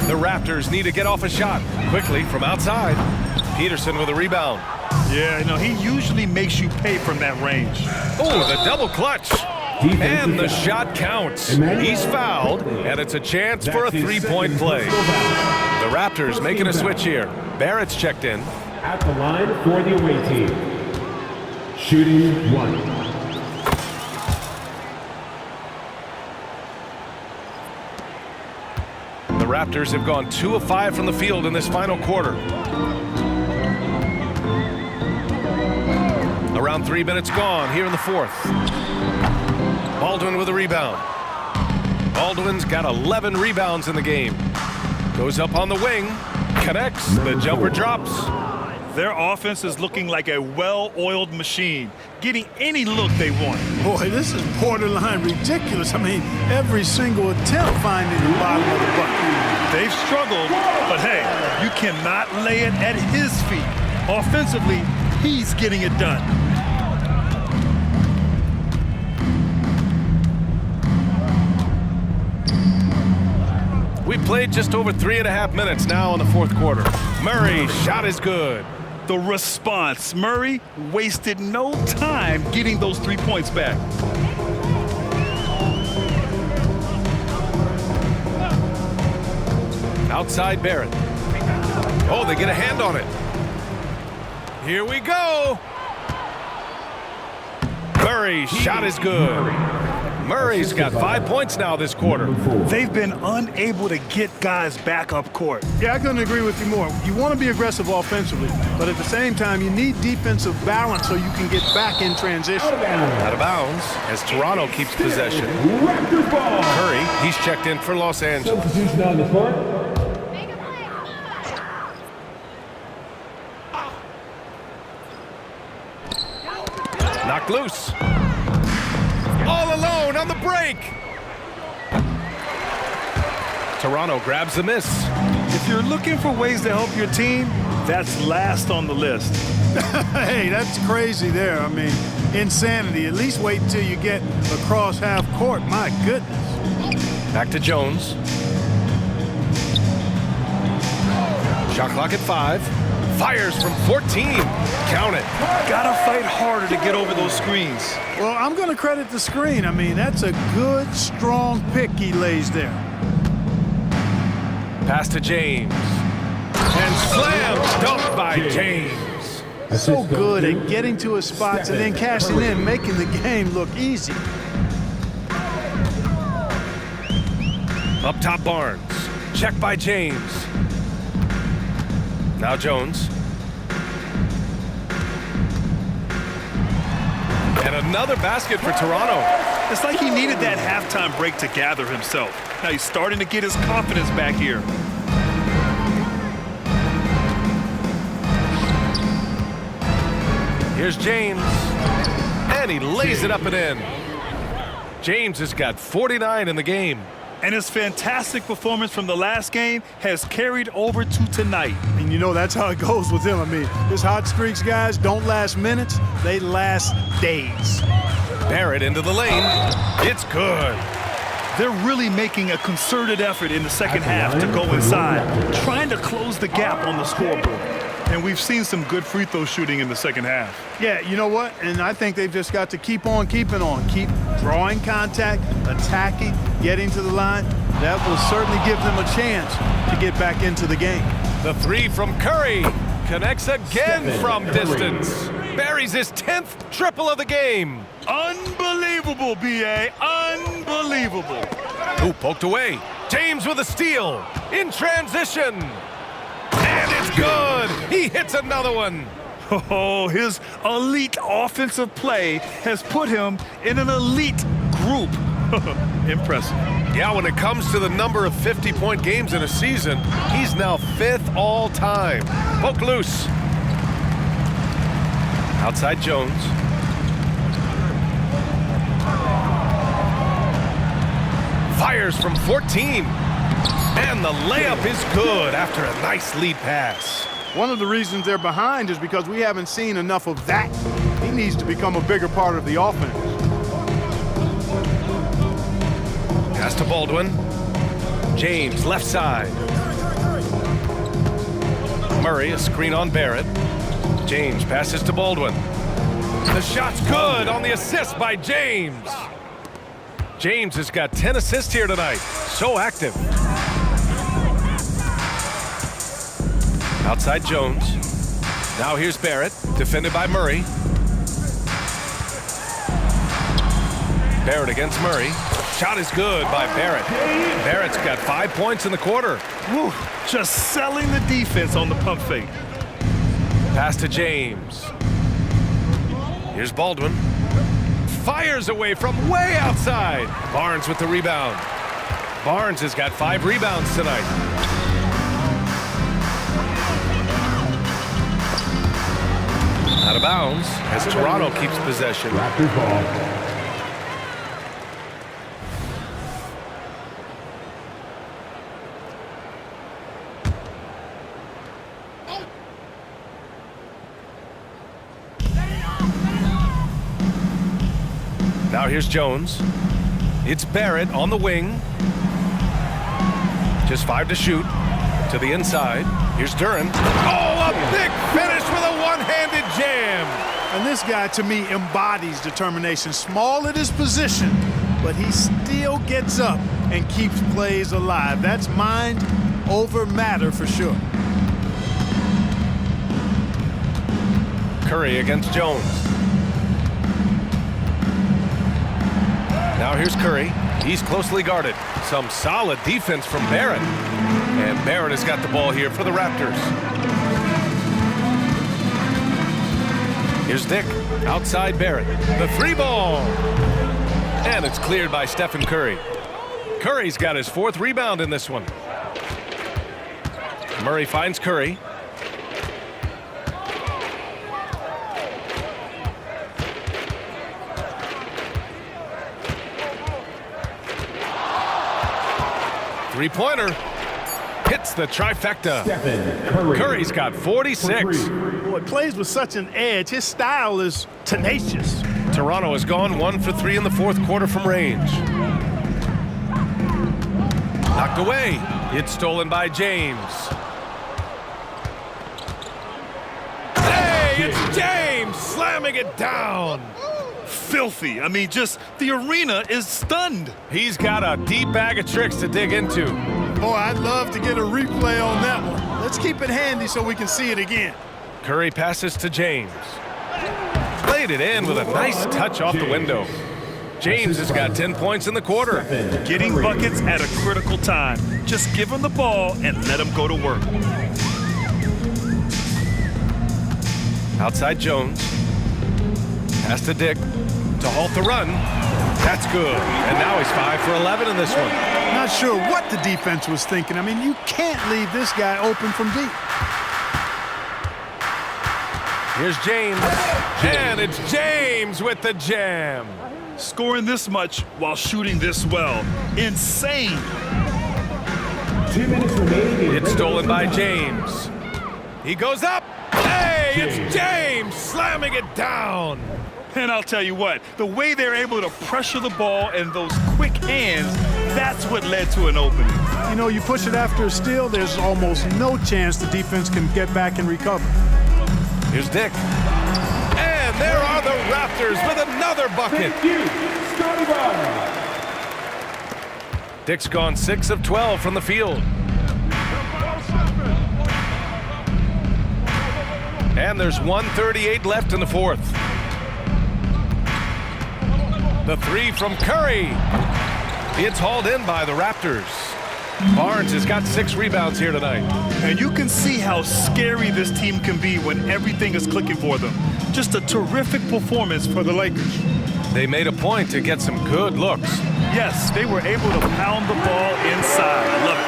The Raptors need to get off a shot. Quickly from outside. Peterson with a rebound. Yeah, you know, he usually makes you pay from that range. Oh, the double clutch. And the shot counts. He's fouled, and it's a chance for a three-point play. The Raptors making a switch here. Barrett's checked in. At the line for the away team, Shooting 1. The Raptors have gone 2 of 5 from the field in this final quarter. Around 3 minutes gone here in the fourth. Baldwin with a rebound. Baldwin's got 11 rebounds in the game. Goes up on the wing, connects, the jumper drops. Their offense is looking like a well-oiled machine, getting any look they want. Boy, this is borderline ridiculous. I mean, every single attempt finding the bottom of the bucket. They've struggled, but hey, you cannot lay it at his feet. Offensively, he's getting it done. We played just over 3.5 minutes now in the fourth quarter. Murray shot is good. The response. Murray wasted no time getting those 3 points back. Outside Barrett. Oh, they get a hand on it. Here we go. Murray's shot is good. Murray's got 5 points now this quarter. They've been unable to get guys back up court. Yeah, I couldn't agree with you more. You want to be aggressive offensively, but at the same time, you need defensive balance so you can get back in transition. Out of bounds as Toronto keeps possession. Curry, he's checked in for Los Angeles. Substitution on the court. Knocked loose. All alone on the break. Toronto grabs the miss. If you're looking for ways to help your team, that's last on the list. Hey, that's crazy there. I mean, insanity. At least wait until you get across half court. My goodness. Back to Jones. Shot clock at 5. Fires from 14. Count it. Gotta fight harder to get over those screens. Well, I'm going to credit the screen. I mean, that's a good, strong pick he lays there. Pass to James. And slam dunked by James. So good at getting to his spots and then cashing in, making the game look easy. Up top Barnes. Check by James. Now Jones. And another basket for Toronto. It's like he needed that halftime break to gather himself. Now he's starting to get his confidence back here. Here's James. And he lays it up and in. James has got 49 in the game. And his fantastic performance from the last game has carried over to tonight. And you know, that's how it goes with him. I mean, his hot streaks, guys, don't last minutes. They last days. Barrett into the lane. It's good. They're really making a concerted effort in the second half to go inside, trying to close the gap on the scoreboard. And we've seen some good free throw shooting in the second half. Yeah, you know what? And I think they've just got to keep on keeping on. Keep drawing contact, attacking, getting to the line. That will certainly give them a chance to get back into the game. The 3 from Curry connects again from distance. Buries his 10th triple of the game. Unbelievable, B.A. Unbelievable. Ooh, poked away. James with a steal. In transition. And it's good. He hits another one. Oh, his elite offensive play has put him in an elite group. Impressive. Yeah, when it comes to the number of 50-point games in a season, he's now 5th all time. Poke loose. Outside Jones. Fires from 14. And the layup is good after a nice lead pass. One of the reasons they're behind is because we haven't seen enough of that. He needs to become a bigger part of the offense. Pass to Baldwin. James, left side. Murray, a screen on Barrett. James passes to Baldwin. The shot's good on the assist by James. James has got 10 assists here tonight. So active. Outside Jones. Now here's Barrett, defended by Murray. Barrett against Murray. Shot is good by Barrett. Barrett's got 5 points in the quarter. Whew, just selling the defense on the pump fake. Pass to James. Here's Baldwin. Fires away from way outside. Barnes with the rebound. Barnes has got 5 rebounds tonight. Out of bounds as Toronto keeps possession. Raptors ball. Now here's Jones. It's Barrett on the wing. Just 5 to shoot. To the inside. Here's Duren. Oh, a big finish with a one-handed jam. And this guy, to me, embodies determination. Small at his position, but he still gets up and keeps plays alive. That's mind over matter for sure. Curry against Jones. Now here's Curry. He's closely guarded. Some solid defense from Barrett. And Barrett has got the ball here for the Raptors. Here's Dick. Outside Barrett. The 3-ball. And it's cleared by Stephen Curry. Curry's got his 4th rebound in this one. Murray finds Curry. Three-pointer. Hits the trifecta. Curry's got 46. Boy, plays with such an edge. His style is tenacious. Toronto has gone 1 for 3 in the 4th quarter from range. Knocked away. It's stolen by James. Hey, it's James slamming it down. Filthy. I mean, just the arena is stunned. He's got a deep bag of tricks to dig into. Boy, I'd love to get a replay on that one. Let's keep it handy so we can see it again. Curry passes to James. Played it in with a nice touch off the window. James has got 10 points in the quarter. Getting buckets at a critical time. Just give him the ball and let him go to work. Outside Jones. Pass to Dick to halt the run. That's good. And now he's 5 for 11 in this one. Not sure what the defense was thinking. I mean, you can't leave this guy open from deep. Here's James. And it's James with the jam. Scoring this much while shooting this well. Insane. 2 minutes remaining. It's stolen by James. He goes up. Hey, it's James slamming it down. And I'll tell you what, the way they're able to pressure the ball and those quick hands, that's what led to an opening. You know, you push it after a steal, there's almost no chance the defense can get back and recover. Here's Dick. And there are the Raptors with another bucket. Thank you, Scotty Barnes. Dick's gone 6 of 12 from the field. And there's 1:38 left in the 4th. The 3 from Curry. It's hauled in by the Raptors. Barnes has got 6 rebounds here tonight. And you can see how scary this team can be when everything is clicking for them. Just a terrific performance for the Lakers. They made a point to get some good looks. Yes, they were able to pound the ball inside. I love it.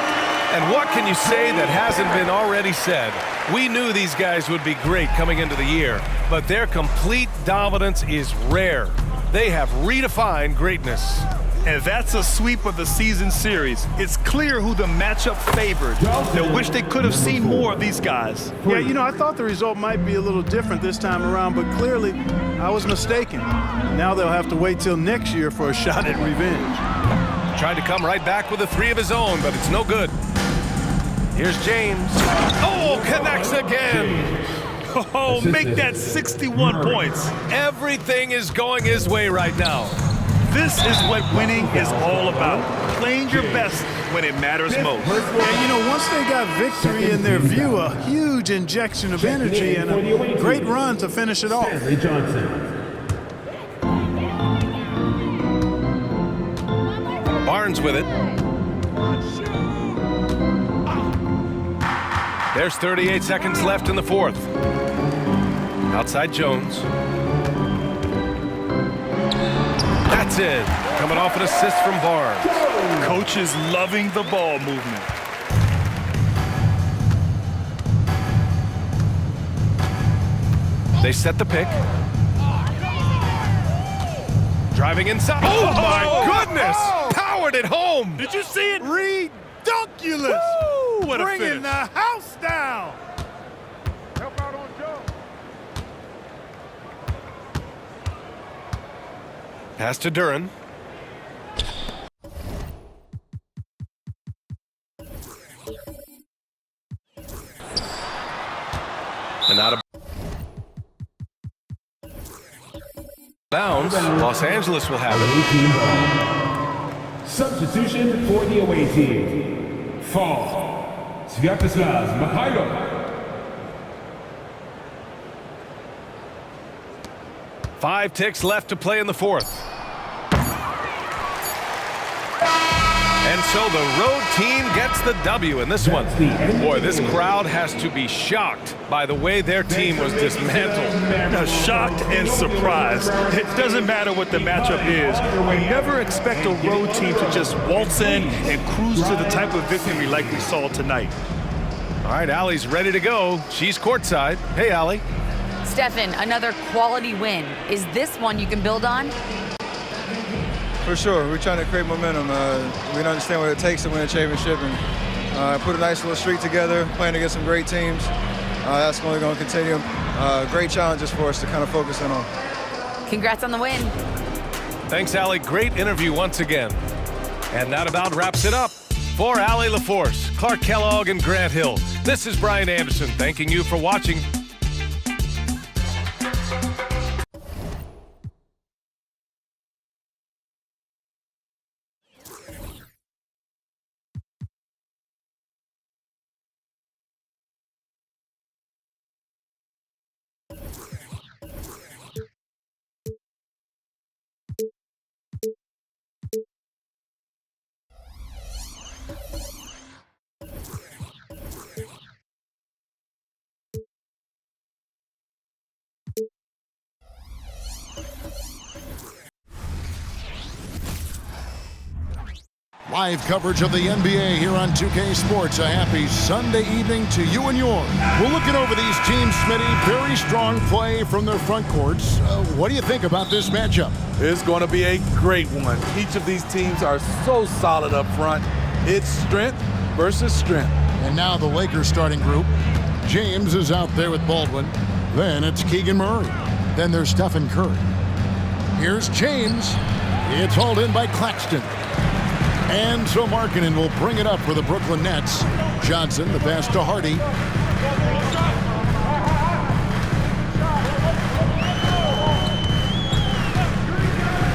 And what can you say that hasn't been already said? We knew these guys would be great coming into the year, but their complete dominance is rare. They have redefined greatness. And that's a sweep of the season series. It's clear who the matchup favored. They wish they could have seen more of these guys. Yeah, you know, I thought the result might be a little different this time around, but clearly I was mistaken. Now they'll have to wait till next year for a shot at revenge. Tried to come right back with a 3 of his own, but it's no good. Here's James. Oh, connects again. Oh, make that 61 points. Everything is going his way right now. This is what winning is all about. Playing your best when it matters most. Yeah, you know, once they got victory in their view, a huge injection of energy and a great run to finish it off. Barnes with it. There's 38 seconds left in the fourth. Outside Jones. That's it. Coming off an assist from Barnes. Coach is loving the ball movement. They set the pick. Driving inside. Oh, my goodness! Powered it home. Did you see it? Redunculous. Woo, what a Bringing finish. the house down. Help out on Joe. Pass to Duran. And out of bounds. Los Angeles will have it. Substitution for the away team. Fall. Sviatoslav Mikhailov. 5 ticks left to play in the fourth. And so the road team gets the W in this one. Boy, this crowd has to be shocked by the way their team was dismantled. Shocked and surprised. It doesn't matter what the matchup is. We never expect a road team to just waltz in and cruise to the type of victory like we saw tonight. All right, Allie's ready to go. She's courtside. Hey, Allie. Stefan, another quality win. Is this one you can build on? For sure. We're trying to create momentum. We understand what it takes to win a championship, and put a nice little streak together, playing against some great teams. That's only going to continue. Great challenges for us to kind of focus in on. Congrats on the win. Thanks, Allie. Great interview once again. And that about wraps it up. For Allie LaForce, Clark Kellogg, and Grant Hill, this is Brian Anderson thanking you for watching. Live coverage of the NBA here on 2K Sports. A happy Sunday evening to you and yours. We're looking over these teams, Smitty. Very strong play from their front courts. What do you think about this matchup? It's going to be a great one. Each of these teams are so solid up front. It's strength versus strength. And now the Lakers starting group. James is out there with Baldwin. Then it's Keegan Murray. Then there's Stephen Curry. Here's James. It's hauled in by Claxton. And so Markkanen will bring it up for the Brooklyn Nets. Johnson, the pass to Hardy.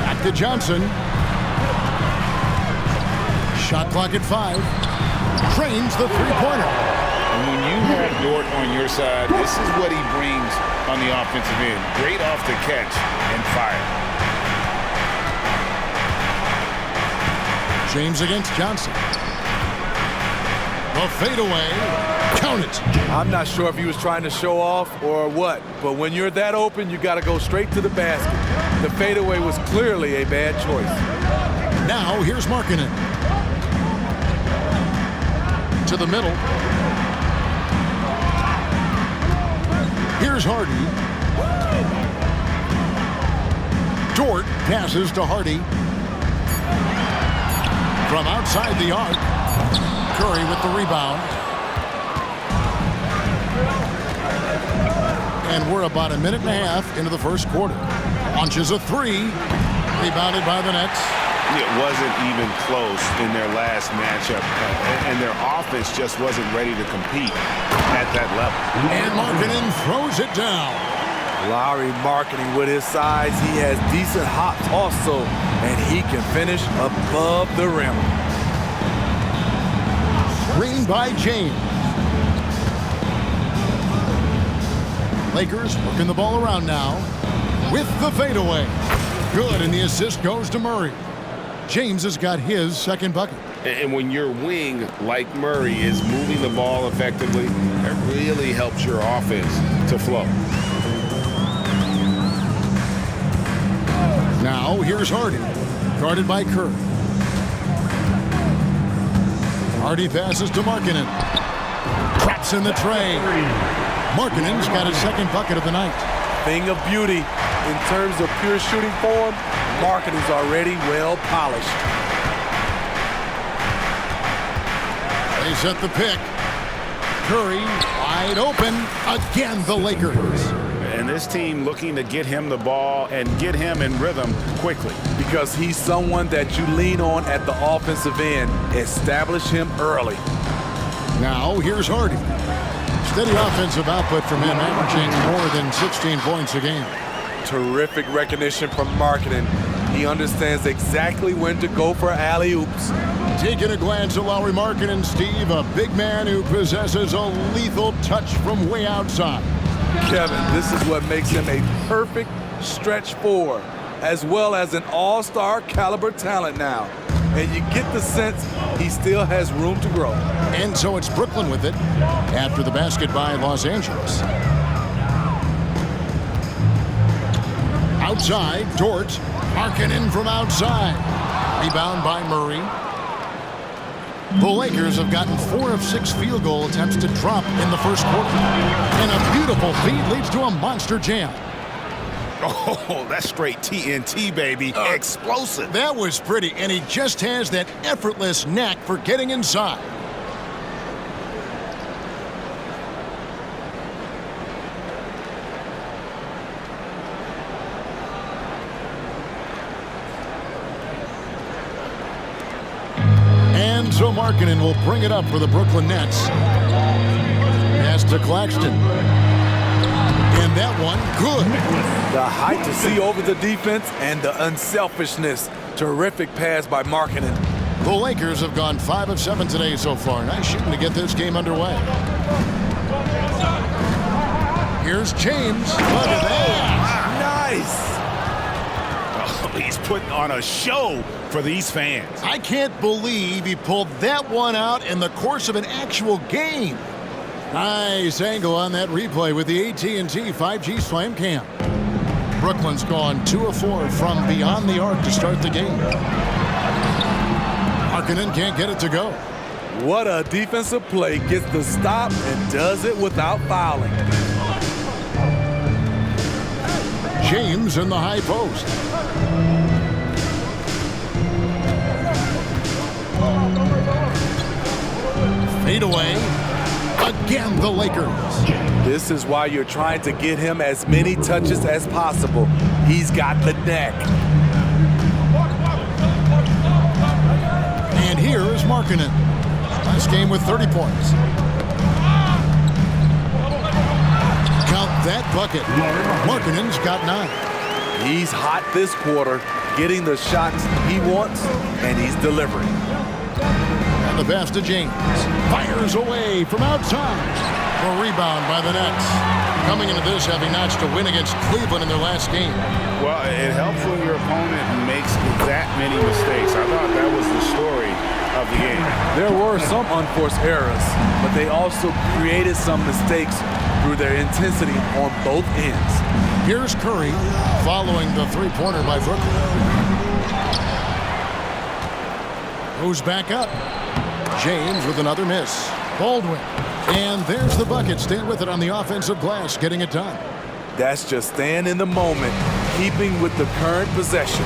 Back to Johnson. Shot clock at 5. Trains the three-pointer. And when you have Dort on your side, this is what he brings on the offensive end. Great off the catch and fire. James against Johnson. The fadeaway. Count it. I'm not sure if he was trying to show off or what, but when you're that open, you got to go straight to the basket. The fadeaway was clearly a bad choice. Now here's Markkanen. To the middle. Here's Hardy. Dort passes to Hardy. From outside the arc, Curry with the rebound. And we're about a minute and a half into the first quarter. Launches a 3, rebounded by the Nets. It wasn't even close in their last matchup, and their offense just wasn't ready to compete at that level. And Markkanen throws it down. Lowry Markkanen with his size. He has decent hops also, and he can finish above the rim. Screen by James. Lakers working the ball around now with the fadeaway. Good, and the assist goes to Murray. James has got his second bucket. And when your wing, like Murray, is moving the ball effectively, it really helps your offense to flow. Now, here's Hardy, guarded by Curry. Hardy passes to Markkanen. Traps in the tray. Markkanen's got his second bucket of the night. Thing of beauty, in terms of pure shooting form, Markkanen's already well polished. They set the pick. Curry wide open. Again, the Lakers. And this team looking to get him the ball and get him in rhythm quickly. Because he's someone that you lean on at the offensive end. Establish him early. Now, here's Hardy. Steady offensive output from him, averaging more than 16 points a game. Terrific recognition from Markkanen. He understands exactly when to go for alley-oops. Taking a glance at Lauri Markkanen, Steve, a big man who possesses a lethal touch from way outside. Kevin, this is what makes him a perfect stretch four, as well as an all-star caliber talent now. And you get the sense he still has room to grow. And so it's Brooklyn with it after the basket by Los Angeles. Outside, Dort. Markkanen from outside. Rebound by Murray. The Lakers have gotten 4 of 6 field goal attempts to drop in the first quarter. And a beautiful feed leads to a monster jam. Oh, that's straight TNT, baby. Explosive. That was pretty, and he just has that effortless knack for getting inside. And so Markkanen will bring it up for the Brooklyn Nets. Pass to Claxton. And that one, good. The height to see over the defense and the unselfishness. Terrific pass by Markkanen. The Lakers have gone 5 of 7 today so far. Nice shooting to get this game underway. Here's James. Look at that. Nice. Oh, he's putting on a show for these fans. I can't believe he pulled that one out in the course of an actual game. Nice angle on that replay with the AT&T 5G Slam Cam. Brooklyn's gone 2 of 4 from beyond the arc to start the game. Markkanen can't get it to go. What a defensive play. Gets the stop and does it without fouling. James in the high post. Fade away. Again, the Lakers. This is why you're trying to get him as many touches as possible. He's got the neck. And here is Markkanen. Last game with 30 points. Count that bucket. Markkanen's got 9. He's hot this quarter, getting the shots he wants, and he's delivering. And the pass to James. Fires away from outside. A rebound by the Nets. Coming into this, having notched a win against Cleveland in their last game. Well, it helps when your opponent makes that many mistakes. I thought that was the story of the game. There were some unforced errors, but they also created some mistakes through their intensity on both ends. Here's Curry following the three-pointer by Brooklyn. Goes back up. James with another miss. Baldwin. And there's the bucket. Stand with it on the offensive glass, getting it done. That's just staying in the moment, keeping with the current possession.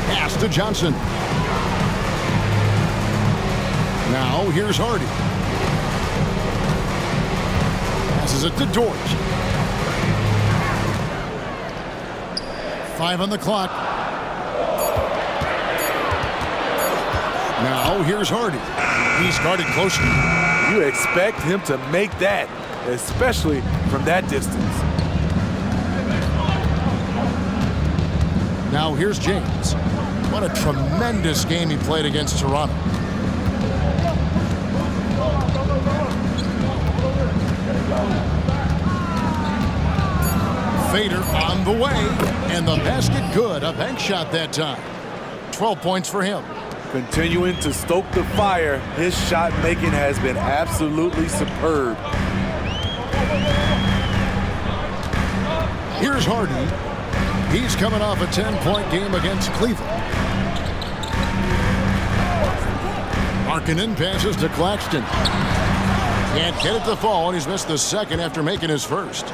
Pass to Johnson. Now here's Hardy. Passes it to Dort. 5 on the clock. Now here's Hardy. He's guarded closely. You expect him to make that, especially from that distance. Now here's James. What a tremendous game he played against Toronto. Fader on the way, and the basket good. A bank shot that time. 12 points for him. Continuing to stoke the fire, his shot making has been absolutely superb. Here's Hardy. He's coming off a 10-point game against Cleveland. Markkanen passes to Claxton. Can't get it to fall, and he's missed the second after making his first.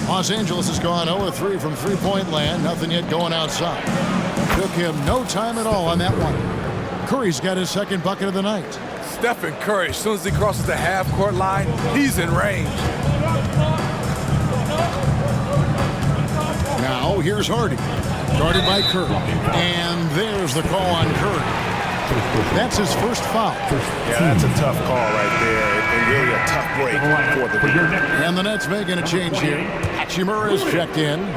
Los Angeles has gone 0-3 from three-point land. Nothing yet going outside. Took him no time at all on that one. Curry's got his second bucket of the night. Stephen Curry, as soon as he crosses the half-court line, he's in range. Now, here's Hardy. Guarded by Curry. And there's the call on Curry. That's his first foul. Yeah, that's a tough call right there. And really a tough break for the league. And the Nets making a change here. Hachimura is checked in.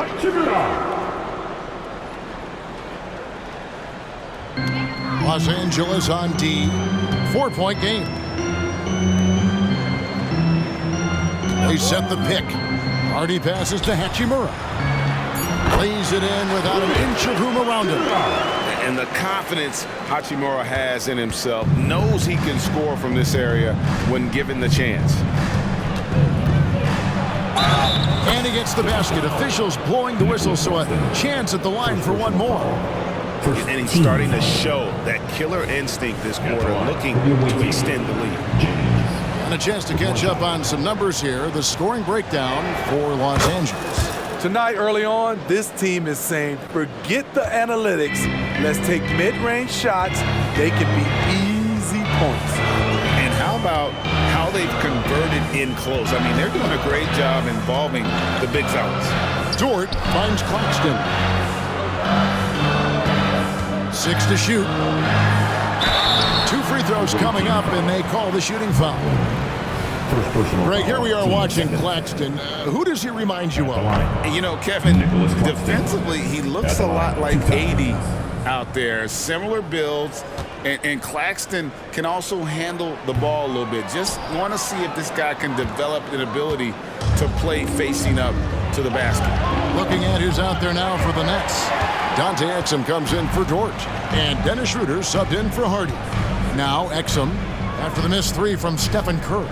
Los Angeles on D. 4-point game. They set the pick. Hardy passes to Hachimura. Lays it in without an inch of room around him. And the confidence Hachimura has in himself, knows he can score from this area when given the chance. And he gets the basket. Officials blowing the whistle, so a chance at the line for one more. And he's starting to show that killer instinct this quarter, looking to extend the lead. And a chance to catch up on some numbers here. The scoring breakdown for Los Angeles. Tonight, early on, this team is saying, forget the analytics. Let's take mid-range shots. They can be easy points. And how about how they've converted in close? I mean, they're doing a great job involving the big fellas. Dort finds Claxton. 6 to shoot. 2 free throws coming up, and they call the shooting foul. Greg, here we are watching Claxton. Who does he remind you of? You know, Kevin, defensively, he looks a lot like 80 out there. Similar builds, and Claxton can also handle the ball a little bit. Just want to see if this guy can develop an ability to play facing up to the basket. Looking at who's out there now for the Nets. Dante Exum comes in for Dort, and Dennis Schroeder subbed in for Hardy. Now Exum after the missed 3 from Stephen Curry.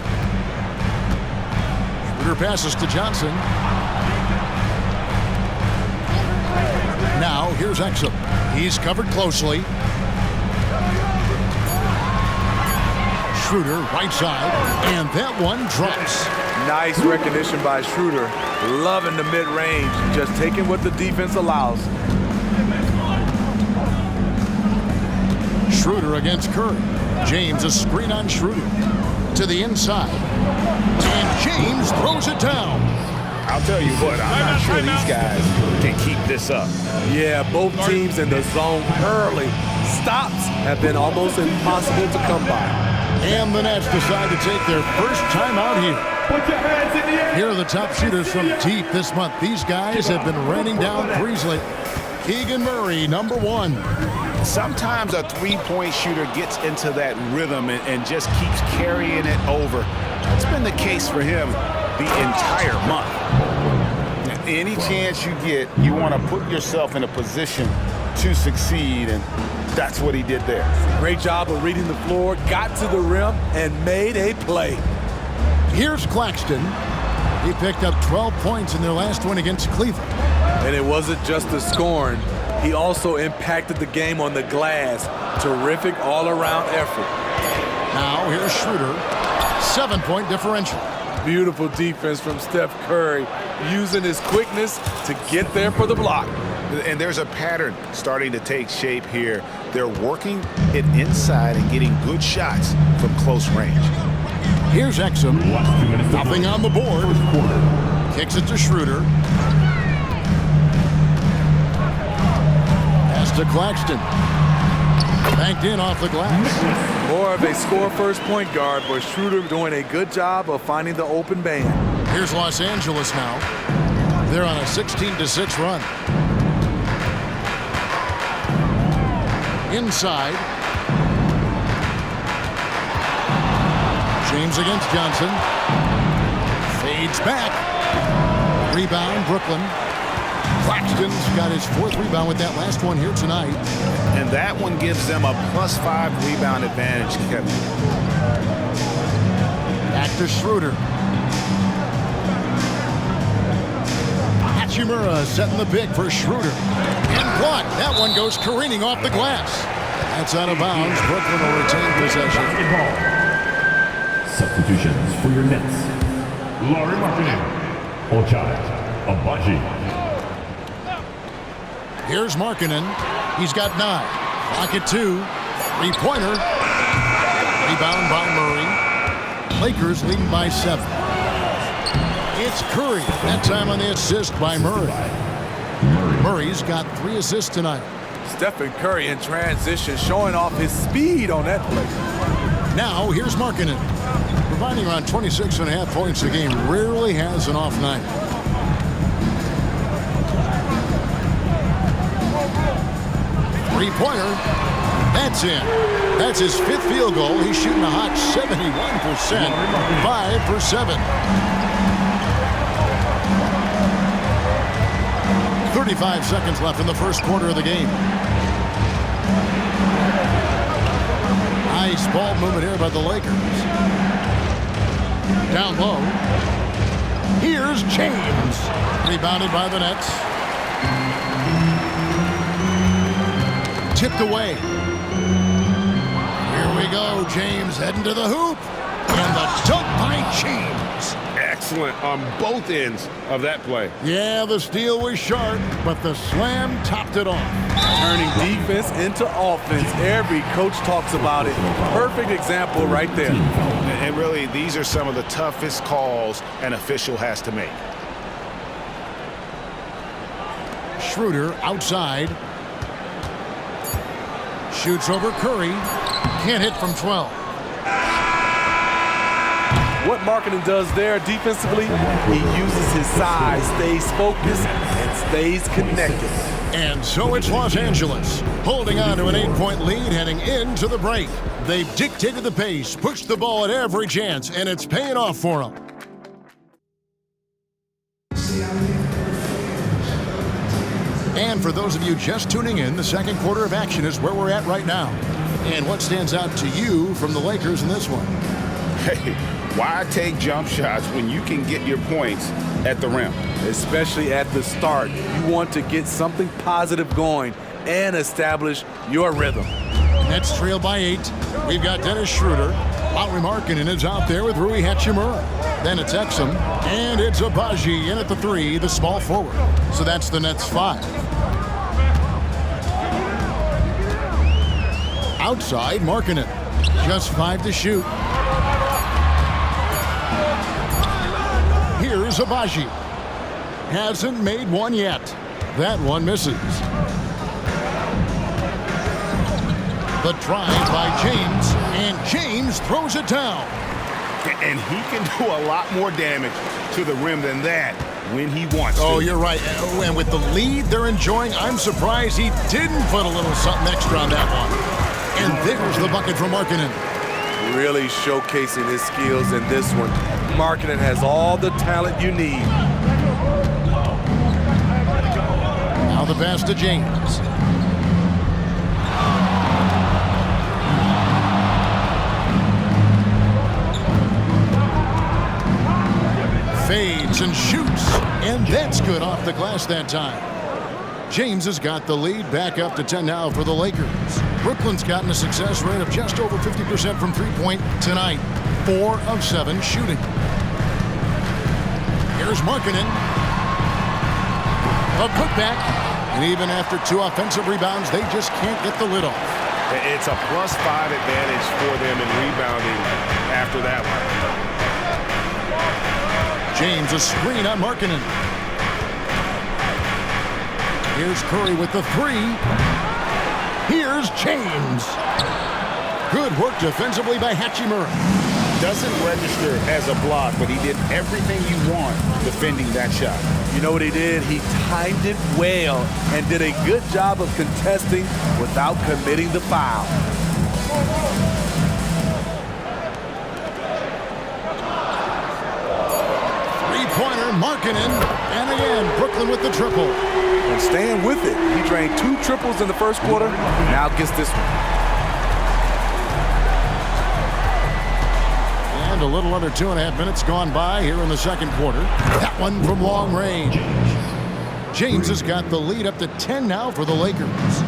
Schroeder passes to Johnson. Now here's Exum. He's covered closely. Schroeder right side, and that one drops. Nice recognition by Schroeder. Loving the mid-range, just taking what the defense allows. Schroeder against Curry. James a screen on Schroeder. To the inside. And James throws it down. I'll tell you what, I'm not sure these guys can keep this up. Yeah, both teams in the zone early. Stops have been almost impossible to come by. And the Nets decide to take their first time out here. Put your hands in the air. Here are the top shooters from deep this month. These guys have been raining down threes lately. Keegan Murray, number 1. Sometimes a three-point shooter gets into that rhythm and just keeps carrying it over. That's been the case for him the entire month. Any chance you get, you want to put yourself in a position to succeed, and that's what he did there. Great job of reading the floor, got to the rim, and made a play. Here's Claxton. He picked up 12 points in their last win against Cleveland. And it wasn't just the scoring. He also impacted the game on the glass. Terrific all-around effort. Now here's Schroeder. 7-point differential. Beautiful defense from Steph Curry, using his quickness to get there for the block. And there's a pattern starting to take shape here. They're working it inside and getting good shots from close range. Here's Exum. Nothing on the board. Kicks it to Schroeder. Pass to Claxton. Banked in off the glass. More of a score-first point guard, but Schroeder doing a good job of finding the open man. Here's Los Angeles now. They're on a 16-6 run. Inside. James against Johnson. Fades back. Rebound, Brooklyn. Claxton's got his 4th rebound with that last one here tonight. And that one gives them a +5 rebound advantage, Kevin. Back to Schroeder. Hachimura setting the pick for Schroeder. And blocked. That one goes careening off the glass. That's out of bounds. Brooklyn will retain possession. Substitutions for your Nets. Lauri Markkanen, Ochai Agbaji. Here's Markkanen. He's got 9. Clock at 2. 3-pointer. Rebound by Murray. Lakers leading by 7. It's Curry. That time on the assist by Murray. Murray's got 3 assists tonight. Stephen Curry in transition, showing off his speed on that play. Now, here's Markkanen. Providing around 26.5 points a game. Rarely has an off night. Three-pointer. That's in. That's his 5th field goal. He's shooting a hot 71%. 5 for 7. 35 seconds left in the first quarter of the game. Nice ball movement here by the Lakers. Down low. Here's James. Rebounded by the Nets. Tipped away. Here we go. James heading to the hoop. And the dunk by James. Excellent on both ends of that play. Yeah, the steal was sharp, but the slam topped it off. Turning defense into offense. Every coach talks about it. Perfect example right there. And really, these are some of the toughest calls an official has to make. Schroeder outside. Shoots over Curry. Can't hit from 12. What Markkanen does there defensively, he uses his size, stays focused, and stays connected. And so it's Los Angeles, holding on to an 8-point lead heading into the break. They've dictated the pace, pushed the ball at every chance, and it's paying off for them. And for those of you just tuning in, the second quarter of action is where we're at right now. And what stands out to you from the Lakers in this one? Hey, why take jump shots when you can get your points at the rim? Especially at the start. You want to get something positive going and establish your rhythm. Nets trail by 8. We've got Dennis Schroeder. Lauri Markkanen is out there with Rui Hachimura. Then it's Exum. And it's Agbaji in at the 3, the small forward. So that's the Nets 5. Outside, Markkanen. Just 5 to shoot. Here's Agbaji. Hasn't made one yet. That one misses. The drive by James, and James throws it down. And he can do a lot more damage to the rim than that when he wants to. Oh, you're right. And with the lead they're enjoying, I'm surprised he didn't put a little something extra on that one. And there's the bucket from Markkanen. Really showcasing his skills in this one. Markkanen has all the talent you need. Now the pass to James. Fades and shoots, and that's good off the glass that time. James has got the lead back up to 10 now for the Lakers. Brooklyn's gotten a success rate of just over 50% from three-point tonight. 4 of 7 shooting. Here's Markkanen. A putback. And even after 2 offensive rebounds, they just can't get the lid off. It's a +5 advantage for them in rebounding after that one. James, a screen on Markkanen. Here's Curry with the 3. Here's James. Good work defensively by Hachimura. Doesn't register as a block, but he did everything you want defending that shot. You know what he did? He timed it well and did a good job of contesting without committing the foul. Three-pointer, Markkanen. And again, Brooklyn with the triple. and staying with it. He drained 2 triples in the first quarter, now gets this one. And a little under 2.5 minutes gone by here in the second quarter. That one from long range. James has got the lead up to 10 now for the Lakers.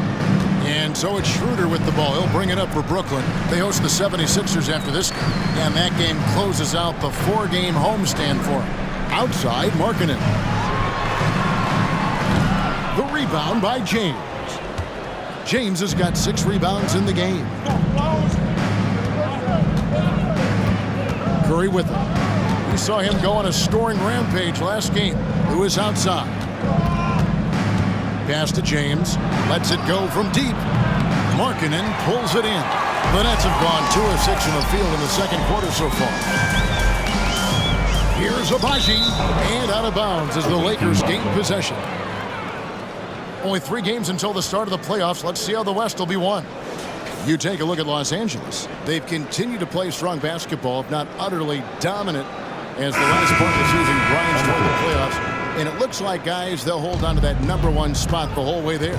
And so it's Schroeder with the ball. He'll bring it up for Brooklyn. They host the 76ers after this game. And that game closes out the 4-game homestand for him. Outside, Markkanen. The rebound by James. James has got 6 rebounds in the game. Curry with him. We saw him go on a scoring rampage last game. Lewis outside. Pass to James. Lets it go from deep. Markkanen pulls it in. The Nets have gone 2 of 6 in the field in the second quarter so far. Here's Agbaji. And out of bounds as the Lakers gain possession. Only 3 games until the start of the playoffs. Let's see how the West will be won. You take a look at Los Angeles. They've continued to play strong basketball, if not utterly dominant, as the last part of the season grinds toward the playoffs. And it looks like, guys, they'll hold on to that #1 spot the whole way there.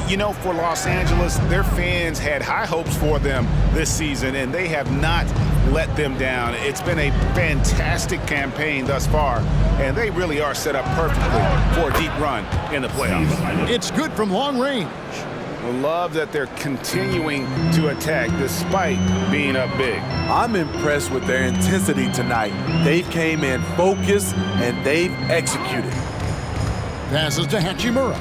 You know, for Los Angeles, their fans had high hopes for them this season, and they have not let them down. It's been a fantastic campaign thus far, and they really are set up perfectly for a deep run in the playoffs. It's good from long range. I love that they're continuing to attack despite being up big. I'm impressed with their intensity tonight. They came in focused and they've executed. Passes to Hachimura.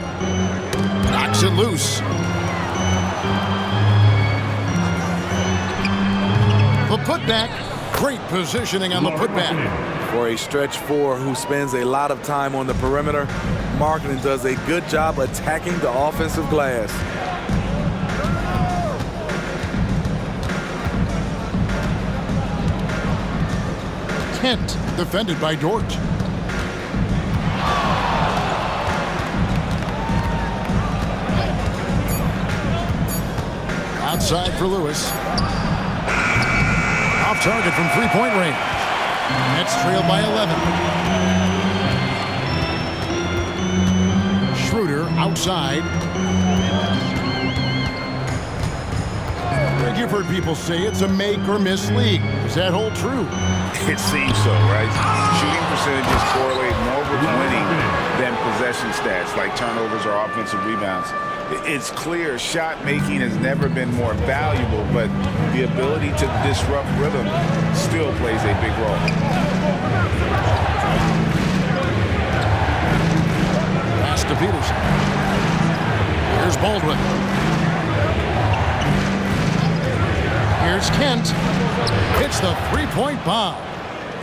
Knocks it loose. The putback. Great positioning on the putback. For a stretch 4 who spends a lot of time on the perimeter, Markkanen does a good job attacking the offensive glass. Kent, defended by Dort. Outside for Lewis. Off target from 3-point range. Nets trailed by 11. Schroeder outside. You've heard people say it's a make or miss league. Does that hold true? It seems so, right? Shooting percentages correlate more with winning than possession stats like turnovers or offensive rebounds. It's clear shot making has never been more valuable, but the ability to disrupt rhythm still plays a big role. Pass to Peterson. Here's Baldwin. Here's Kent. Hits the 3-point bomb.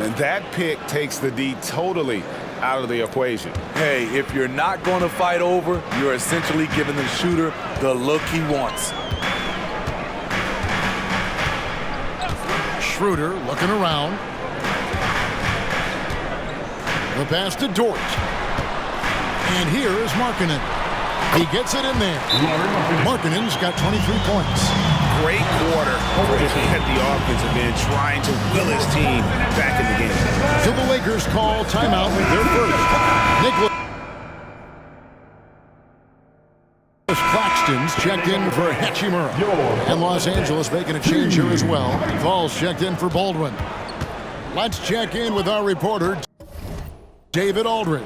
And that pick takes the D totally out of the equation. Hey, if you're not going to fight over, you're essentially giving the shooter the look he wants. Schroeder looking around. The pass to Dort. And here is Markkanen. He gets it in there. Markkanen's got 23 points. Great quarter at the offensive end, trying to will his team back in the game. So the Lakers call timeout with their first. Nicholas Claxton's checked in for Hachimura. And Los Angeles making a change here as well. Falls checked in for Baldwin. Let's check in with our reporter, David Aldridge.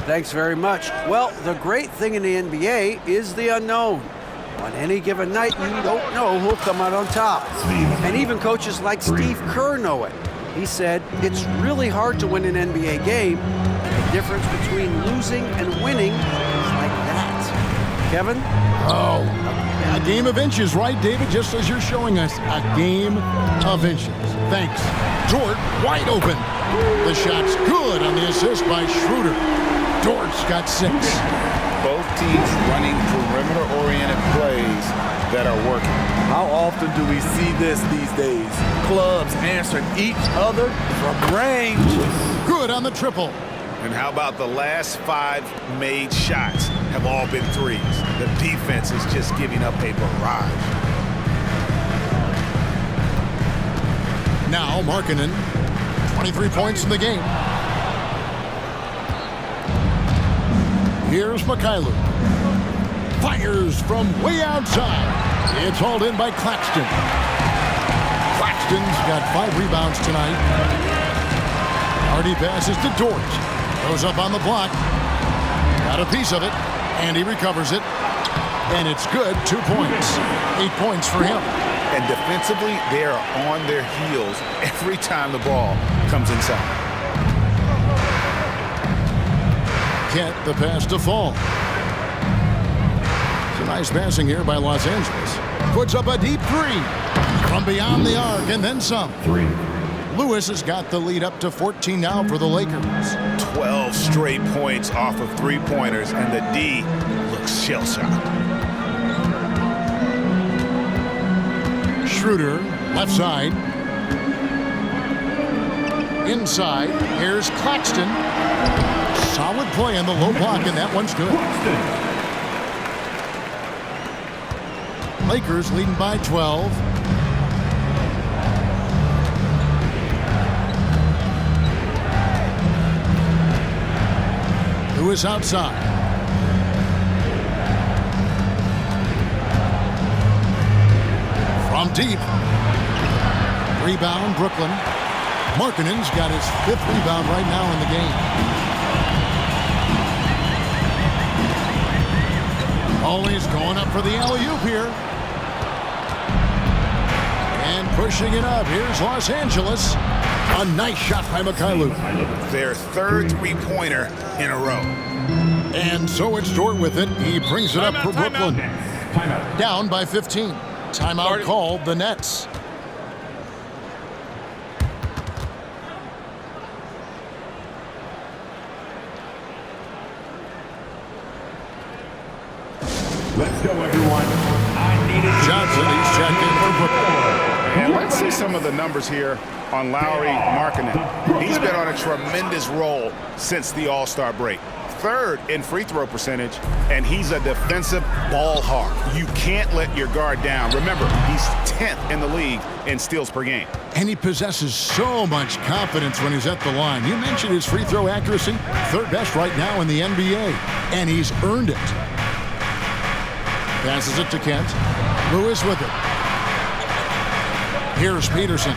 Thanks very much. Well, the great thing in the NBA is the unknown. On any given night, you don't know who'll come out on top. And even coaches like Steve Kerr know it. He said, it's really hard to win an NBA game. And the difference between losing and winning is like that. Kevin? Oh, a game of inches, right, David? Just as you're showing us, a game of inches. Thanks. Dort wide open. The shot's good on the assist by Schroeder. Dort's got 6. Both teams running perimeter-oriented plays that are working. How often do we see this these days? Clubs answering each other from range. Good on the triple. And how about the last 5 made shots have all been threes? The defense is just giving up a barrage. Now Markkanen, 23 points in the game. Here's Mykhailiuk. Fires from way outside. It's hauled in by Claxton. Claxton's got 5 rebounds tonight. Hardy passes to Dort. Goes up on the block. Got a piece of it, and he recovers it. And it's good, 2 points. 8 points for him. And defensively, they are on their heels every time the ball comes inside. Kent, the pass to Fall. It's a nice passing here by Los Angeles. Puts up a deep 3 from beyond the arc and then some. 3. Lewis has got the lead up to 14 now for the Lakers. 12 straight points off of 3-pointers, and the D looks shell-shocked. Schroeder, left side. Inside, here's Claxton. Solid play on the low block, and that one's good. Lakers leading by 12. Lewis outside. From deep. Rebound, Brooklyn. Markkanen's got his 5th rebound right now in the game. Always going up for the alley-oop here. And pushing it up. Here's Los Angeles. A nice shot by Mykhailiuk. Their 3rd 3-pointer in a row. And so it's Dort with it. He brings it up for Brooklyn. Down by 15. Timeout called the Nets. Let's go, everyone. I need it. Johnson, he's checked in for Brooklyn. And let's see some of the numbers here on Lauri Markkanen. He's been on a tremendous roll since the All-Star break. 3rd in free throw percentage, and he's a defensive ball hawk. You can't let your guard down. Remember, he's 10th in the league in steals per game. And he possesses so much confidence when he's at the line. You mentioned his free throw accuracy, 3rd best right now in the NBA, and he's earned it. Passes it to Kent. Lewis with it. Here's Peterson.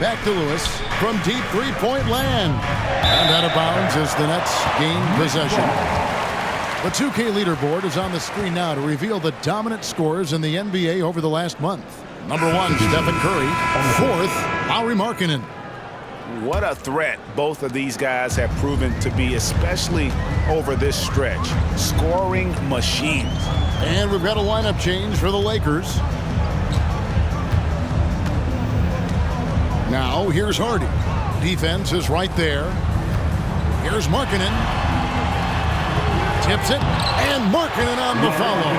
Back to Lewis from deep 3-point land. And out of bounds as the Nets gain possession. The 2K leaderboard is on the screen now to reveal the dominant scores in the NBA over the last month. Number 1, Stephen Curry. 4th, Lauri Markkanen. What a threat both of these guys have proven to be, especially over this stretch. Scoring machines. And we've got a lineup change for the Lakers. Now, here's Hardy. Defense is right there. Here's Markkanen. Tips it, and Markkanen on the follow.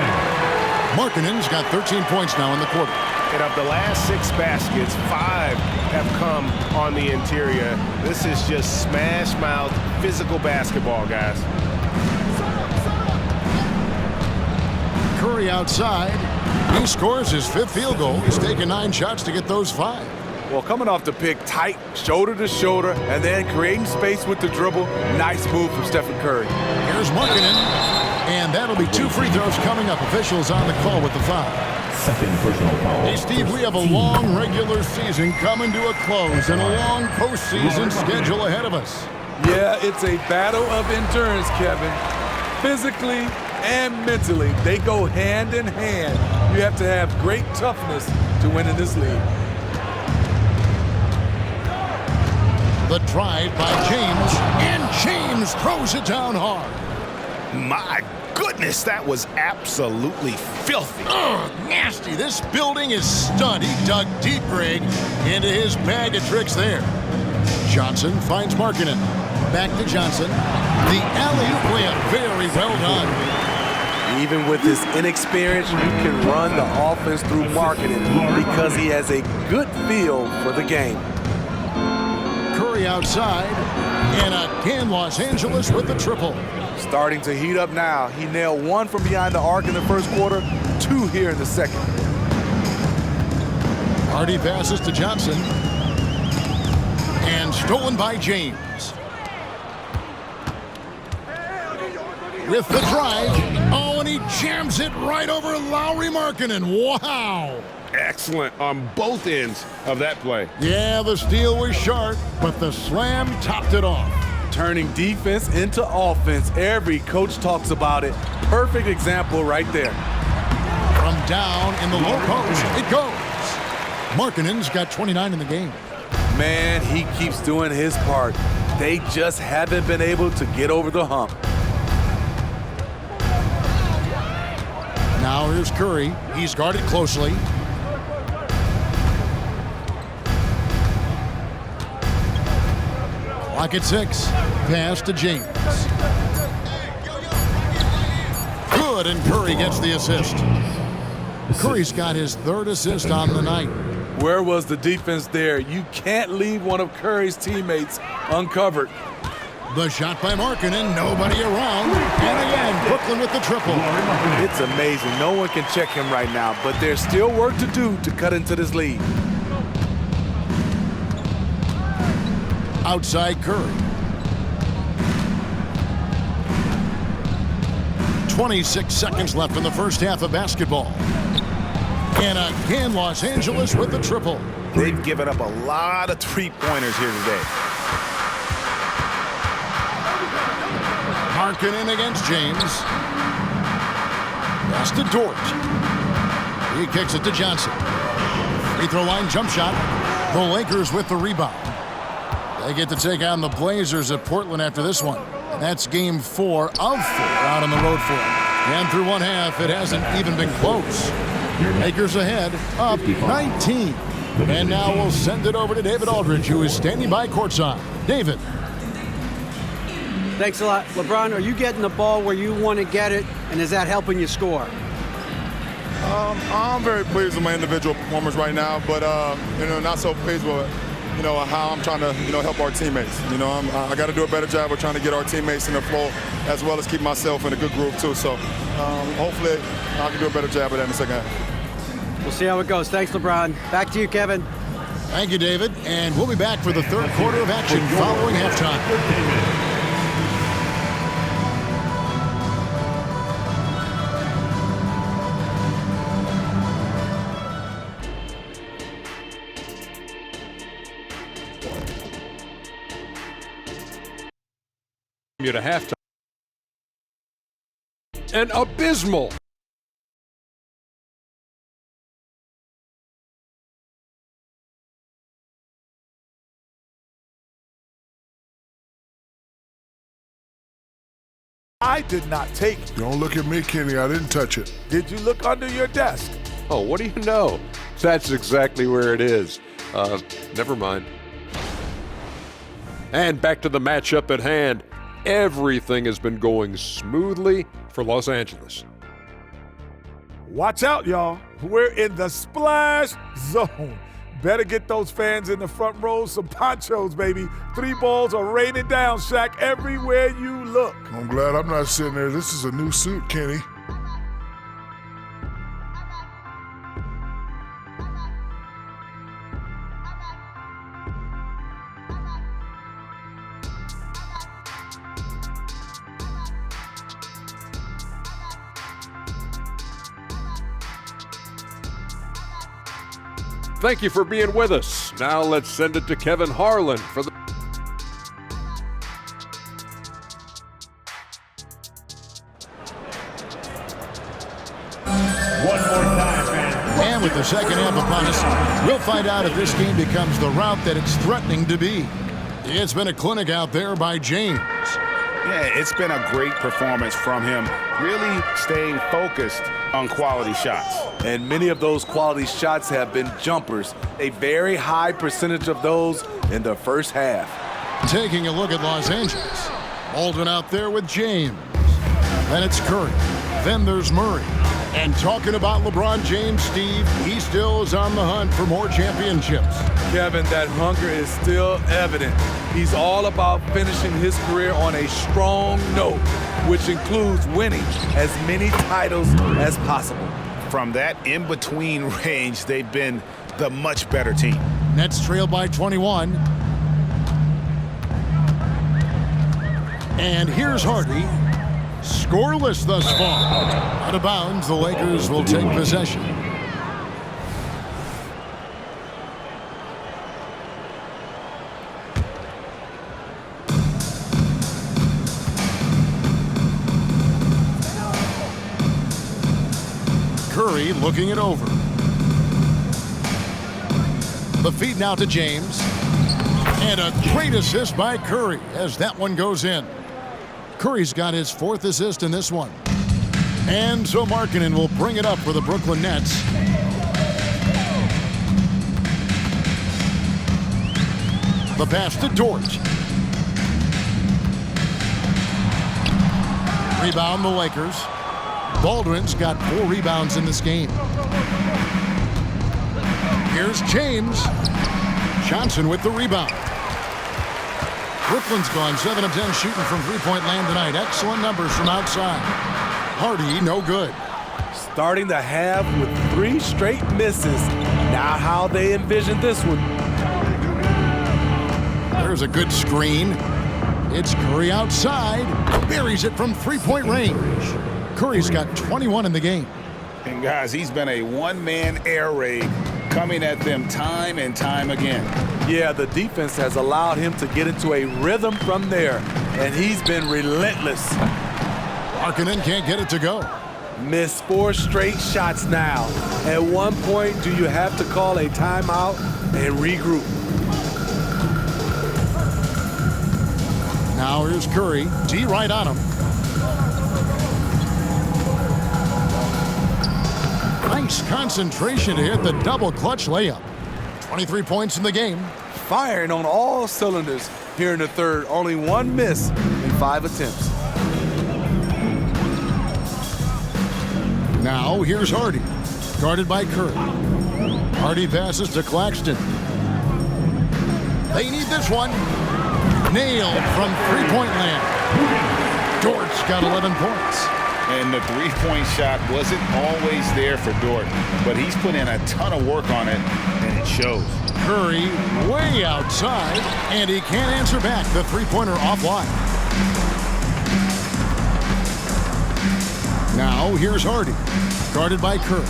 Markkanen's got 13 points now in the quarter. And of the last 6 baskets, 5 have come on the interior. This is just smash mouth, physical basketball, guys. Curry outside. He scores his 5th field goal. He's taken 9 shots to get those 5. Well, coming off the pick, tight, shoulder to shoulder, and then creating space with the dribble. Nice move from Stephen Curry. Here's Markkanen, and that'll be 2 free throws coming up. Officials on the call with the foul. Second personal foul. Hey, Steve, we have a long regular season coming to a close and a long postseason schedule ahead of us. Yeah, it's a battle of endurance, Kevin. Physically and mentally, they go hand in hand. You have to have great toughness to win in this league. The drive by James, and James throws it down hard. My goodness, that was absolutely filthy. Ugh, nasty. This building is stunned. He dug deep, Greg, into his bag of tricks there. Johnson finds Markkanen. Back to Johnson. The alley-oop layup, very well done. Even with his inexperience, you can run the offense through Markkanen because he has a good feel for the game. Curry outside, and again Los Angeles with the triple. Starting to heat up now. He nailed 1 from behind the arc in the first quarter, 2 here in the second. Hardy passes to Johnson, and stolen by James. with the drive. Oh, and he jams it right over Lauri Markkanen. Wow. Excellent on both ends of that play. Yeah, the steal was sharp, but the slam topped it off. Turning defense into offense. Every coach talks about it. Perfect example right there. From down in the low post, it goes. Markkanen's got 29 in the game. Man, he keeps doing his part. They just haven't been able to get over the hump. Now here's Curry. He's guarded closely. Clock at 6. Pass to James. Good, and Curry gets the assist. Curry's got his 3rd assist on the night. Where was the defense there? You can't leave one of Curry's teammates uncovered. The shot by Markkanen, nobody around. And again, Brooklyn with the triple. It's amazing. No one can check him right now, but there's still work to do to cut into this lead. Outside Curry. 26 seconds left in the first half of basketball. And again, Los Angeles with the triple. They've given up a lot of three-pointers here today. Markkanen against James. Pass to Dort. He kicks it to Johnson. Free throw line jump shot. The Lakers with the rebound. They get to take on the Blazers at Portland after this one. And that's game 4 of 4 out on the road for them. And through one half, it hasn't even been close. Lakers ahead, up 19. And now we'll send it over to David Aldridge, who is standing by courtside. David. Thanks a lot. LeBron, are you getting the ball where you want to get it, and is that helping you score? I'm very pleased with my individual performance right now, but not so pleased with how I'm trying to help our teammates. I got to do a better job of trying to get our teammates in the flow, as well as keep myself in a good groove too. So hopefully I can do a better job of that in the second half. We'll see how it goes. Thanks, LeBron. Back to you, Kevin. Thank you, David. And we'll be back for the 3rd quarter of action following halftime. You to halftime. An abysmal. I did not take it. Don't look at me, Kenny. I didn't touch it. Did you look under your desk? Oh, what do you know? That's exactly where it is. Never mind. And back to the matchup at hand. Everything has been going smoothly for Los Angeles. Watch out, y'all. We're in the splash zone. Better get those fans in the front row some ponchos, baby. 3 balls are raining down, Shaq, everywhere you look. I'm glad I'm not sitting there. This is a new suit, Kenny. Thank you for being with us. Now let's send it to Kevin Harlan for the... One more time, man. And with the second half upon us, we'll find out if this game becomes the route that it's threatening to be. It's been a clinic out there by James. Yeah, it's been a great performance from him, really staying focused on quality shots. And many of those quality shots have been jumpers. A very high percentage of those in the first half. Taking a look at Los Angeles. Baldwin out there with James. Then it's Curry. Then there's Murray. And talking about LeBron James, Steve, he still is on the hunt for more championships. Kevin, that hunger is still evident. He's all about finishing his career on a strong note, which includes winning as many titles as possible. From that in-between range, they've been the much better team. Nets trail by 21. And here's Hardy. scoreless thus far. Out of bounds, the Lakers will take possession. Curry looking it over. The feed now to James. And a great assist by Curry as that one goes in. Curry's got his 4th assist in this one. And so Markkanen will bring it up for the Brooklyn Nets. The pass to Dort. Rebound the Lakers. Baldwin's got 4 rebounds in this game. Here's James. Johnson with the rebound. Brooklyn's gone 7 of 10 shooting from three-point land tonight. Excellent numbers from outside. Hardy, no good. Starting the half with 3 straight misses. Now how they envision this one. There's a good screen. It's Curry outside. Buries it from three-point range. Curry's got 21 in the game. And guys, he's been a one-man air raid coming at them time and time again. Yeah, the defense has allowed him to get into a rhythm from there, and he's been relentless. Markkanen can't get it to go. Missed 4 straight shots now. At one point, do you have to call a timeout and regroup? Now here's Curry. D right on him. Nice concentration to hit the double clutch layup. 23 points in the game. Firing on all cylinders here in the third. Only 1 miss in 5 attempts. Now here's Hardy. Guarded by Curry. Hardy passes to Claxton. They need this one. Nailed from three-point land. Dort's got 11 points. And the three-point shot wasn't always there for Dort, but he's put in a ton of work on it, and it shows. Curry way outside, and he can't answer back. The three-pointer offline. Now here's Hardy, guarded by Curry.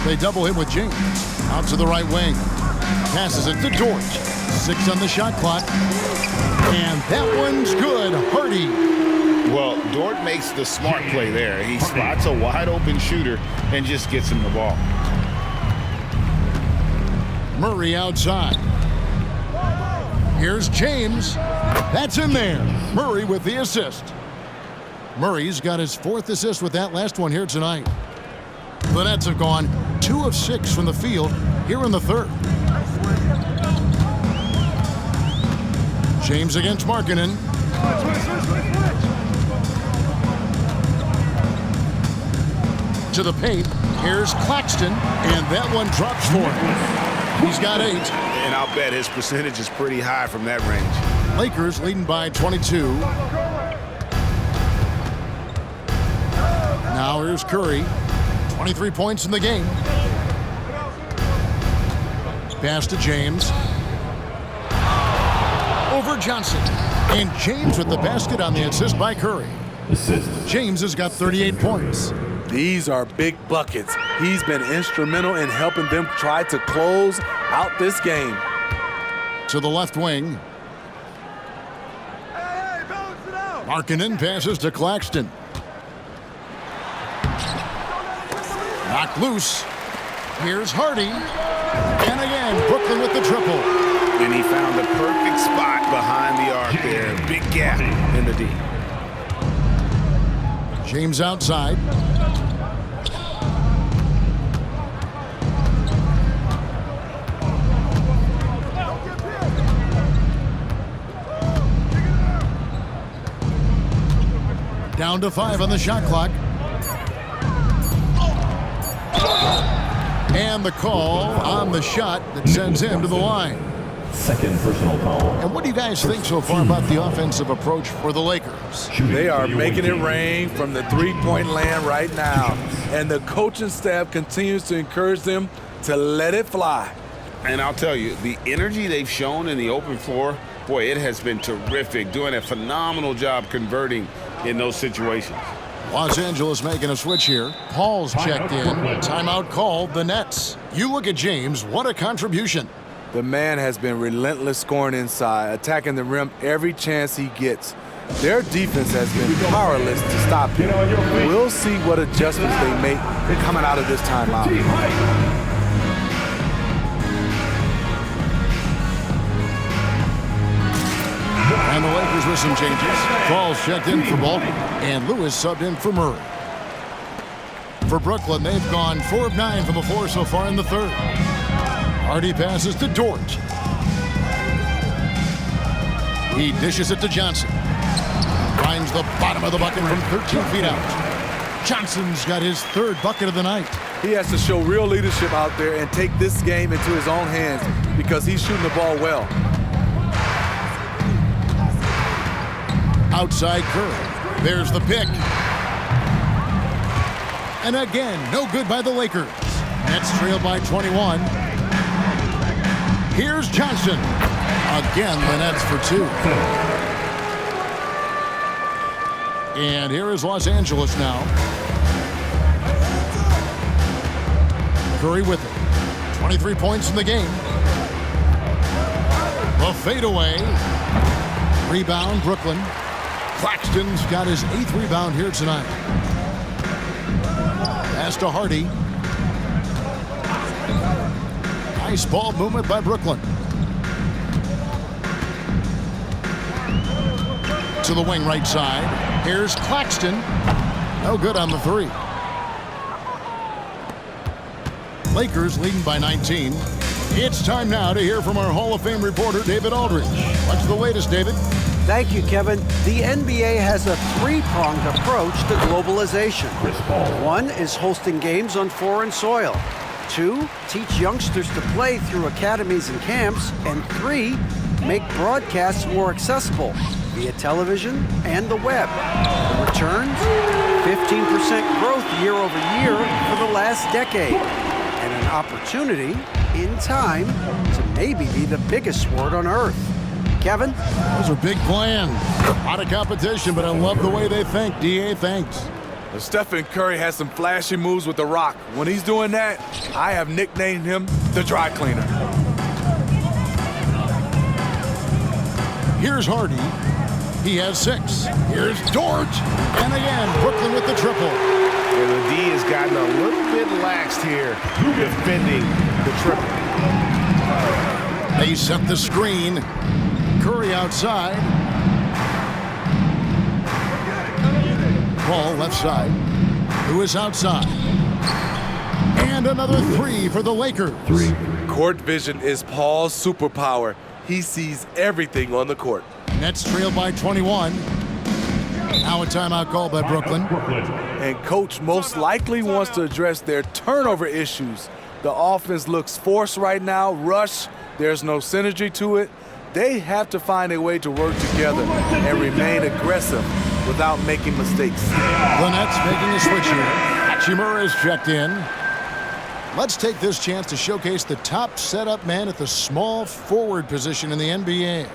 They double him with James. Out to the right wing. Passes it to Dort. 6 on the shot clock. And that one's good. Hardy. Well, Dort makes the smart play there. He spots a wide open shooter and just gets him the ball. Murray outside. Here's James. That's in there. Murray with the assist. Murray's got his 4th assist with that last one here tonight. The Nets have gone 2 of 6 from the field here in the third. James against Markkanen. To the paint. Here's Claxton, and that one drops for him. He's got 8. And I'll bet his percentage is pretty high from that range. Lakers leading by 22. Now here's Curry. 23 points in the game. Pass to James. Over Johnson. And James with the basket on the assist by Curry. James has got 38 points. These are big buckets. He's been instrumental in helping them try to close out this game. To the left wing. Markkanen passes to Claxton. Knocked loose. Here's Hardy. And again, Brooklyn with the triple. And he found the perfect spot behind the arc there. Big gap in the D. James outside. Down to 5 on the shot clock. And the call on the shot that sends him to the line. Second personal foul. And what do you guys think so far about the offensive approach for the Lakers? They are making it rain from the three-point land right now. And the coaching staff continues to encourage them to let it fly. And I'll tell you, the energy they've shown in the open floor, boy, it has been terrific, doing a phenomenal job converting in those situations. Los Angeles making a switch here. Paul's checked in. Timeout called, the Nets. You look at James, what a contribution. The man has been relentless scoring inside, attacking the rim every chance he gets. Their defense has been powerless to stop him. We'll see what adjustments they make coming out of this timeout. And the Lakers with some changes. Paul's checked in for Baldwin, and Lewis subbed in for Murray. For Brooklyn, they've gone 4 of 9 from the floor so far in the third. Hardy passes to Dort. He dishes it to Johnson. Finds the bottom of the bucket from 13 feet out. Johnson's got his third bucket of the night. He has to show real leadership out there and take this game into his own hands because he's shooting the ball well. Outside Curry. There's the pick. And again, no good by the Lakers. Nets trailed by 21. Here's Johnson. Again, the Nets for 2. And here is Los Angeles now. Curry with it. 23 points in the game. The fadeaway. Rebound, Brooklyn. Claxton's got his 8th rebound here tonight. Pass to Hardy. Nice ball movement by Brooklyn. To the wing right side. Here's Claxton. No good on the 3. Lakers leading by 19. It's time now to hear from our Hall of Fame reporter, David Aldridge. What's the latest, David? Thank you, Kevin. The NBA has a 3-pronged approach to globalization. 1 is hosting games on foreign soil. 2, teach youngsters to play through academies and camps. And 3, make broadcasts more accessible via television and the web. The returns? 15% growth year over year for the last decade. And an opportunity, in time, to maybe be the biggest sport on earth. Kevin? Those are big plans. A lot of competition, but I love the way they think. D.A., thanks. Well, Stephen Curry has some flashy moves with the rock. When he's doing that, I have nicknamed him the dry cleaner. Here's Hardy. He has 6. Here's Dort. And again, Brooklyn with the triple. And the D has gotten a little bit laxed here defending the triple. They set the screen. Curry outside. Paul left side. Lewis outside. And another 3 for the Lakers. Court vision is Paul's superpower. He sees everything on the court. Nets trail by 21. Now a timeout call by Brooklyn. And coach most likely wants to address their turnover issues. The offense looks forced right now, rush. There's no synergy to it. They have to find a way to work together and remain aggressive without making mistakes. The Nets making a switch here. Hachimura is checked in. Let's take this chance to showcase the top setup man at the small forward position in the NBA.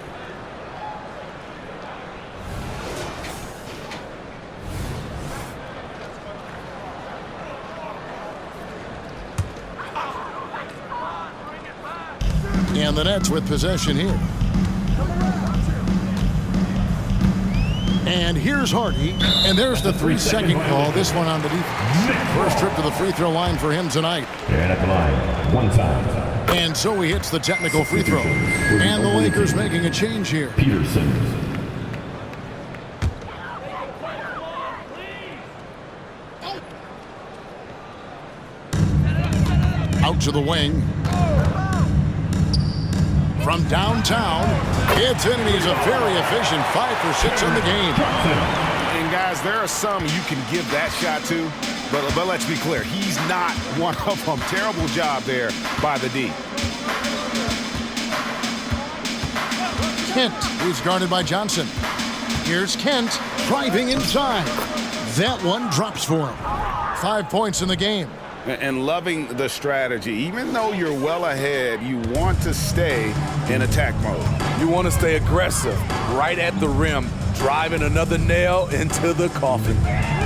And the Nets with possession here. And here's Hardy. And there's the 3-second call. This one on the defense. First trip to the free throw line for him tonight. And at the line, 1 time. And so he hits the technical free throw. And the Lakers making a change here. Peterson. Out to the wing. From downtown, it's in, and he's a very efficient 5 for 6 in the game. And guys, there are some you can give that shot to, but let's be clear, he's not one of them. Terrible job there by the D. Kent, who's guarded by Johnson. Here's Kent driving inside. That one drops for him. 5 points in the game. and loving the strategy. Even though you're well ahead, you want to stay in attack mode. You want to stay aggressive, right at the rim, driving another nail into the coffin.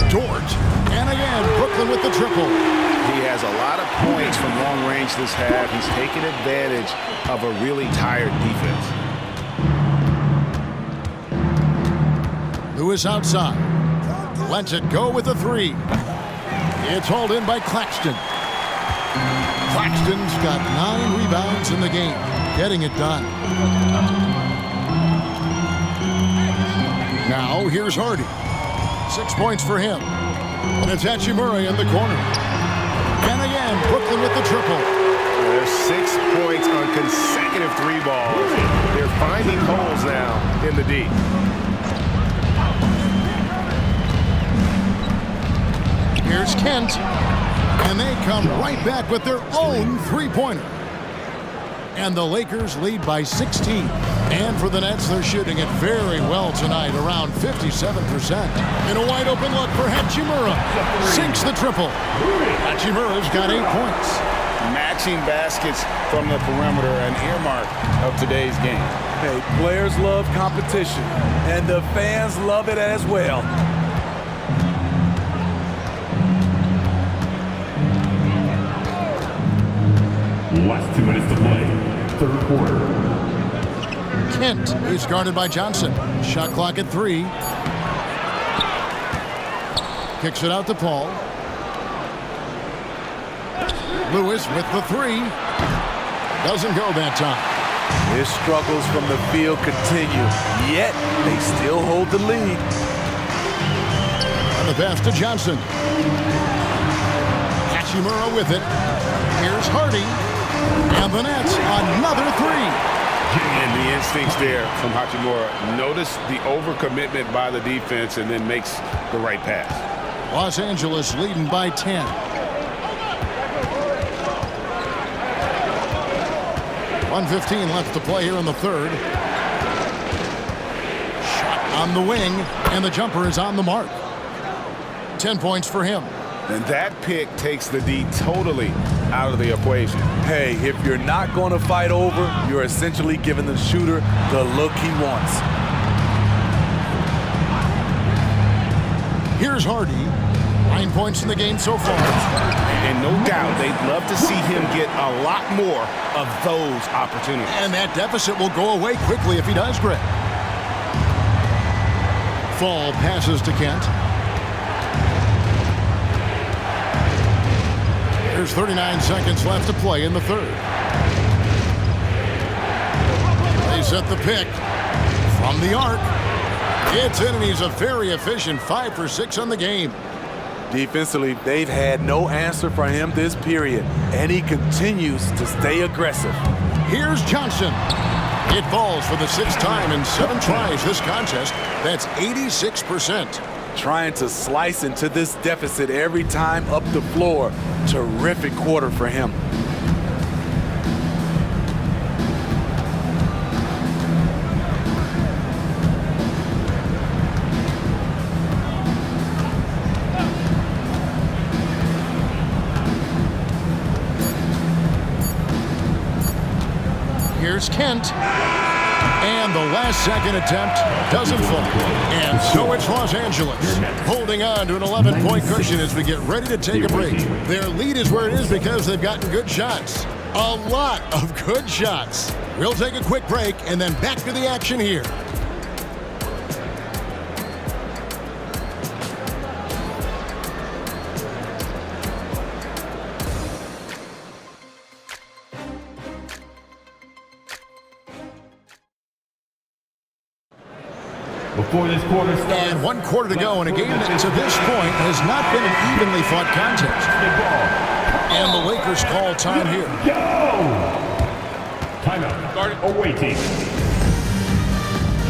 George, and again, Brooklyn with the triple. He has a lot of points from long range this half. He's taken advantage of a really tired defense. Lewis outside. Lets it go with a three. It's hauled in by Claxton. Claxton's got 9 rebounds in the game, getting it done. Now here's Hardy. 6 points for him. And it's Hachimura in the corner. And again, Brooklyn with the triple. There's 6 points on consecutive 3 balls. They're finding holes now in the D. Here's Kent. And they come right back with their own three-pointer. And the Lakers lead by 16. And for the Nets, they're shooting it very well tonight, around 57%. In a wide-open look for Hachimura. Sinks the triple. Hachimura's got 8 points. Matching baskets from the perimeter, an earmark of today's game. Hey, players love competition, and the fans love it as well. Last 2 minutes to play. Third quarter. Kent is guarded by Johnson. Shot clock at 3. Kicks it out to Paul. Lewis with the 3. Doesn't go that time. His struggles from the field continue, yet they still hold the lead. And the pass to Johnson. Hachimura with it. Here's Hardy. And the Nets, another 3. And the instincts there from Hachimura. Notice the overcommitment by the defense and then makes the right pass. Los Angeles leading by 10. .115 left to play here in the third. Shot on the wing, and the jumper is on the mark. 10 points for him. And that pick takes the D totally out of the equation. Hey, if you're not going to fight over, you're essentially giving the shooter the look he wants. Here's Hardy. 9 points in the game so far. And no doubt they'd love to see him get a lot more of those opportunities. And that deficit will go away quickly if he does, Greg. Fall passes to Kent. There's 39 seconds left to play in the third. They set the pick from the arc. It's in, and he's a very efficient 5 for 6 on the game. Defensively, they've had no answer for him this period, and he continues to stay aggressive. Here's Johnson. It falls for the 6th time in 7 tries this contest. That's 86%. Trying to slice into this deficit every time up the floor. Terrific quarter for him. Here's Kent. And the last second attempt doesn't fall. And so it's Los Angeles holding on to an 11-point cushion as we get ready to take a break. Their lead is where it is because they've gotten good shots. A lot of good shots. We'll take a quick break and then back to the action here. Before this quarter starts, and 1 quarter to go in a game that to this point has not been an evenly fought contest. And the Lakers call time here. Go! Timeout. Awaiting.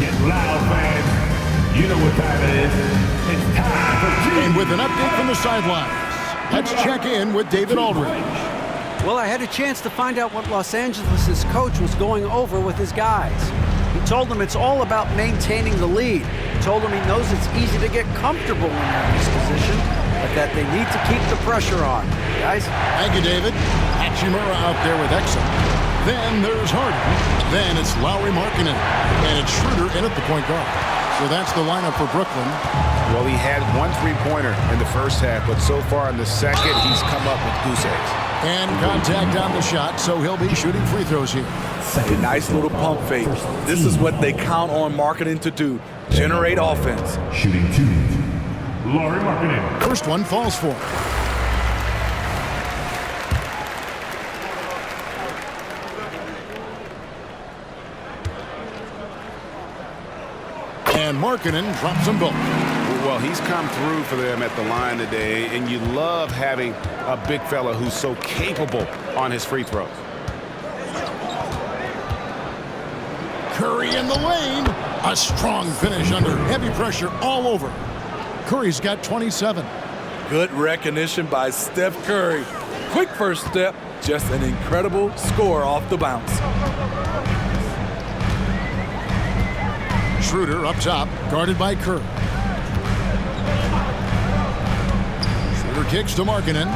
Get loud, fans. You know what time it is. It's time for G. And with an update from the sidelines, let's check in with David Aldridge. Well, I had a chance to find out what Los Angeles' coach was going over with his guys. He told them it's all about maintaining the lead. He told them he knows it's easy to get comfortable when you're in this position, but that they need to keep the pressure on. Guys? Thank you, David. Hachimura out there with Exum. Then there's Harden. Then it's Lauri Markkanen. And it's Schroeder in at the point guard. So that's the lineup for Brooklyn. Well, he had 1 3-pointer in the first half, but so far in the second, he's come up with goose eggs. And contact on the shot, so he'll be shooting free throws here. A nice little pump fake. This is what they count on Markkanen to do. Generate offense. Shooting 2, Lauri Markkanen. First one falls for him. And Markkanen drops them both. Well, he's come through for them at the line today, and you love having a big fella who's so capable on his free throws. Curry in the lane. A strong finish under heavy pressure all over. Curry's got 27. Good recognition by Steph Curry. Quick first step, just an incredible score off the bounce. Schroeder up top, guarded by Curry. Schroeder kicks to Markkanen.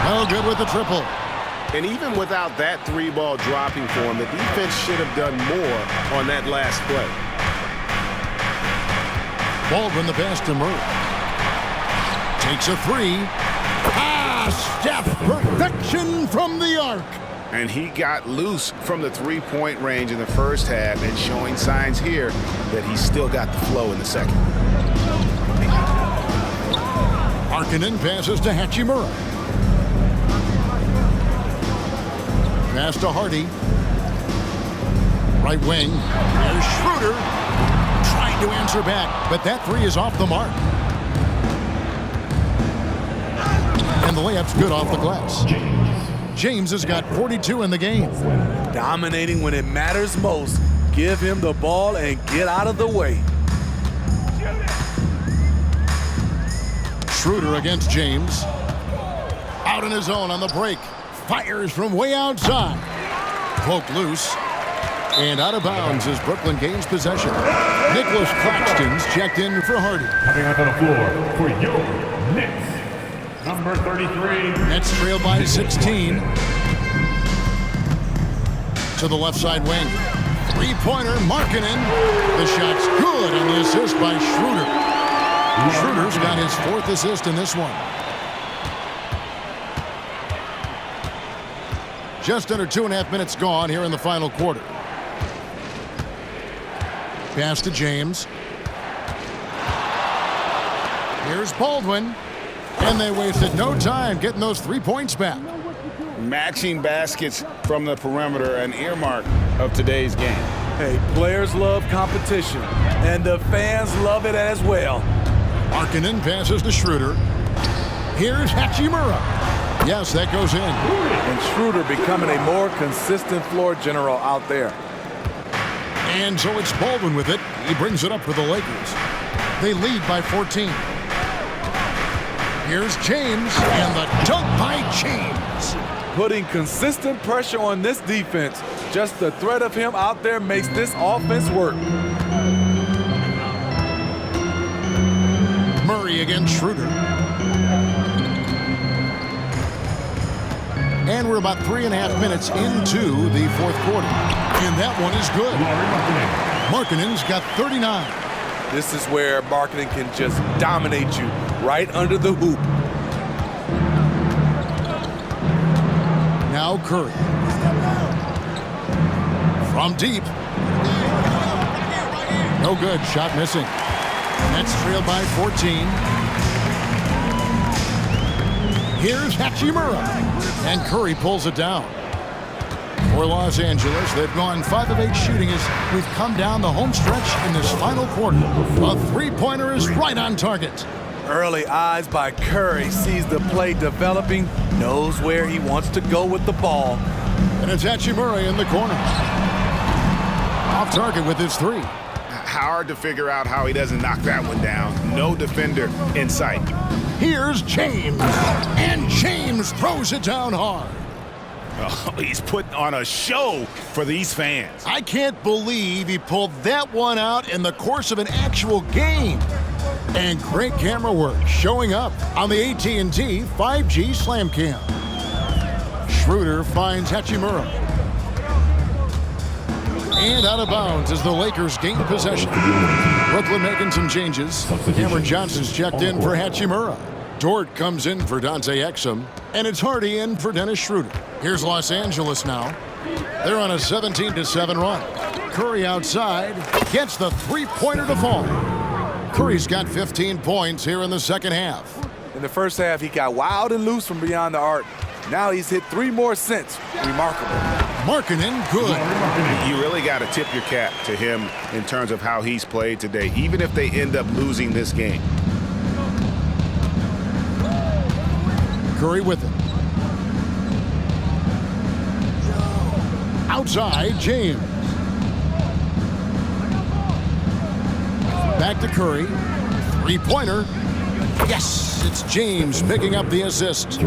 No good with the triple. And even without that 3-ball dropping for him, the defense should have done more on that last play. Baldwin the pass to Murray. Takes a 3. Steph, perfection from the arc. And he got loose from the 3-point range in the first half and showing signs here that he's still got the flow in the second. Markkanen passes to Hachimura. Pass to Hardy. Right wing. There's Schroeder. Trying to answer back, but that 3 is off the mark. And the layup's good off the glass. James has got 42 in the game. Dominating when it matters most. Give him the ball and get out of the way. Schroeder against James. Out in his own on the break. Fires from way outside. Poked loose. And out of bounds as Brooklyn gains possession. Nicholas Claxton's checked in for Hardy. Coming out on the floor for your Knicks, number 33. Nets trail by 16. To the left side wing. 3-pointer, Markkanen. The shot's good, and the assist by Schroeder. Schroeder's got his 4th assist in this one. Just under 2.5 minutes gone here in the final quarter. Pass to James. Here's Baldwin. And they wasted no time getting those 3 points back. Matching baskets from the perimeter, an earmark of today's game. Hey, players love competition, and the fans love it as well. Markkanen passes to Schroeder. Here's Hachimura. Yes, that goes in. And Schroeder becoming a more consistent floor general out there. And so it's Baldwin with it. He brings it up for the Lakers. They lead by 14. Here's James, and the dunk by James. Putting consistent pressure on this defense. Just the threat of him out there makes this offense work. Murray against Schroeder. And we're about 3.5 minutes into the 4th quarter. And that one is good. Markkanen's got 39. This is where Markkanen can just dominate you right under the hoop. Now Curry. From deep. No good. Shot missing. Nets trailed by 14. Here's Hachimura. And Curry pulls it down. For Los Angeles, they've gone 5 of 8 shooting as we've come down the home stretch in this final quarter. A 3-pointer is right on target. Early eyes by Curry, sees the play developing, knows where he wants to go with the ball. And it's Hachimura in the corner. Off target with his 3. Hard to figure out how he doesn't knock that one down. No defender in sight. Here's James. And James throws it down hard. Oh, he's putting on a show for these fans. I can't believe he pulled that one out in the course of an actual game. And great camera work showing up on the AT&T 5G Slam Cam. Schroeder finds Hachimura. And out of bounds as the Lakers gain possession. Brooklyn making some changes. Cameron Johnson's checked in for Hachimura. Dort comes in for Dante Exum. And it's Hardy in for Dennis Schroeder. Here's Los Angeles now. They're on a 17-7 run. Curry outside gets the three-pointer to fall. Curry's got 15 points here in the second half. In the first half, he got wild and loose from beyond the arc. Now he's hit 3 more since. Remarkable. Markkanen, good. You really got to tip your cap to him in terms of how he's played today, even if they end up losing this game. Curry with it. Outside, James. Back to Curry. Three-pointer. Yes, it's James picking up the assist.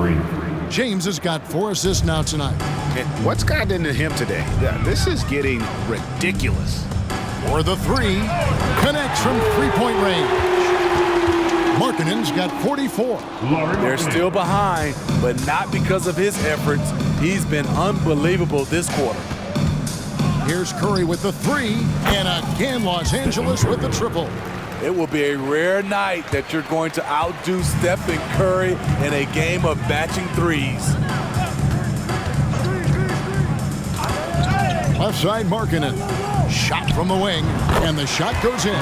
James has got 4 assists now tonight. And what's gotten into him today? This is getting ridiculous. For the 3, connects from three-point range. Markkanen's got 44. They're still behind, but not because of his efforts. He's been unbelievable this quarter. Here's Curry with the 3, and again Los Angeles with the triple. It will be a rare night that you're going to outdo Stephen Curry in a game of batching threes. Left side, Markkanen. Shot from the wing, and the shot goes in.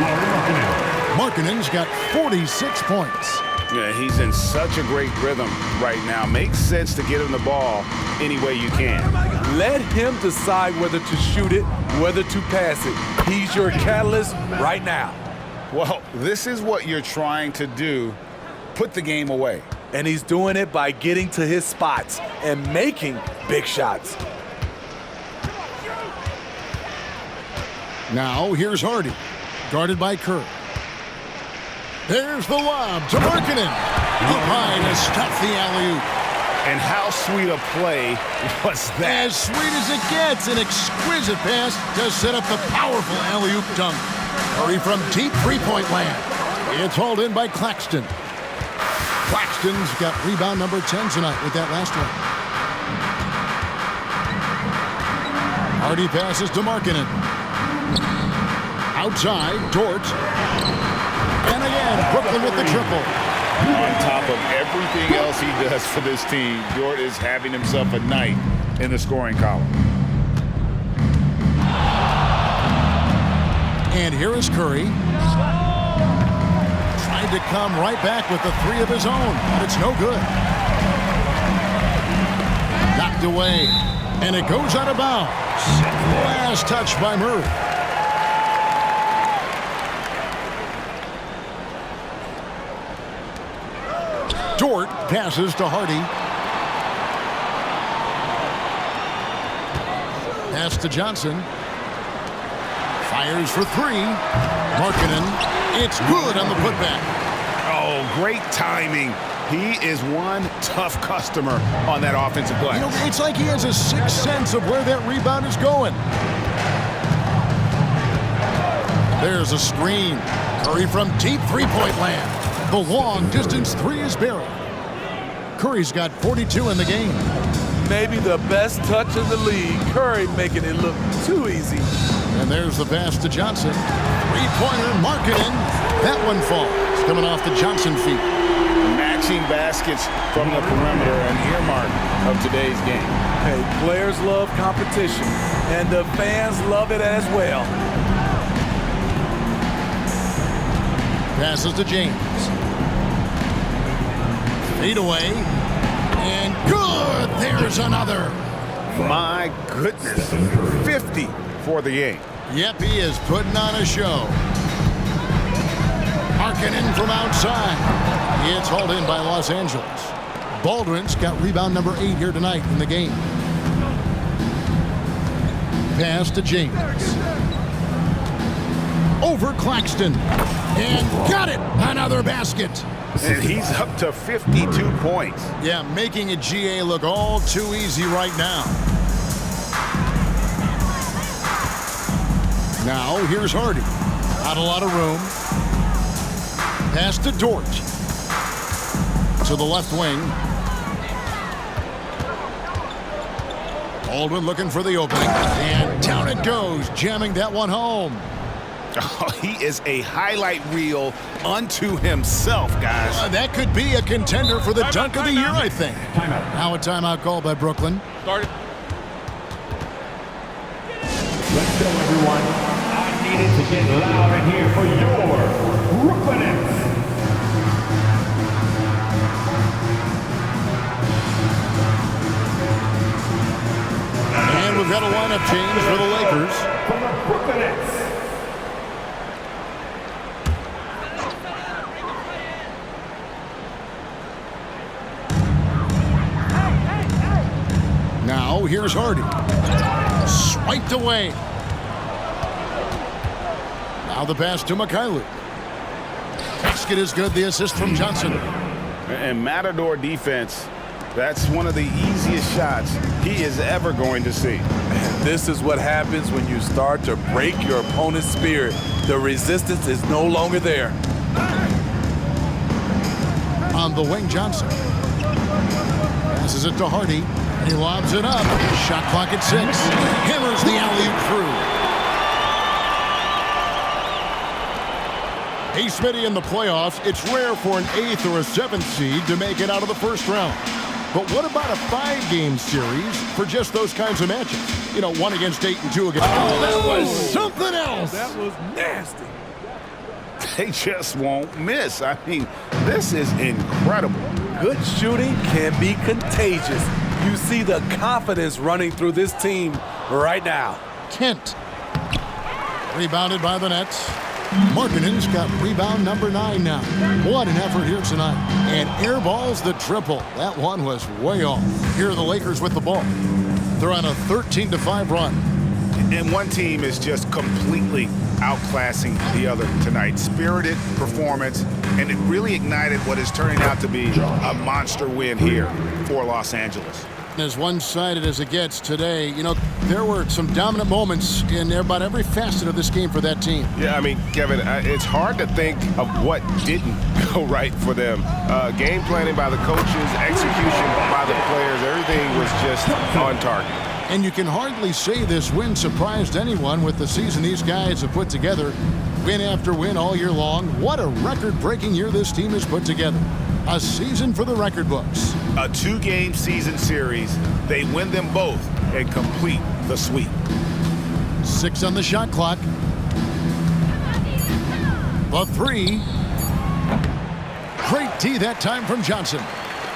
Markkanen's got 46 points. Yeah, he's in such a great rhythm right now. Makes sense to get him the ball any way you can. Let him decide whether to shoot it, whether to pass it. He's your catalyst right now. Well, this is what you're trying to do. Put the game away. And he's doing it by getting to his spots and making big shots. Now here's Hardy, guarded by Curry. There's the lob to Markkanen. Up high to stuff the alley-oop. And how sweet a play was that? As sweet as it gets, an exquisite pass to set up the powerful alley-oop dunk. Curry from deep three-point land. It's hauled in by Claxton. Claxton's got rebound number 10 tonight with that last one. Hardy passes to Markkanen. Outside, Dort. And again, Brooklyn with the triple. On top of everything else he does for this team, Dort is having himself a night in the scoring column. And here is Curry. Tried to come right back with the 3 of his own, but it's no good. Knocked away, and it goes out of bounds. Last touch by Murray. Dort passes to Hardy. Pass to Johnson. Fires for 3. Markkanen. It's good on the putback. Oh, great timing. He is one tough customer on that offensive glass. You know, it's like he has a sixth sense of where that rebound is going. There's a screen. Curry from deep three-point land. The long-distance 3 is buried. Curry's got 42 in the game. Maybe the best touch in the league. Curry making it look too easy. And there's the pass to Johnson. Three-pointer, Markkanen. That one falls, coming off the Johnson feet. Matching baskets from the perimeter, an earmark of today's game. Hey, players love competition, and the fans love it as well. Passes to James. Fade away. And good! There's another. My goodness. 50 for the game. Yep, he is putting on a show. Markkanen from outside. It's hauled in by Los Angeles. Baldwin's got rebound number 8 here tonight in the game. Pass to James. Over Claxton. And got it! Another basket. And he's up to 52 points. Yeah, making a GA look all too easy right now. Now, here's Hardy. Not a lot of room. Pass to Dort. To the left wing. Baldwin looking for the opening. And down it goes, jamming that one home. Oh, he is a highlight reel unto himself, guys. That could be a contender for the dunk of the year, I think. Now a timeout call by Brooklyn. Let's go, everyone. I needed to get loud in here for your Brooklyn Nets. And we've got a lineup change for the Lakers. From the Brooklyn Nets. Now here's Hardy. Swiped away. Now the pass to Mikhailiuk. Basket is good. The assist from Johnson. And Matador defense, that's one of the easiest shots he is ever going to see. And this is what happens when you start to break your opponent's spirit. The resistance is no longer there. On the wing, Johnson. Passes it to Hardy. And he lobs it up. Shot clock at 6. Hammers the alley-oop through. Hey, Smitty, in the playoffs, it's rare for an 8th or a 7th seed to make it out of the first round. But what about a 5-game series for just those kinds of matches? You know, 1 against 8 and 2 against... Oh, that was something else! That was nasty. They just won't miss. I mean, this is incredible. Good shooting can be contagious. You see the confidence running through this team right now. Kent. Rebounded by the Nets. Markkanen's got rebound number 9 now. What an effort here tonight. And airballs the triple. That one was way off. Here are the Lakers with the ball. They're on a 13-5 run. And one team is just completely outclassing the other tonight. Spirited performance, and it really ignited what is turning out to be a monster win here for Los Angeles. As one-sided as it gets today, you know, there were some dominant moments in about every facet of this game for that team. Yeah, I mean, Kevin, it's hard to think of what didn't go right for them. Game planning by the coaches, execution by the players, everything was just on target. And you can hardly say this win surprised anyone with the season these guys have put together. Win after win all year long. What a record-breaking year this team has put together. A season for the record books. A 2-game season series. They win them both and complete the sweep. 6 on the shot clock. The 3. Great D that time from Johnson.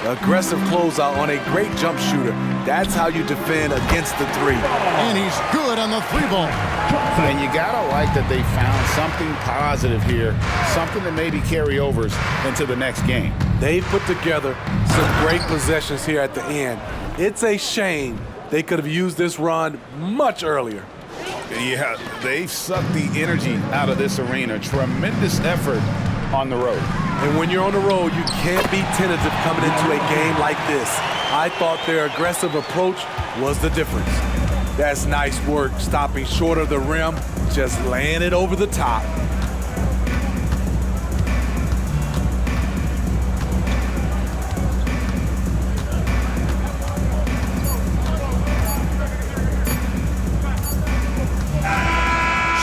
Aggressive closeout on a great jump shooter. That's how you defend against the 3. And he's good on the 3-ball. And you gotta like that they found something positive here, something that maybe carry overs into the next game. They've put together some great possessions here at the end. It's a shame they could have used this run much earlier. Yeah, they've sucked the energy out of this arena. Tremendous effort on the road. And when you're on the road, you can't be tentative coming into a game like this. I thought their aggressive approach was the difference. That's nice work, stopping short of the rim, just laying it over the top.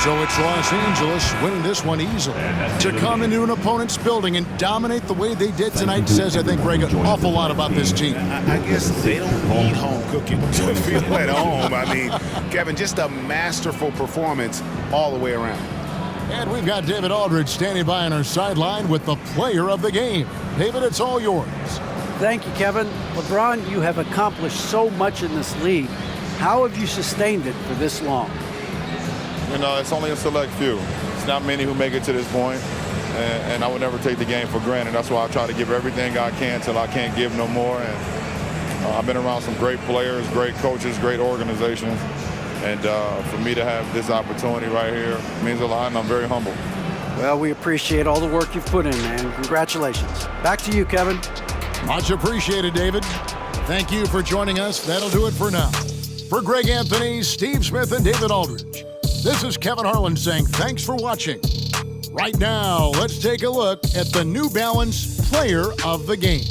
So it's Los Angeles winning this one easily. To come into an opponent's building and dominate the way they did tonight says, I think, Greg, an awful lot about this team. I guess they don't need home cooking to feel at home. I mean, Kevin, just a masterful performance all the way around. And we've got David Aldridge standing by on our sideline with the player of the game. David, it's all yours. Thank you, Kevin. LeBron, you have accomplished so much in this league. How have you sustained it for this long? You know, it's only a select few. It's not many who make it to this point, and I would never take the game for granted. That's why I try to give everything I can till I can't give no more. And I've been around some great players, great coaches, great organizations, and for me to have this opportunity right here means a lot, and I'm very humble. Well, we appreciate all the work you've put in, man. Congratulations. Back to you, Kevin. Much appreciated, David. Thank you for joining us. That'll do it for now. For Greg Anthony, Steve Smith, and David Aldridge, this is Kevin Harlan saying thanks for watching. Right now, let's take a look at the New Balance Player of the Game.